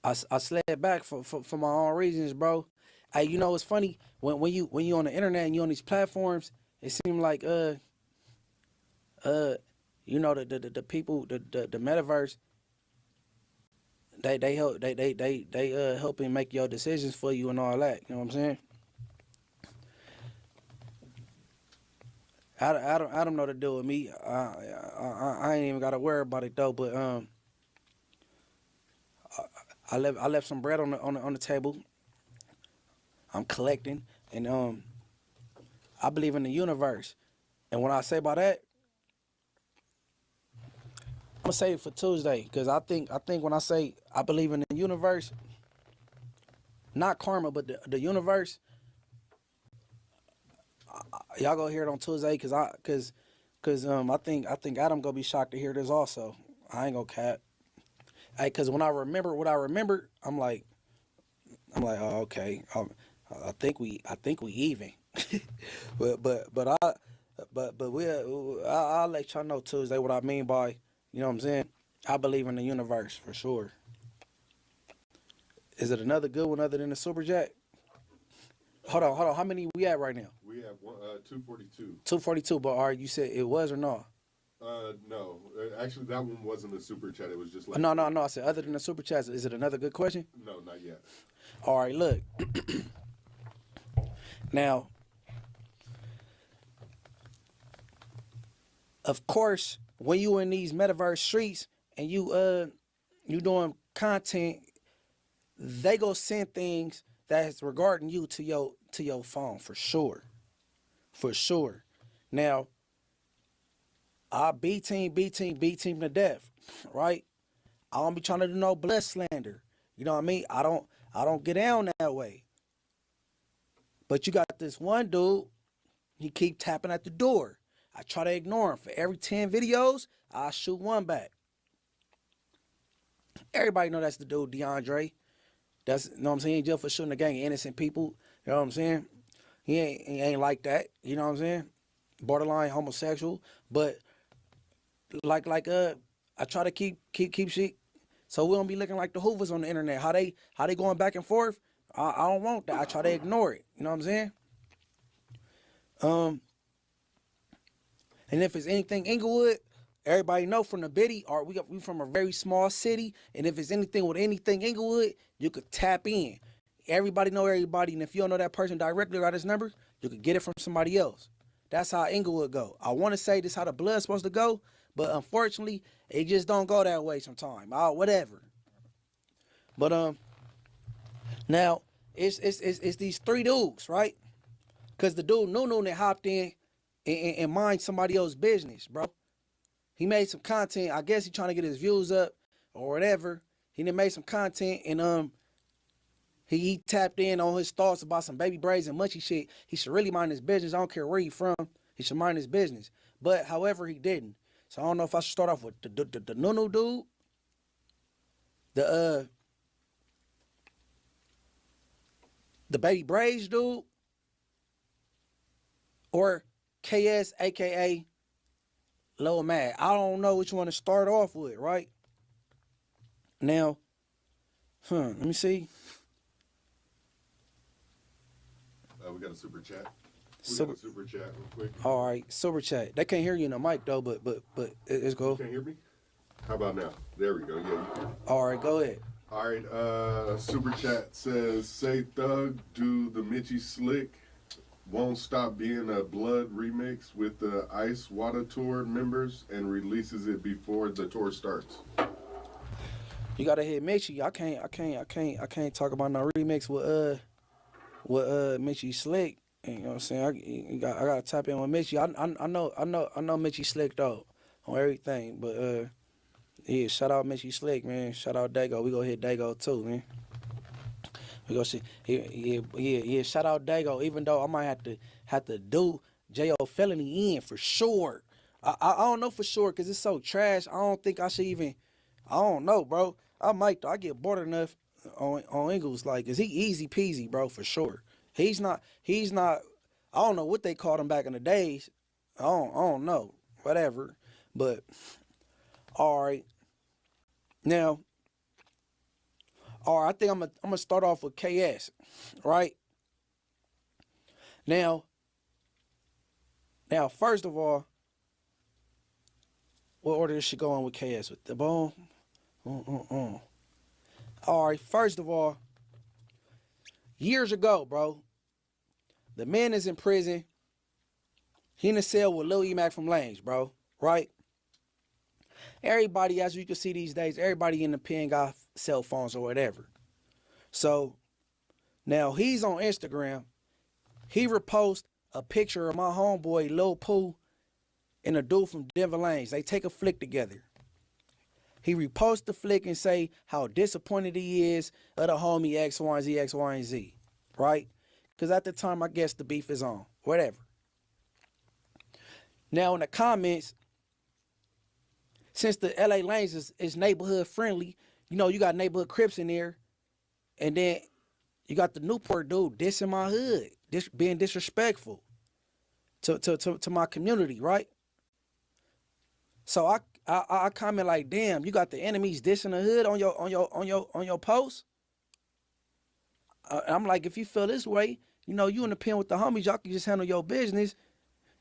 I slid back for my own reasons, bro. Hey, you know it's funny when you on the internet and you on these platforms, it seems like you know the people the metaverse they helping make your decisions for you and all that. You know what I'm saying? Adam know to do with me. I ain't even gotta worry about it though. But I left some bread on the table. I'm collecting, and I believe in the universe. And when I say about that, I'm gonna save it for Tuesday, because I think when I say I believe in the universe, not karma, but the universe. Y'all go hear it on Tuesday, cause I think Adam gonna be shocked to hear this also. I ain't gonna cap. Hey, cause when I remember what I remember, I'm like, oh, okay. I think we even. I'll let y'all know Tuesday what I mean by, you know what I'm saying? I believe in the universe for sure. Is it another good one other than the Super Jack? Hold on. How many we at right now? We have 242. 242, but you said it was or no? No. Actually, that one wasn't a super chat. It was just like... No. I said other than the Super Chats, is it another good question? No, not yet. All right, look. Now, of course, when you in these metaverse streets and you doing content, they go send things that's regarding you to your phone for sure. Now, I B team to death, right? I don't be trying to do no blood slander. You know what I mean? I don't get down that way. But you got this one dude, he keep tapping at the door. I try to ignore him. For every 10 videos, I shoot one back. Everybody know that's the dude, DeAndre. That's, you know what I'm saying? He in jail for shooting a gang of innocent people. You know what I'm saying? He ain't like that. You know what I'm saying? Borderline homosexual. But like I try to keep shit so we don't be looking like the Hoovers on the internet. How they going back and forth? I don't want that. I try to ignore it. You know what I'm saying? And if it's anything Inglewood, everybody know from the Biddy, or we from a very small city, and if it's anything with anything Inglewood, you could tap in. Everybody know everybody, and if you don't know that person directly or got his number, you could get it from somebody else. That's how Inglewood go. I want to say this how the blood's supposed to go, but unfortunately, it just don't go that way sometimes. Whatever. But now it's these three dudes, right? Cause the dude Nunu that hopped in and mind somebody else's business, bro. He made some content. I guess he trying to get his views up or whatever. He done made some content and He tapped in on his thoughts about some baby braids and Munchie shit. He should really mind his business. I don't care where he from. He should mind his business. But however, he didn't. So I don't know if I should start off with the Nunu dude, the baby braids dude, or KS aka Lil Mad. I don't know which one to start off with, right? Now, let me see. We got a super chat. Super- Got a super chat real quick. All right, super chat. They can't hear you in the mic though, but it's You cool. can't hear me? How about now? There we go. Yeah, you can. All right, go ahead. All right, super chat says, say Thug do the Mitchie Slick won't stop being a blood remix with the Ice Water Tour members and releases it before the tour starts. You gotta hit Mitchie. I can't talk about no remix with Mitchie Slick. You know what I'm saying? I gotta tap in with Mitchie. I know Mitchie Slick though on everything, but yeah, shout out Mitchie Slick, man. Shout out Dago. We go hit Dago too, man. We go see, yeah. Shout out Dago. Even though I might have to do J.O. Felony in for sure. I don't know for sure because it's so trash. I don't think I should even. I don't know, bro. I might. I get bored enough on Ingles, like, is he easy peasy, bro, for sure. He's not. I don't know what they called him back in the days. I don't know. Whatever. But all right. Now, all right, I think I'm gonna start off with KS, right? Now, first of all, what order should go on with KS? With the boom? All right, first of all, years ago, bro, the man is in prison. He in a cell with Lil E-Mac from Lange, bro, right? Everybody, as you can see these days, everybody in the pen got cell phones or whatever. So now he's on Instagram. He reposts a picture of my homeboy Lil Pooh and a dude from Denver Lanes. They take a flick together. He reposts the flick and say how disappointed he is of the homie X, Y, and Z, X, Y, and Z, right? Because at the time, I guess the beef is on, whatever. Now in the comments, since the LA Lanes is neighborhood friendly, you know, you got neighborhood Crips in there, and then you got the Newport dude dissing my hood, being disrespectful to my community, right? So I comment like, damn, you got the enemies dissing the hood on your post. I'm like, if you feel this way, you know, you in the pen with the homies, y'all can just handle your business.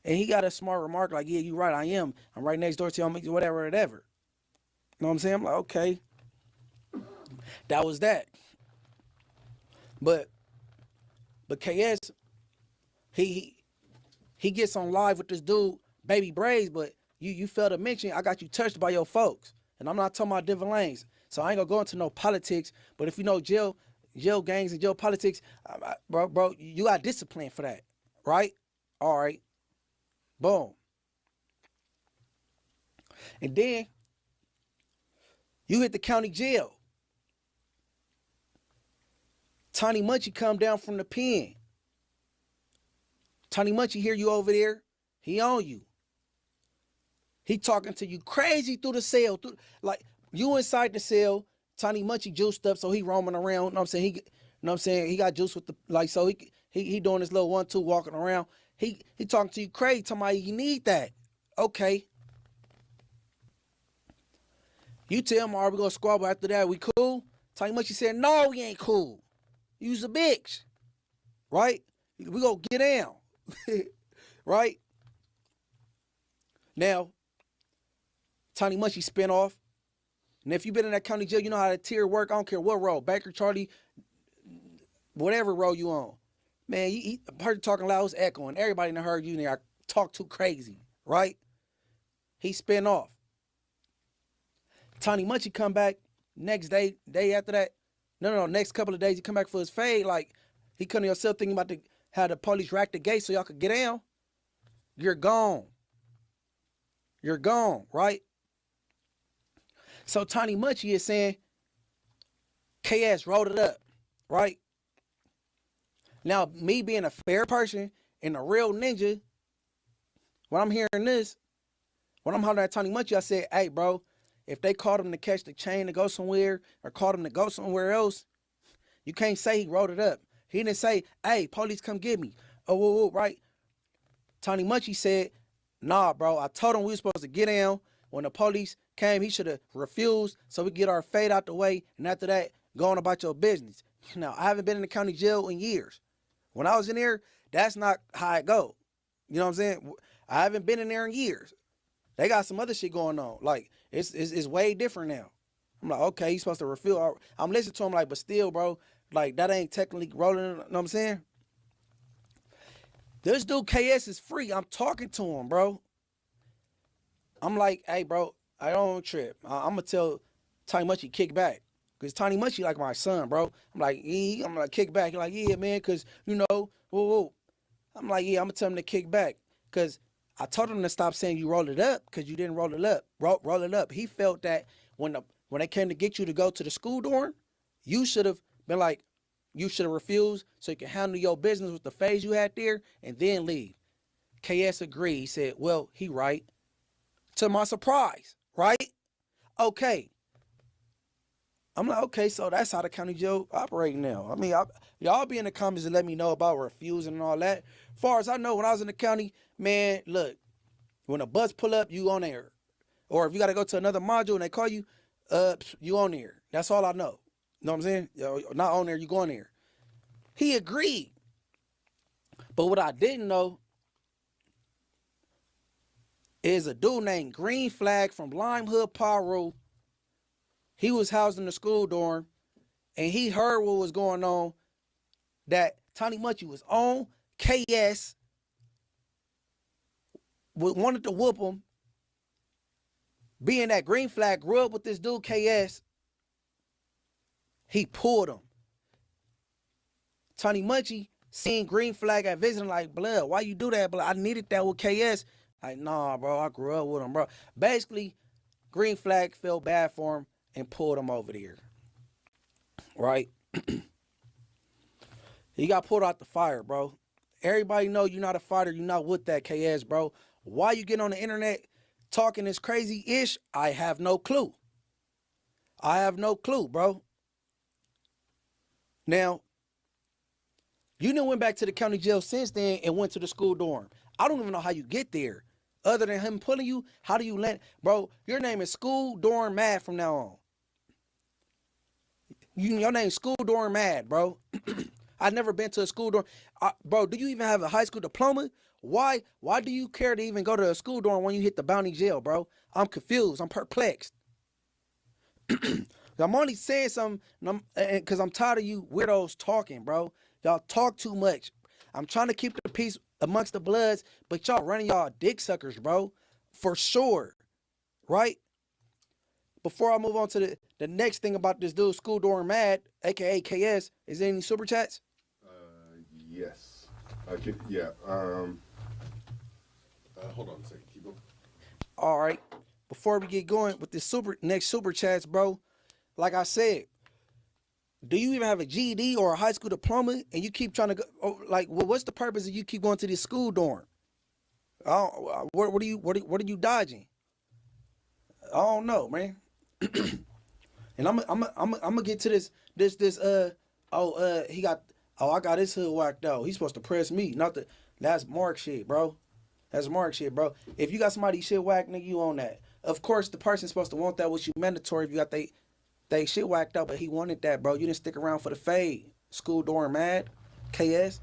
And he got a smart remark like, yeah, you right, I am. I'm right next door to y'all, whatever. You know what I'm saying? I'm like, okay. That was that. But KS, he gets on live with this dude, Baby Braids, but you failed to mention, I got you touched by your folks. And I'm not talking about different lanes. So I ain't gonna go into no politics, but if you know jail gangs and jail politics, bro, you got discipline for that, right? All right. Boom. And then you hit the county jail. Tiny Munchie come down from the pen. Tiny Munchie hear you over there. He on you. He talking to you crazy through the cell. Like, you inside the cell. Tiny Munchie juiced up, so he roaming around. You know what I'm saying? He got juice with the, like, so he doing this little 1-2 walking around. He talking to you crazy, talking about you need that. Okay. You tell him, all right, we gonna squabble after that, we cool? Tiny Munchie said, no, we ain't cool. You's a bitch. Right? We gonna get down. Right? Now, Tiny Munchie spin off. And if you've been in that county jail, you know how the tier work. I don't care what role. Baker, Charlie, whatever role you on. Man, he heard you talking loud, it was echoing. Everybody in the heard you there. I talk too crazy, right? He spin off. Tiny Munchie come back next day after that. No, next couple of days he come back for his fade. Like, he couldn't himself thinking about how the police rack the gate so y'all could get down. You're gone. You're gone, right? So Tiny Munchie is saying, KS rolled it up, right? Now, me being a fair person and a real ninja, when I'm hearing this, when I'm hollering at Tony Munchie, I said, hey, bro, if they called him to catch the chain to go somewhere or called him to go somewhere else, you can't say he wrote it up. He didn't say, hey, police come get me. Oh, whoa, whoa, right? Tony Munchie said, nah, bro, I told him we were supposed to get down. When the police came, he should have refused so we get our fade out the way. And after that, go on about your business. Now, I haven't been in the county jail in years. When I was in there, that's not how it go. You know what I'm saying? I haven't been in there in years. They got some other shit going on. Like, it's way different now. I'm like, okay, he's supposed to refuse. I'm listening to him like, but still, bro, like, that ain't technically rolling. You know what I'm saying? This dude KS is free. I'm talking to him, bro. I'm like, hey, bro, I don't trip. I'm going to tell Tony Munchie kick back. Because Tony Munchie like my son, bro. I'm like, kick back. He's like, yeah, man, because, you know, whoa, whoa. I'm like, yeah, I'm going to tell him to kick back. Because I told him to stop saying you rolled it up because you didn't roll it up. Roll it up. He felt that when they came to get you to go to the school dorm, you should have been like, you should have refused so you can handle your business with the phase you had there and then leave. KS agreed. He said, well, he right. To my surprise, right? Okay. I'm like, okay, so that's how the county jail operate now. I mean, y'all be in the comments and let me know about refusing and all that. As far as I know, when I was in the county, man, look, when a bus pull up, you on there. Or if you got to go to another module and they call you, you on there. That's all I know. You know what I'm saying? Not on there, you go on there. He agreed. But what I didn't know is a dude named Green Flag from Lime Hood, Paru. He was housed in the school dorm, and he heard what was going on, that Tony Munchie was on KS, wanted to whoop him. Being that Green Flag grew up with this dude KS, he pulled him. Tony Munchie seen Green Flag at visiting like, blood, why you do that? But I needed that with KS. Like, nah, bro, I grew up with him, bro. Basically, Green Flag felt bad for him and pulled him over there. Right? He got pulled out the fire, bro. Everybody know you're not a fighter. You're not with that KS, bro. Why you get on the internet talking this crazy-ish? I have no clue. I have no clue, bro. Now, you done went back to the county jail since then and went to the school dorm. I don't even know how you get there. Other than him pulling you, how do you land? Bro, your name is School Dorm Mad from now on. Your name's School Dorm Mad, bro. I've never been to a school dorm. Bro, do you even have a high school diploma? Why do you care to even go to a school dorm when you hit the bounty jail, bro? I'm confused. I'm perplexed. I'm only saying something because I'm tired of you weirdos talking, bro. Y'all talk too much. I'm trying to keep the peace amongst the Bloods, but y'all running y'all dick suckers, bro. For sure. Right? Before I move on to the next thing about this dude, School Dorm Mad, a.k.a. KS, is there any super chats? Yes. Yeah. Hold on a second. Keep going. All right. Before we get going with this next super chats, bro, like I said, do you even have a GED or a high school diploma and you keep trying to go, what's the purpose of you keep going to this school dorm? What are you dodging? I don't know, man. And I'm gonna get to I got his hood whacked out. He's supposed to press me. That's Mark shit, bro. That's Mark shit, bro. If you got somebody shit whacked, nigga, you on that. Of course, the person's supposed to want that, which you mandatory if you got they shit whacked out, but he wanted that, bro. You didn't stick around for the fade. School Dorm Mad, KS.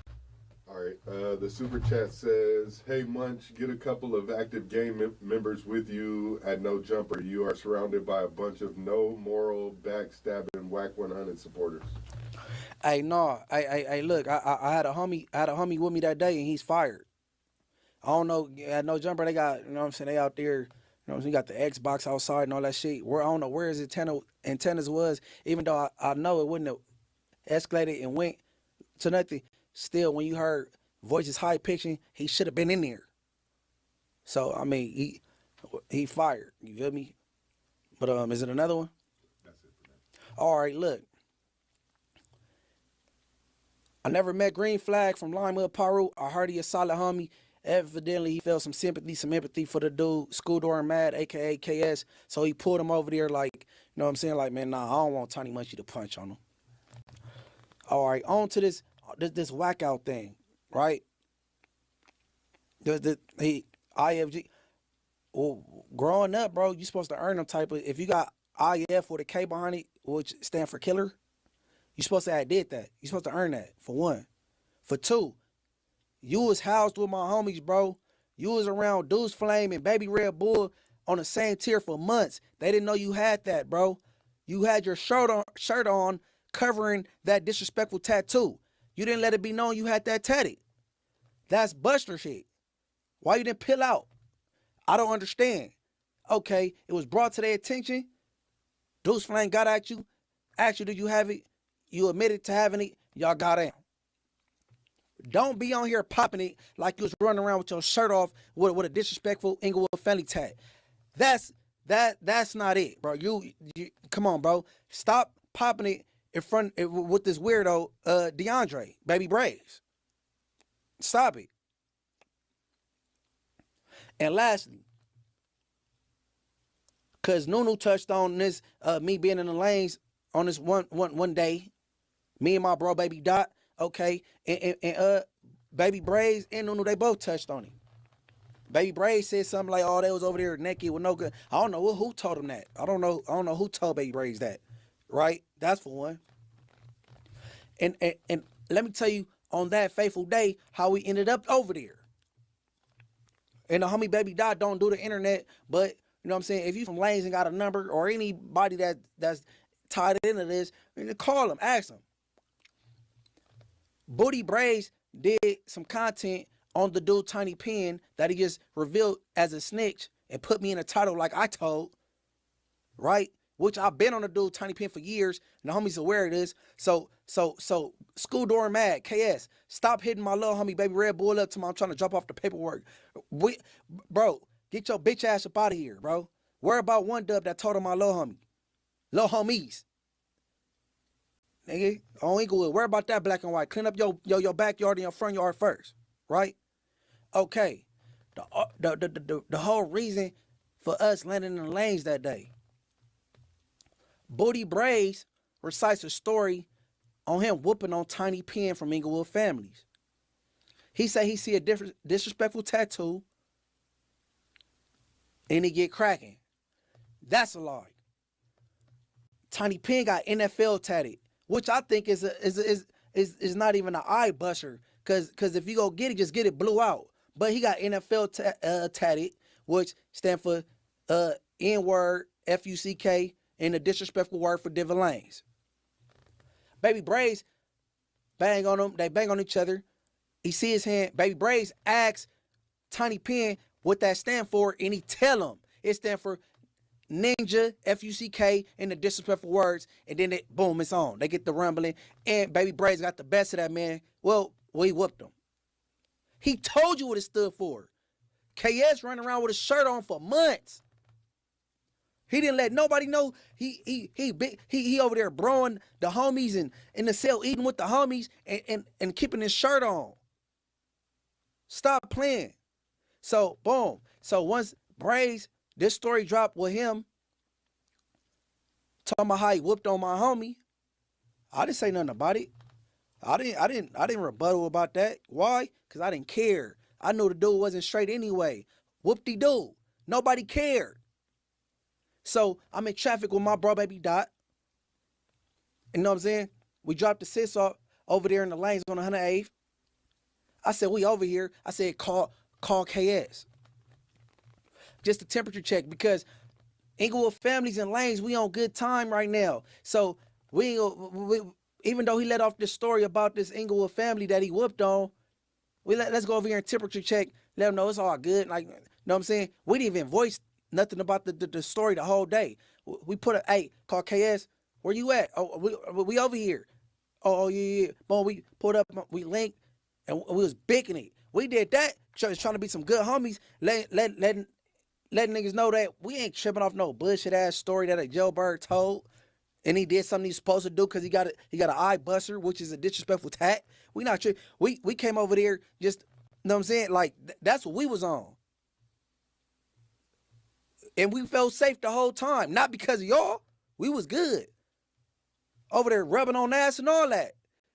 All right. The super chat says, "Hey Munch, get a couple of active gang members with you at No Jumper. You are surrounded by a bunch of no moral, backstabbing, whack 100 supporters." Hey, no. Hey, look. I had a homie with me that day, and he's fired. I don't know. At No Jumper, they got, you know what I'm saying, they out there. You know, you got the Xbox outside and all that shit. I don't know where his antennas was, even though I know it wouldn't have escalated and went to nothing. Still, when you heard voices high pitching, he should have been in there. So, I mean, he fired. You feel me? But is it another one? That's it for that. All right, look. I never met Green Flag from Lima, Peru. I heard he a solid homie. Evidently, he felt some sympathy, some empathy for the dude, School Door Mad, aka KS. So he pulled him over there, like, you know what I'm saying? Like, man, nah, I don't want Tiny Munchie to punch on him. All right, on to this whack out thing, right? He IFG. Well, growing up, bro, you supposed to earn them type of. If you got IF with a K behind it, which stand for killer, you supposed to have did that. You supposed to earn that, for one. For two, you was housed with my homies, bro. You was around Deuce Flame and Baby Red Bull on the same tier for months. They didn't know you had that, bro. You had your shirt on covering that disrespectful tattoo. You didn't let it be known you had that tatted. That's Buster shit. Why you didn't peel out? I don't understand. Okay, it was brought to their attention. Deuce Flame got at you, asked you, did you have it? You admitted to having it. Y'all got in. Don't be on here popping it like you was running around with your shirt off with a disrespectful Inglewood family tag. That's not it, bro. You come on, bro. Stop popping it in front with this weirdo, DeAndre, Baby Braves. Stop it. And lastly, cause Nunu touched on this, me being in the lanes on this one day, me and my bro Baby Dot, okay, and Baby Braves and Nunu, they both touched on it. Baby Braves said something like, "Oh, they was over there naked with no good." I don't know who told him that. I don't know who told Baby Braves that. Right? That's for one. And let me tell you on that fateful day how we ended up over there. And the homie Baby Dot don't do the internet, but you know what I'm saying? If you from Lanes and got a number or anybody that's tied into this, call them, ask them. Booty Braves did some content on the dude Tiny Pen that he just revealed as a snitch and put me in a title like I told, right? Which I've been on the dude Tiny Pen for years, and the homie's aware of this. So School Door Mad, KS, stop hitting my little homie Baby Red Bull up to me. I'm trying to drop off the paperwork. Bro, get your bitch ass up out of here, bro. Worry about one dub that told on my little homies. Nigga, on Inglewood, worry about that black and white. Clean up your backyard and your front yard first, right? Okay, the whole reason for us landing in the lanes that day. Booty Braves recites a story on him whooping on Tiny Pen from Inglewood families. He say he see a disrespectful tattoo and he get cracking. That's a lie. Tiny Pen got NFL tatted, which I think is not even an eye busher. Cause if you go get it, just get it blue out. But he got NFL tatted, which stand for N-word, F-U-C-K, and a disrespectful word for Devin Lanes. Baby Braves bang on him. They bang on each other. He see his hand. Baby Braves asks Tiny Pen what that stand for, and he tell him it stand for Ninja, F-U-C-K, and the disrespectful words, and then boom, it's on. They get the rumbling, and Baby Braves got the best of that man. Well, he whooped him. He told you what it stood for. KS running around with his shirt on for months. He didn't let nobody know he over there broing the homies and in the cell eating with the homies and keeping his shirt on. Stop playing. So boom. So once Braves, this story dropped with him talking about how he whooped on my homie, I didn't say nothing about it. I didn't rebuttal about that. Why? Because I didn't care. I knew the dude wasn't straight anyway. Whoop-de-doo. Nobody cared. So I'm in traffic with my bro Baby Dot. You know what I'm saying? We dropped the sis off over there in the lanes on 108th. I said, we over here. I said, call KS. Just a temperature check because Inglewood families and lanes, we on good time right now. So we even though he let off this story about this Inglewood family that he whooped on, let's go over here and temperature check. Let him know it's all good. Like, you know what I'm saying? We didn't even voice nothing about the story the whole day. We put call KS. Where you at? Oh, we over here. Oh yeah. Boy, we pulled up, we linked, and we was bigging it. We did that, trying to be some good homies, letting niggas know that we ain't tripping off no bullshit ass story that a jailbird told. and he did something he's supposed to do because he got an eye buster, which is a disrespectful tat. We not tri- we came over there just, you know what I'm saying? Like that's what we was on, and we felt safe the whole time. Not because of y'all. We was good over there rubbing on ass and all that.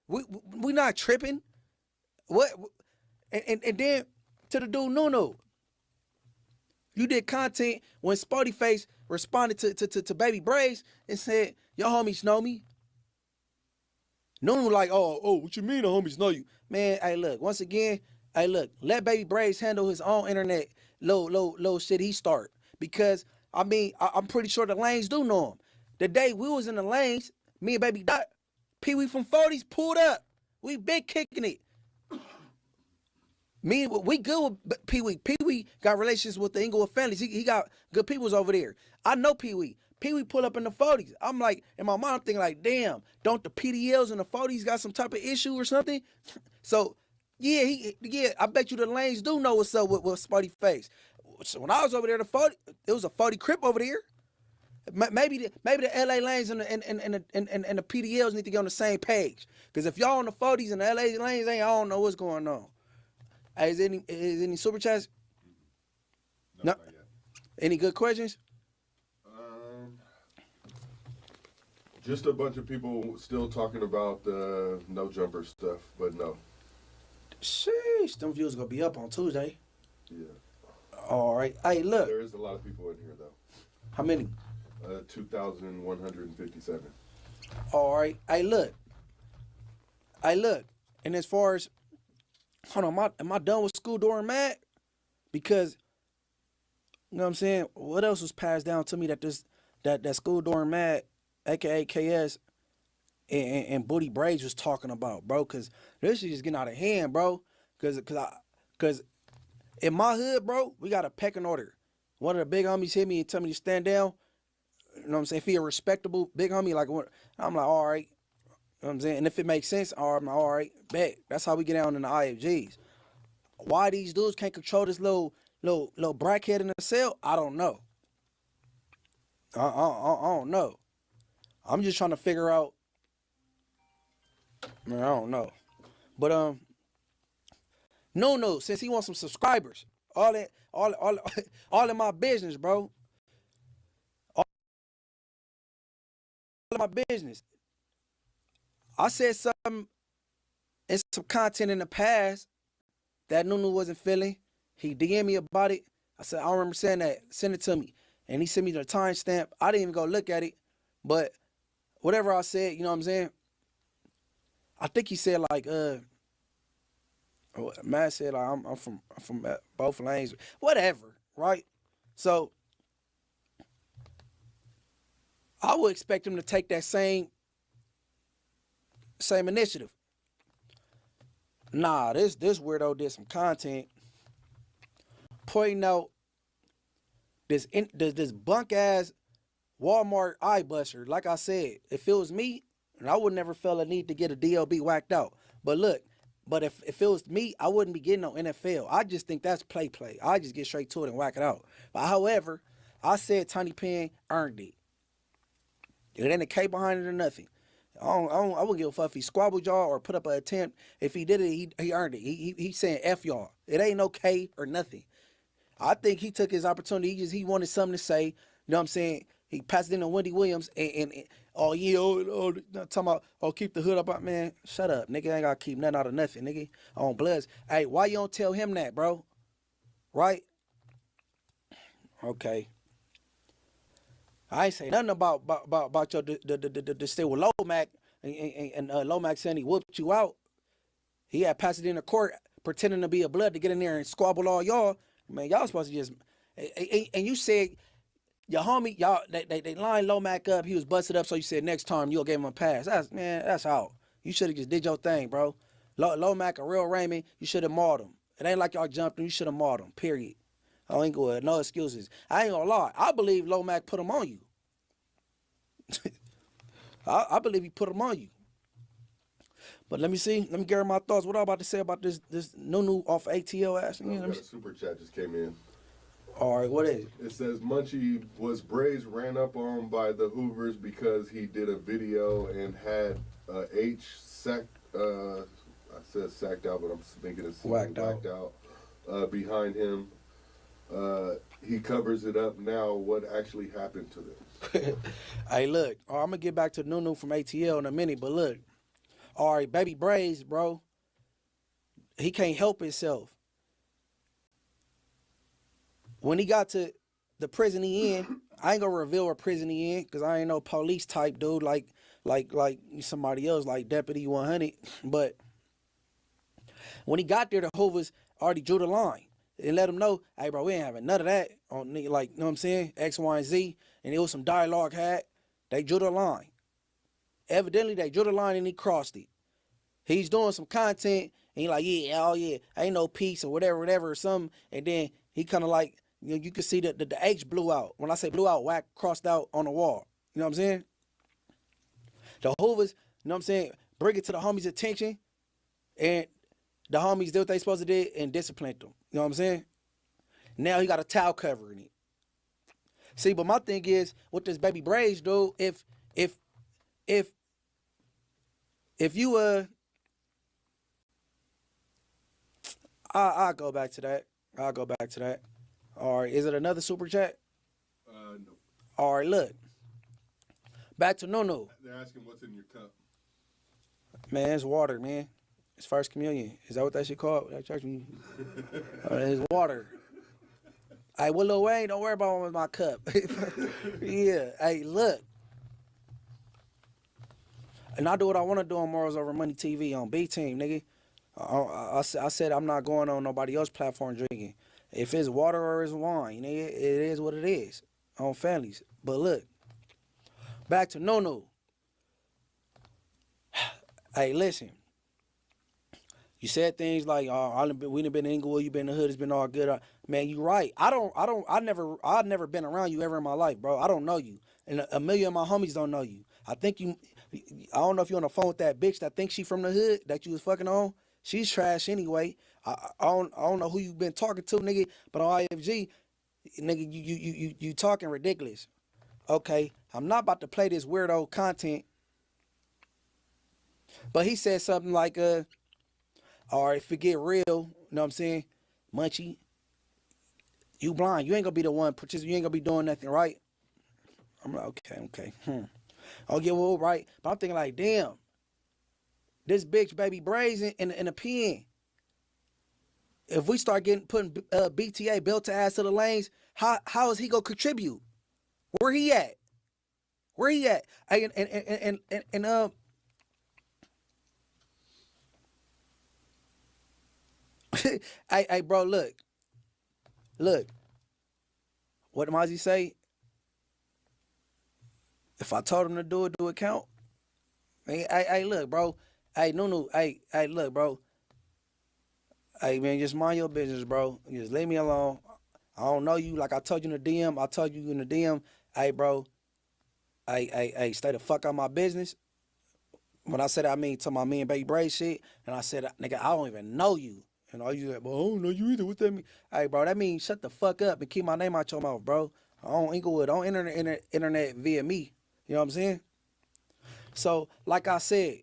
We not tripping. What? And then to the dude Nuno, you did content when Spotty Face responded to Baby Braves and said, "Your homies know me." Nuno like, oh, what you mean the homies know you? Man, hey, look, once again, let Baby Braves handle his own internet low shit he start. Because, I mean, I'm pretty sure the lanes do know him. The day we was in the lanes, me and Baby Dot, Pee Wee from 40s pulled up. We been kicking it. We good with Pee Wee. Pee Wee got relations with the Inglewood families. He got good peoples over there. I know Pee Wee. Pee Wee pull up in the 40s. I'm like, in my mind, I'm thinking like, damn, don't the PDLs in the 40s got some type of issue or something? So, yeah, I bet you the lanes do know what's up with Spotty Face. So when I was over there, it was a 40 Crip over there. Maybe the LA lanes and the PDLs need to get on the same page. Because if y'all on the 40s and the LA lanes, I don't know what's going on. Hey, is any super chats? No. Not yet. Any good questions? Just a bunch of people still talking about the no jumper stuff, but no. Sheesh, them views gonna be up on Tuesday. Yeah. All right. Hey, look. There is a lot of people in here though. How many? 2,157. All right. Hey, look. And as far as, hold on, am I done with school during Matt? Because, you know what I'm saying? What else was passed down to me that school during Matt, aka KS, and Booty Braids was talking about, bro? Because this shit just getting out of hand, bro. Because in my hood, bro, we got a pecking order. One of the big homies hit me and tell me to stand down. You know what I'm saying? If he a respectable big homie, like, I'm like, all right. You know what I'm saying? And if it makes sense, I'm like, all right, bet. That's how we get down in the IFGs. Why these dudes can't control this little brackhead in the cell, I don't know. I don't know. I'm just trying to figure out. Man, I don't know. But no, since he wants some subscribers, all in my business, bro. All in my business. I said something in some content in the past that Nunu wasn't feeling. He DM'd me about it. I said, I don't remember saying that. Send it to me. And he sent me the timestamp. I didn't even go look at it. But whatever I said, you know what I'm saying? I think he said like, Matt said like, I'm from both lanes. Whatever, right? So I would expect him to take that same initiative. Nah, this weirdo did some content pointing out this bunk ass Walmart eye buster. Like I said, if it was me, and I would never feel a need to get a DLB whacked out. But look, if it was me, I wouldn't be getting no NFL. I just think that's play. I just get straight to it and whack it out. But however, I said Tiny Pen earned it. It ain't a K behind it or nothing. I wouldn't give a fuck if he squabbled y'all or put up an attempt. If he did it, he earned it. He saying F y'all. It ain't no K or nothing. I think he took his opportunity. He wanted something to say. You know what I'm saying? He passed it in to Wendy Williams and talking about, keep the hood up. Man, shut up, nigga. Ain't gotta keep nothing out of nothing, nigga. On Bloods. Hey, why you don't tell him that, bro? Right? Okay. I ain't say nothing about your the stay with Lomac and Lomac saying he whooped you out. He had passed it in the court pretending to be a Blood to get in there and squabble all y'all. Man, y'all supposed to just and you said your homie, y'all they lined Lomac up, he was busted up, so you said next time you'll give him a pass. That's out. You should have just did your thing, bro. Lomac a real Raymond, you should have mauled him. It ain't like y'all jumped him, you should have mauled him, period. I ain't going no excuses. I ain't gonna lie. I believe Lomac put him on you. I believe he put him on you. But let me see. Let me get my thoughts. What I about to say about this Nunu off ATL ass? We got a super chat just came in. All right, what is it? It says Munchie was Braves ran up on by the Hoovers because he did a video and had H sacked. I said sacked out, but I'm thinking it's Whacked out behind him. He covers it up now. What actually happened to this? Hey, look. All right, I'm gonna get back to Nunu from ATL in a minute, but look. All right, Baby Braves, bro. He can't help himself. When he got to the prison he in, I ain't gonna reveal what prison he in, cause I ain't no police type dude like somebody else, like Deputy 100. But when he got there, the Hoovers already drew the line and let him know, hey, bro, we ain't having none of that on, like, you know what I'm saying? X, Y, and Z. And it was some dialogue had. They drew the line. Evidently, they drew the line and he crossed it. He's doing some content and he like, yeah, oh yeah, ain't no peace or whatever or something. And then he kind of like, you know, you can see the H blew out. When I say blew out, whack crossed out on the wall. You know what I'm saying? The Hoovers, you know what I'm saying, bring it to the homies' attention, and the homies did what they supposed to do and disciplined them. You know what I'm saying? Now he got a towel covering it. See, but my thing is, with this Baby Braves, dude, if you I'll go back to that. I'll go back to that. All right, is it another super chat? No. All right, look. Back to Nunu. They're asking what's in your cup. Man, it's water, man. It's first communion. Is that what that shit called? That church? It's water. Hey, what Lil Wayne? Don't worry about with my cup. Yeah. Hey, look. And I do what I want to do on Morals Over Money TV on B Team, nigga. I said I'm not going on nobody else's platform drinking. If it's water or it's wine, nigga, it is what it is on families. But look, back to Nunu. Hey, listen. You said things like, "Oh, we done been in Inglewood. You been in the hood. It's been all good." Man, you right. I've never been around you ever in my life, bro. I don't know you, and a million of my homies don't know you. I think you. I don't know if you on the phone with that bitch that thinks she from the hood that you was fucking on. She's trash anyway. I don't know who you been talking to, nigga. But on IFG, nigga, you talking ridiculous. Okay, I'm not about to play this weirdo content. But he said something like, all right, if it get real, you know what I'm saying? Munchie, you blind. You ain't gonna be the one participating. You ain't gonna be doing nothing, right? I'm like, okay. I'll get well, right. But I'm thinking like, damn, this bitch Baby Braves in a pen. If we start putting BTA built to ass to the lanes, how is he gonna contribute? Where he at? Hey, hey, bro, look. What Mozzie say? If I told him to do it count? Hey, look, bro. Hey, Nunu. Hey, look, bro. Hey, man, just mind your business, bro. Just leave me alone. I don't know you. Like I told you in the DM. I told you in the DM. Hey, bro. Hey, stay the fuck out of my business. When I said that, I mean to my me and Baby Braves shit. And I said, nigga, I don't even know you. And all you like, well, I don't know you either. What that mean? Hey, bro, that means shut the fuck up and keep my name out your mouth, bro. I don't Inglewood. Don't internet via me. You know what I'm saying? So, like I said,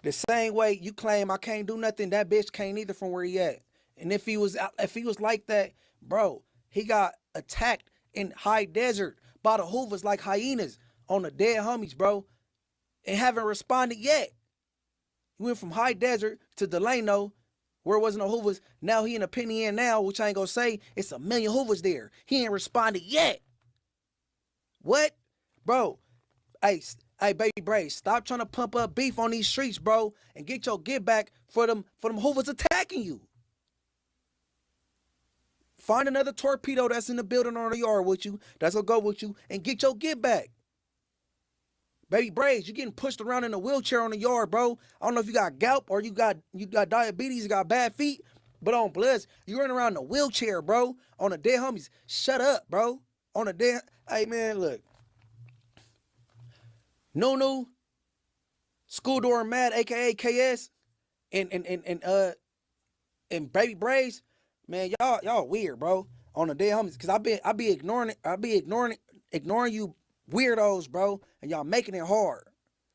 the same way you claim I can't do nothing, that bitch can't either from where he at. And if he was like that, bro, he got attacked in high desert by the Hoovers like hyenas on the dead homies, bro, and haven't responded yet. He went from high desert to Delano, where it wasn't no Hoovers. Now he in a penny in now, which I ain't gonna say. It's a million Hoovers there. He ain't responded yet. What? Bro, hey, Baby Braves, stop trying to pump up beef on these streets, bro, and get your get back for them Hoovers attacking you. Find another torpedo that's in the building or the yard with you, that's gonna go with you, and get your get back. Baby Braves, you getting pushed around in a wheelchair on the yard, bro. I don't know if you got gout or you got diabetes, you got bad feet, but on Bloods, you running around in a wheelchair, bro, on the dead homies. Shut up, bro. On the dead, hey man, look. Nunu, School Door Mad, aka KS, and Baby Braves, man, y'all weird, bro. on the dead homies, cause I be ignoring you weirdos, bro, and y'all making it hard.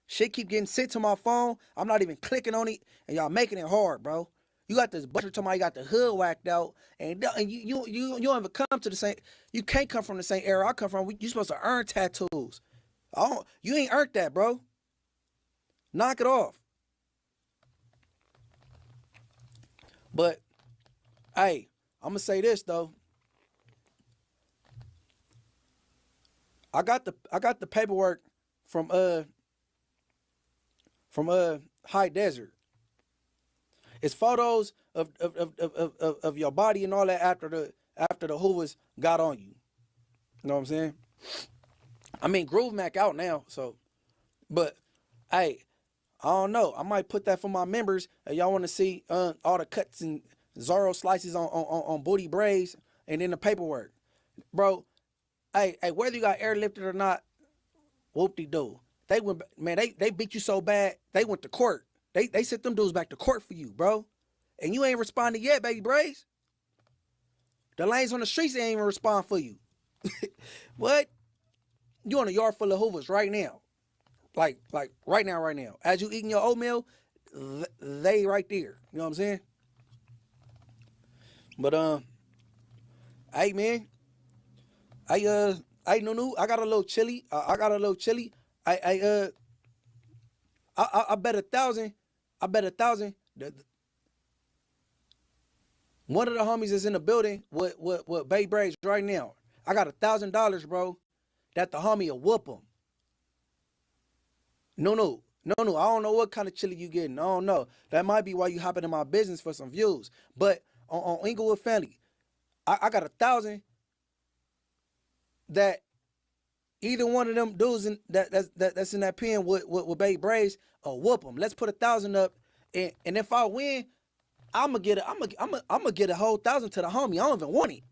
Shit keep getting sent to my phone. I'm not even clicking on it, and y'all making it hard, bro. You got this butcher talking about you got the hood whacked out, and you don't even come to the same. You can't come from the same era I come from. You supposed to earn tattoos. You ain't earned that, bro. Knock it off. But hey, I'm gonna say this though. I got the paperwork from High Desert. It's photos of your body and all that after the Hoovers got on you. You know what I'm saying? I mean, Groove Mac out now, so, but hey, I don't know. I might put that for my members. Y'all want to see all the cuts and Zorro slices on booty braids and then the paperwork, bro. Hey, whether you got airlifted or not, whoop-de-doo. They went, man. They beat you so bad they went to court. They sent them dudes back to court for you, bro. And you ain't responded yet, baby Brace. The lanes on the streets ain't even respond for you. What? You on a yard full of Hoovers right now. Like right now. As you eating your oatmeal, they right there. You know what I'm saying? But hey man, Nunu, I got a little chili. I bet 1,000. I bet 1,000. One of the homies is in the building with Bay Braids right now. I got $1,000, bro. That the homie will whoop him. No. I don't know what kind of chili you getting. I don't know. That might be why you hopping in my business for some views. But on Inglewood Family, I got 1,000 that either one of them dudes that's in that pen with Bay Braids will whoop them. Let's put 1,000 up, and if I win, I'm gonna get a whole 1,000 to the homie. I don't even want it.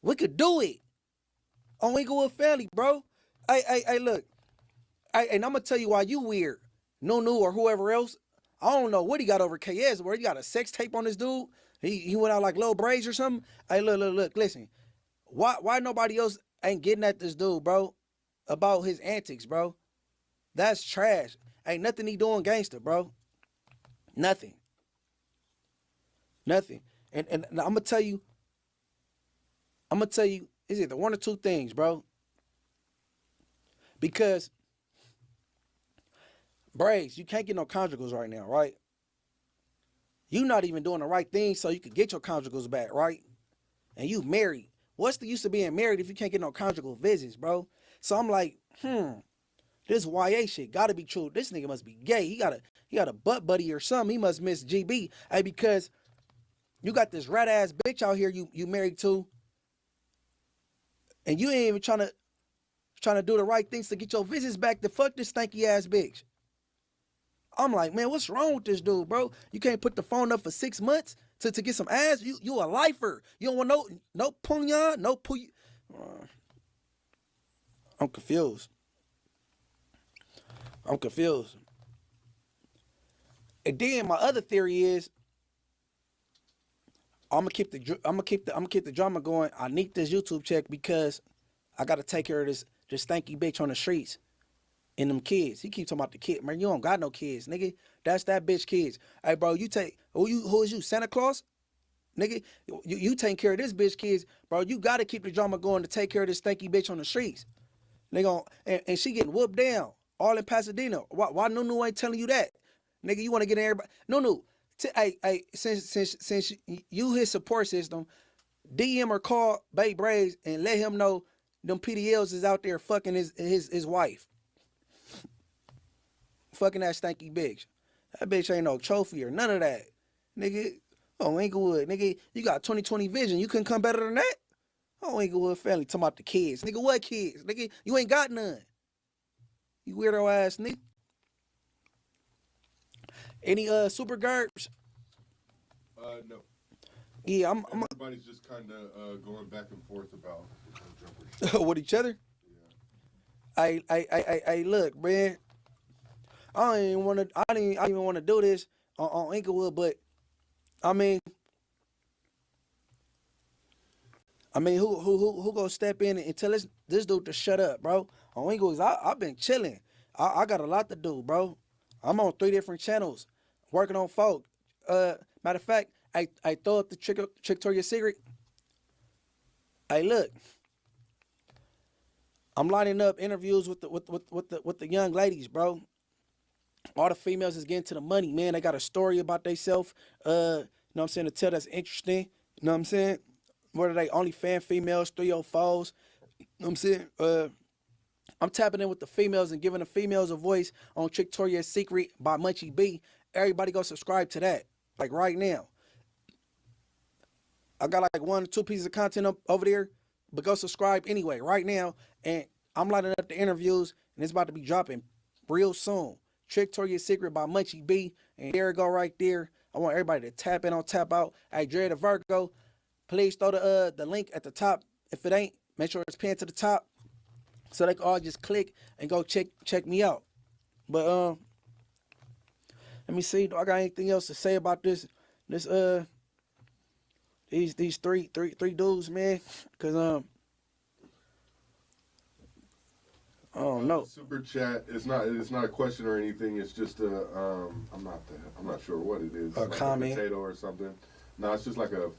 We could do it on Inglewood Family, bro. Hey, look. And I'm gonna tell you why you weird. Nunu or whoever else. I don't know what he got over KS, where he got a sex tape on this dude. He went out like Lil Braids or something. Hey, look, listen. Why nobody else ain't getting at this dude, bro? About his antics, bro. That's trash. Ain't nothing he doing gangster, bro. Nothing. And I'm gonna tell you, it's either one or two things, bro. Because Braids, you can't get no conjugals right now, right? You not even doing the right thing so you could get your conjugals back, right? And you married. What's the use of being married if you can't get no conjugal visits, bro? So I'm like, this YA shit gotta be true. This nigga must be gay. He got a butt buddy or something. He must miss GB. Hey, because you got this rat ass bitch out here you married to, and you ain't even trying to do the right things to get your visits back. To fuck this stanky ass bitch. I'm like, man, what's wrong with this dude, bro? You can't put the phone up for 6 months to get some ass. You a lifer. You don't want no punya, no puy. I'm confused. And then my other theory is, I'm gonna keep the drama going. I need this YouTube check because I gotta take care of this stanky bitch on the streets. And them kids. He keep talking about the kid. Man, you don't got no kids, nigga. That's that bitch kids. Hey, bro, who is you, Santa Claus? Nigga, you taking care of this bitch kids. Bro, you gotta keep the drama going to take care of this stanky bitch on the streets. Nigga, and she getting whooped down. All in Pasadena. Why Nunu ain't telling you that? Nigga, you wanna get in everybody. Nunu, since you his support system, DM or call Bay Braids and let him know them PDLs is out there fucking his wife. Fucking that stanky bitch. That bitch ain't no trophy or none of that. Nigga, oh, Inglewood. Nigga, you got 20/20 vision. You couldn't come better than that? Oh, Inglewood Family. Talking about the kids. Nigga, what kids? Nigga, you ain't got none. You weirdo ass nigga. Any super garbs? No. Yeah, Everybody's just kind of going back and forth about jumpers. with each other? Yeah. I look, man. I didn't even want to do this on Inglewood, but I mean, I mean, who gonna step in and tell this dude to shut up, bro? On Ingles, I've been chilling. I got a lot to do, bro. I'm on 3 different channels, working on folk. Matter of fact, I throw up the Victoria's Secret. Hey, look, I'm lining up interviews with the young ladies, bro. All the females is getting to the money, man. They got a story about themselves. You know what I'm saying, to tell that's interesting. You know what I'm saying? Whether they only fan females, 304s. You know what I'm saying? I'm tapping in with the females and giving the females a voice on Victoria's Secret by MUNCHIEB. Everybody go subscribe to that, like right now. I got like 1 or 2 pieces of content up over there, but go subscribe anyway, right now. And I'm lining up the interviews, and it's about to be dropping real soon. Victoria's Secret by MUNCHIEB, and there it go right there. I want everybody to tap in on Tap Out. Hey, Dre the Virgo, please throw the link at the top. If it ain't, make sure it's pinned to the top, so they can all just click and go check me out. But let me see. Do I got anything else to say about these three dudes, man? Cause I don't know. Super chat. It's not a question or anything. It's just I'm not sure what it is. A like comment, a potato or something. No, it's just like a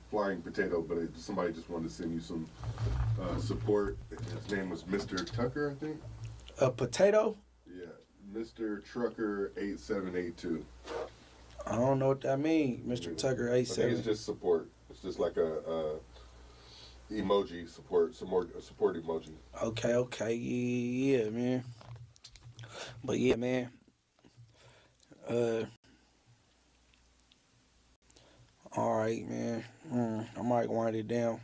flying potato. But somebody just wanted to send you some support. His name was Mr. Tucker, I think. A potato? Yeah, Mr. Trucker 8782. I don't know what that means, Mr. Tucker I think 87. it's just support. It's just like a emoji support, a support emoji. Okay, yeah, man. But yeah, man. All right, man. I might wind it down.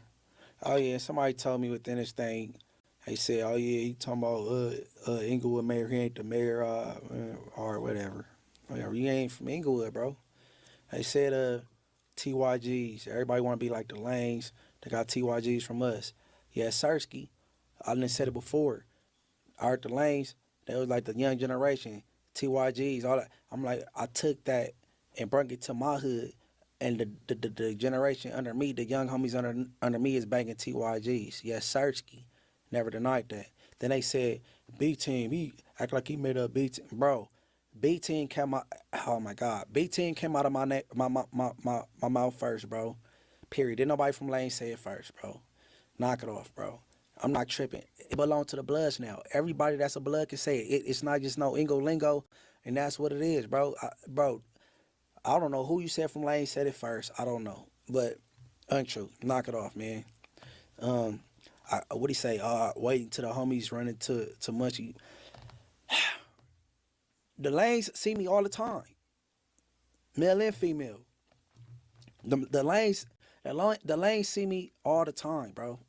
Oh yeah, somebody told me within this thing, they said, oh yeah, he talking about Inglewood mayor, he ain't the mayor, or whatever. Whatever, you ain't from Inglewood, bro. They said TYGs, everybody wanna be like the Lanes. They got TYGs from us. Yeah, Sersky, I done said it before. I heard the Lanes, they was like the young generation, TYGs, all that. I'm like, I took that and brought it to my hood, and the generation under me, the young homies under me is banging TYGs. Yes, Sersky, never denied that. Then they said, B-Team, he act like he made up B-Team. Bro, B-Team came out, oh my God, B-Team came out of my mouth first, bro. Period. Didn't nobody from Lane say it first, bro. Knock it off, bro. I'm not tripping. It belongs to the Bloods now. Everybody that's a Blood can say it. It's not just no Ingo lingo, and that's what it is, bro. I don't know who you said from Lane said it first. I don't know, but untrue. Knock it off, man. What he say? Waiting till the homies run into Munchie. The Lanes see me all the time, male and female. The Lanes see me all the time, bro.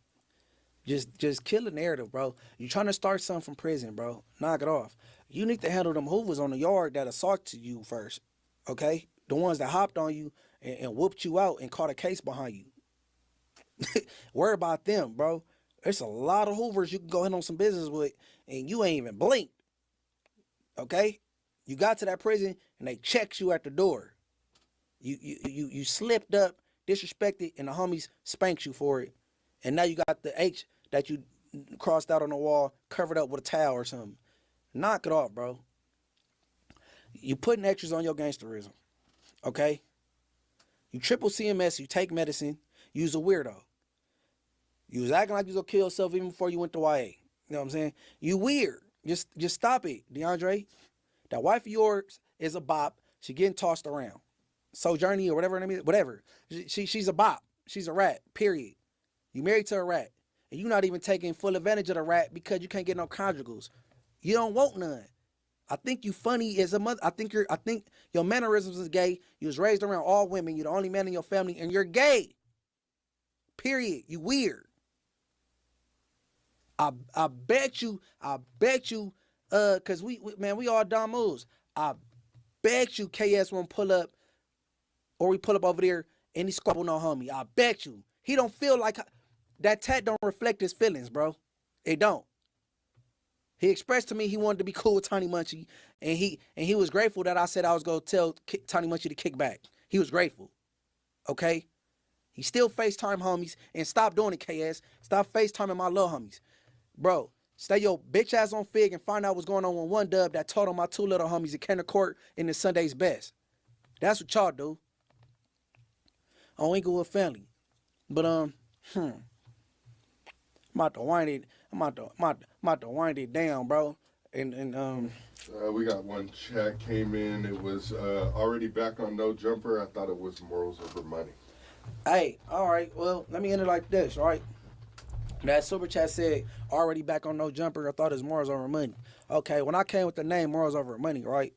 Just kill the narrative, bro. You trying to start something from prison, bro. Knock it off. You need to handle them hoovers on the yard that assaulted you first, okay? The ones that hopped on you and whooped you out and caught a case behind you. Worry about them, bro. There's a lot of hoovers you can go in on some business with, and you ain't even blinked, okay? You got to that prison, and they checked you at the door. You slipped up, disrespected, and the homies spanked you for it. And now you got the H that you crossed out on the wall, covered up with a towel or something. Knock it off, bro. You putting extras on your gangsterism, okay? You triple CMS, you take medicine, you's a weirdo. You was acting like you was gonna kill yourself even before you went to YA. You know what I'm saying? You weird. Just stop it, DeAndre. That wife of yours is a bop. She getting tossed around. Sojourney or whatever her name is, whatever. She's a bop. She's a rat, period. You married to a rat. And you not even taking full advantage of the rat because you can't get no conjugals. You don't want none. I think you funny as a mother. I think your mannerisms is gay. You was raised around all women. You're the only man in your family, and you're gay. Period. You weird. I bet you, cause we all dumb moves. I bet you KS won't pull up, or we pull up over there and he squabble no homie. I bet you. He don't feel like that tat don't reflect his feelings, bro. It don't. He expressed to me he wanted to be cool with Tiny Munchie, and he was grateful that I said I was gonna tell Tiny Munchie to kick back. He was grateful. Okay? He still FaceTime homies, and stop doing it, KS. Stop FaceTiming my little homies. Bro, stay your bitch ass on Fig and find out what's going on with one dub that told on my two little homies at Kenner Court in the Sunday's best. That's what y'all do. On Inglewood family. But I'm about to wind it. I'm about to wind it down, bro. And we got one chat came in. It was already back on No Jumper. I thought it was morals over money. Hey, all right. Well, let me end it like this, all right? That super chat said, already back on No Jumper. I thought it was morals over money. Okay, when I came with the name morals over money, right?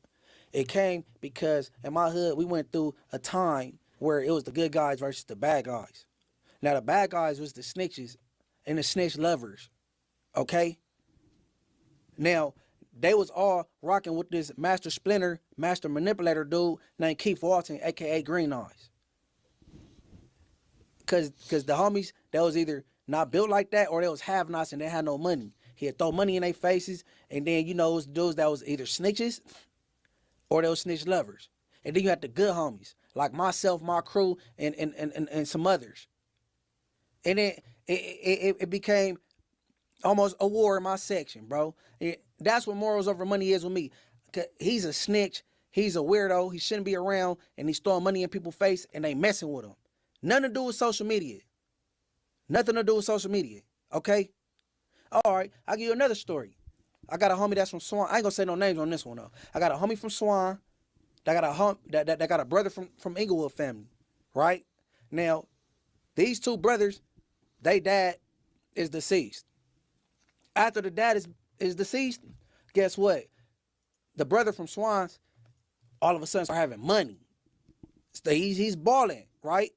It came because in my hood, we went through a time where it was the good guys versus the bad guys. Now, the bad guys was the snitches and the snitch lovers, okay? Now, they was all rocking with this master splinter, master manipulator dude named Keith Walton, a.k.a. Green Eyes. Cause the homies, that was either not built like that or they was have-nots and they had no money. He'd throw money in their faces, and then, it was dudes that was either snitches or they was snitch lovers. And then you had the good homies, like myself, my crew, and some others. And then it became almost a war in my section, bro. That's what morals over money is with me. He's a snitch, he's a weirdo, he shouldn't be around, and he's throwing money in people's face and they messing with him. Nothing to do with social media. Nothing to do with social media, okay? All right, I'll give you another story. I got a homie that's from Swan. I ain't gonna say no names on this one, though. I got a homie from Swan that got a brother from Inglewood family, right? Now, these two brothers, they dad is deceased. After the dad is deceased, guess what? The brother from Swans all of a sudden start having money. So he's balling, right?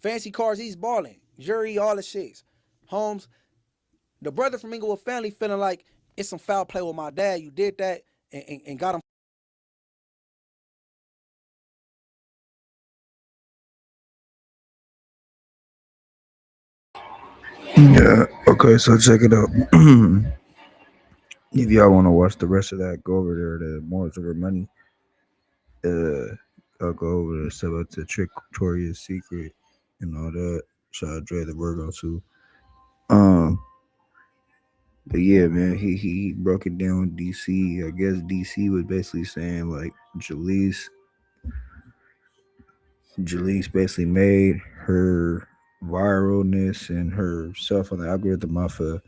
Fancy cars, he's balling. Jury, all the shits. Homes, the brother from Inglewood family feeling like it's some foul play with my dad. You did that and got him. Yeah. Okay. So check it out. If y'all want to watch the rest of that, go over there to Morals Over Money. I'll go over there, stuff about the Trick Victoria's Secret and all that. Shout out Dre the Virgo too. But yeah, man, he broke it down with DC. I guess DC was basically saying like Jalise basically made her viralness and herself on the algorithm off of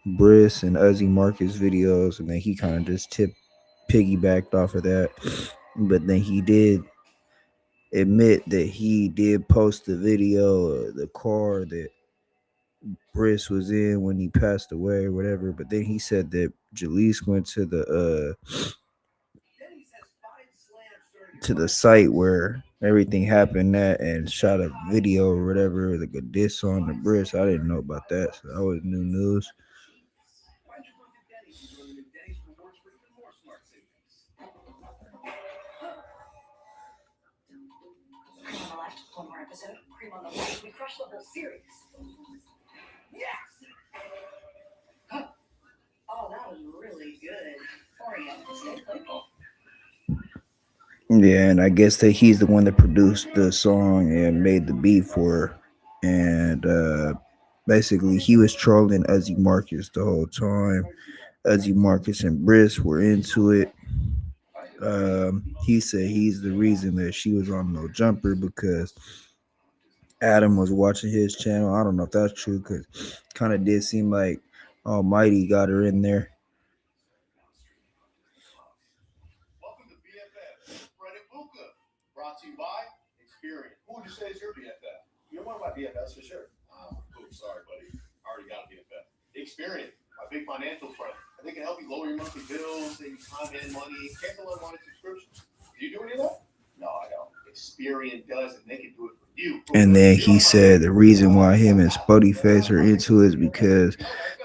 Briss and Uzi Marcus videos, and then he kind of just piggybacked off of that. But then he did admit that he did post the video of the car that Briss was in when he passed away or whatever. But then he said that Jalise went to the site where everything happened at and shot a video or whatever, like a diss on the Briss. I didn't know about that, so that was new news. One more episode, cream on the left. We crushed the whole series. Yes! Oh, that was really good. Oreo, stay playful. Yeah, and I guess that he's the one that produced the song and made the beat for her. And basically, he was trolling Uzi Marcus the whole time. Uzi Marcus and Briss were into it. He said he's the reason that she was on No Jumper because Adam was watching his channel. I don't know if that's true because kind of did seem like Almighty got her in there. Welcome to BFF. Fred and Luca. Brought to you by Experian. Who would you say is your BFF? You're one of my BFFs for sure. Oops, sorry, buddy. I already got a BFF. Experian, my big financial friend. And they can help you lower your monthly bills, save you time and money, cancel unwanted subscriptions. Do you do any of that? No, I don't. Experian does, and they can do it for you. And then he said the reason why him and Spuddy Face are into it is because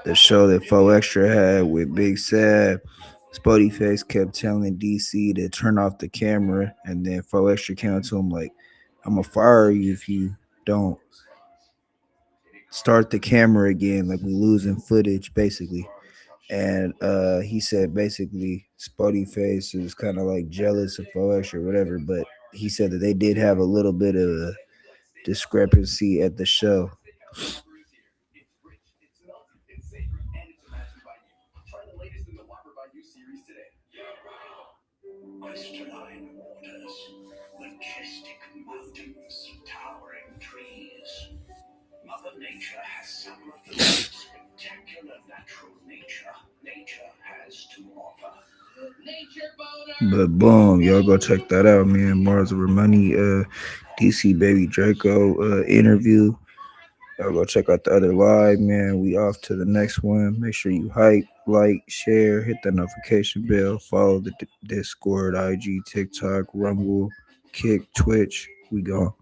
the show that Fo Extra had with Big Sad, Spuddy Face kept telling DC to turn off the camera, and then Fo Extra came up to him like, I'm gonna fire you if you don't start the camera again, like we losing footage basically. And he said basically Spuddy Face is kind of like jealous of Fo Extra or whatever, but he said that they did have a little bit of a discrepancy at the show. Crystalline waters, majestic mountains, towering trees. Mother Nature has some of the most spectacular natural nature has to offer. But boom, y'all go check that out, man. Mars Over Money, DC Baby Draco interview. Y'all go check out the other live, man. We off to the next one. Make sure you hype, like, share, hit the notification bell, follow the Discord, IG, TikTok, Rumble, Kick, Twitch. We gone.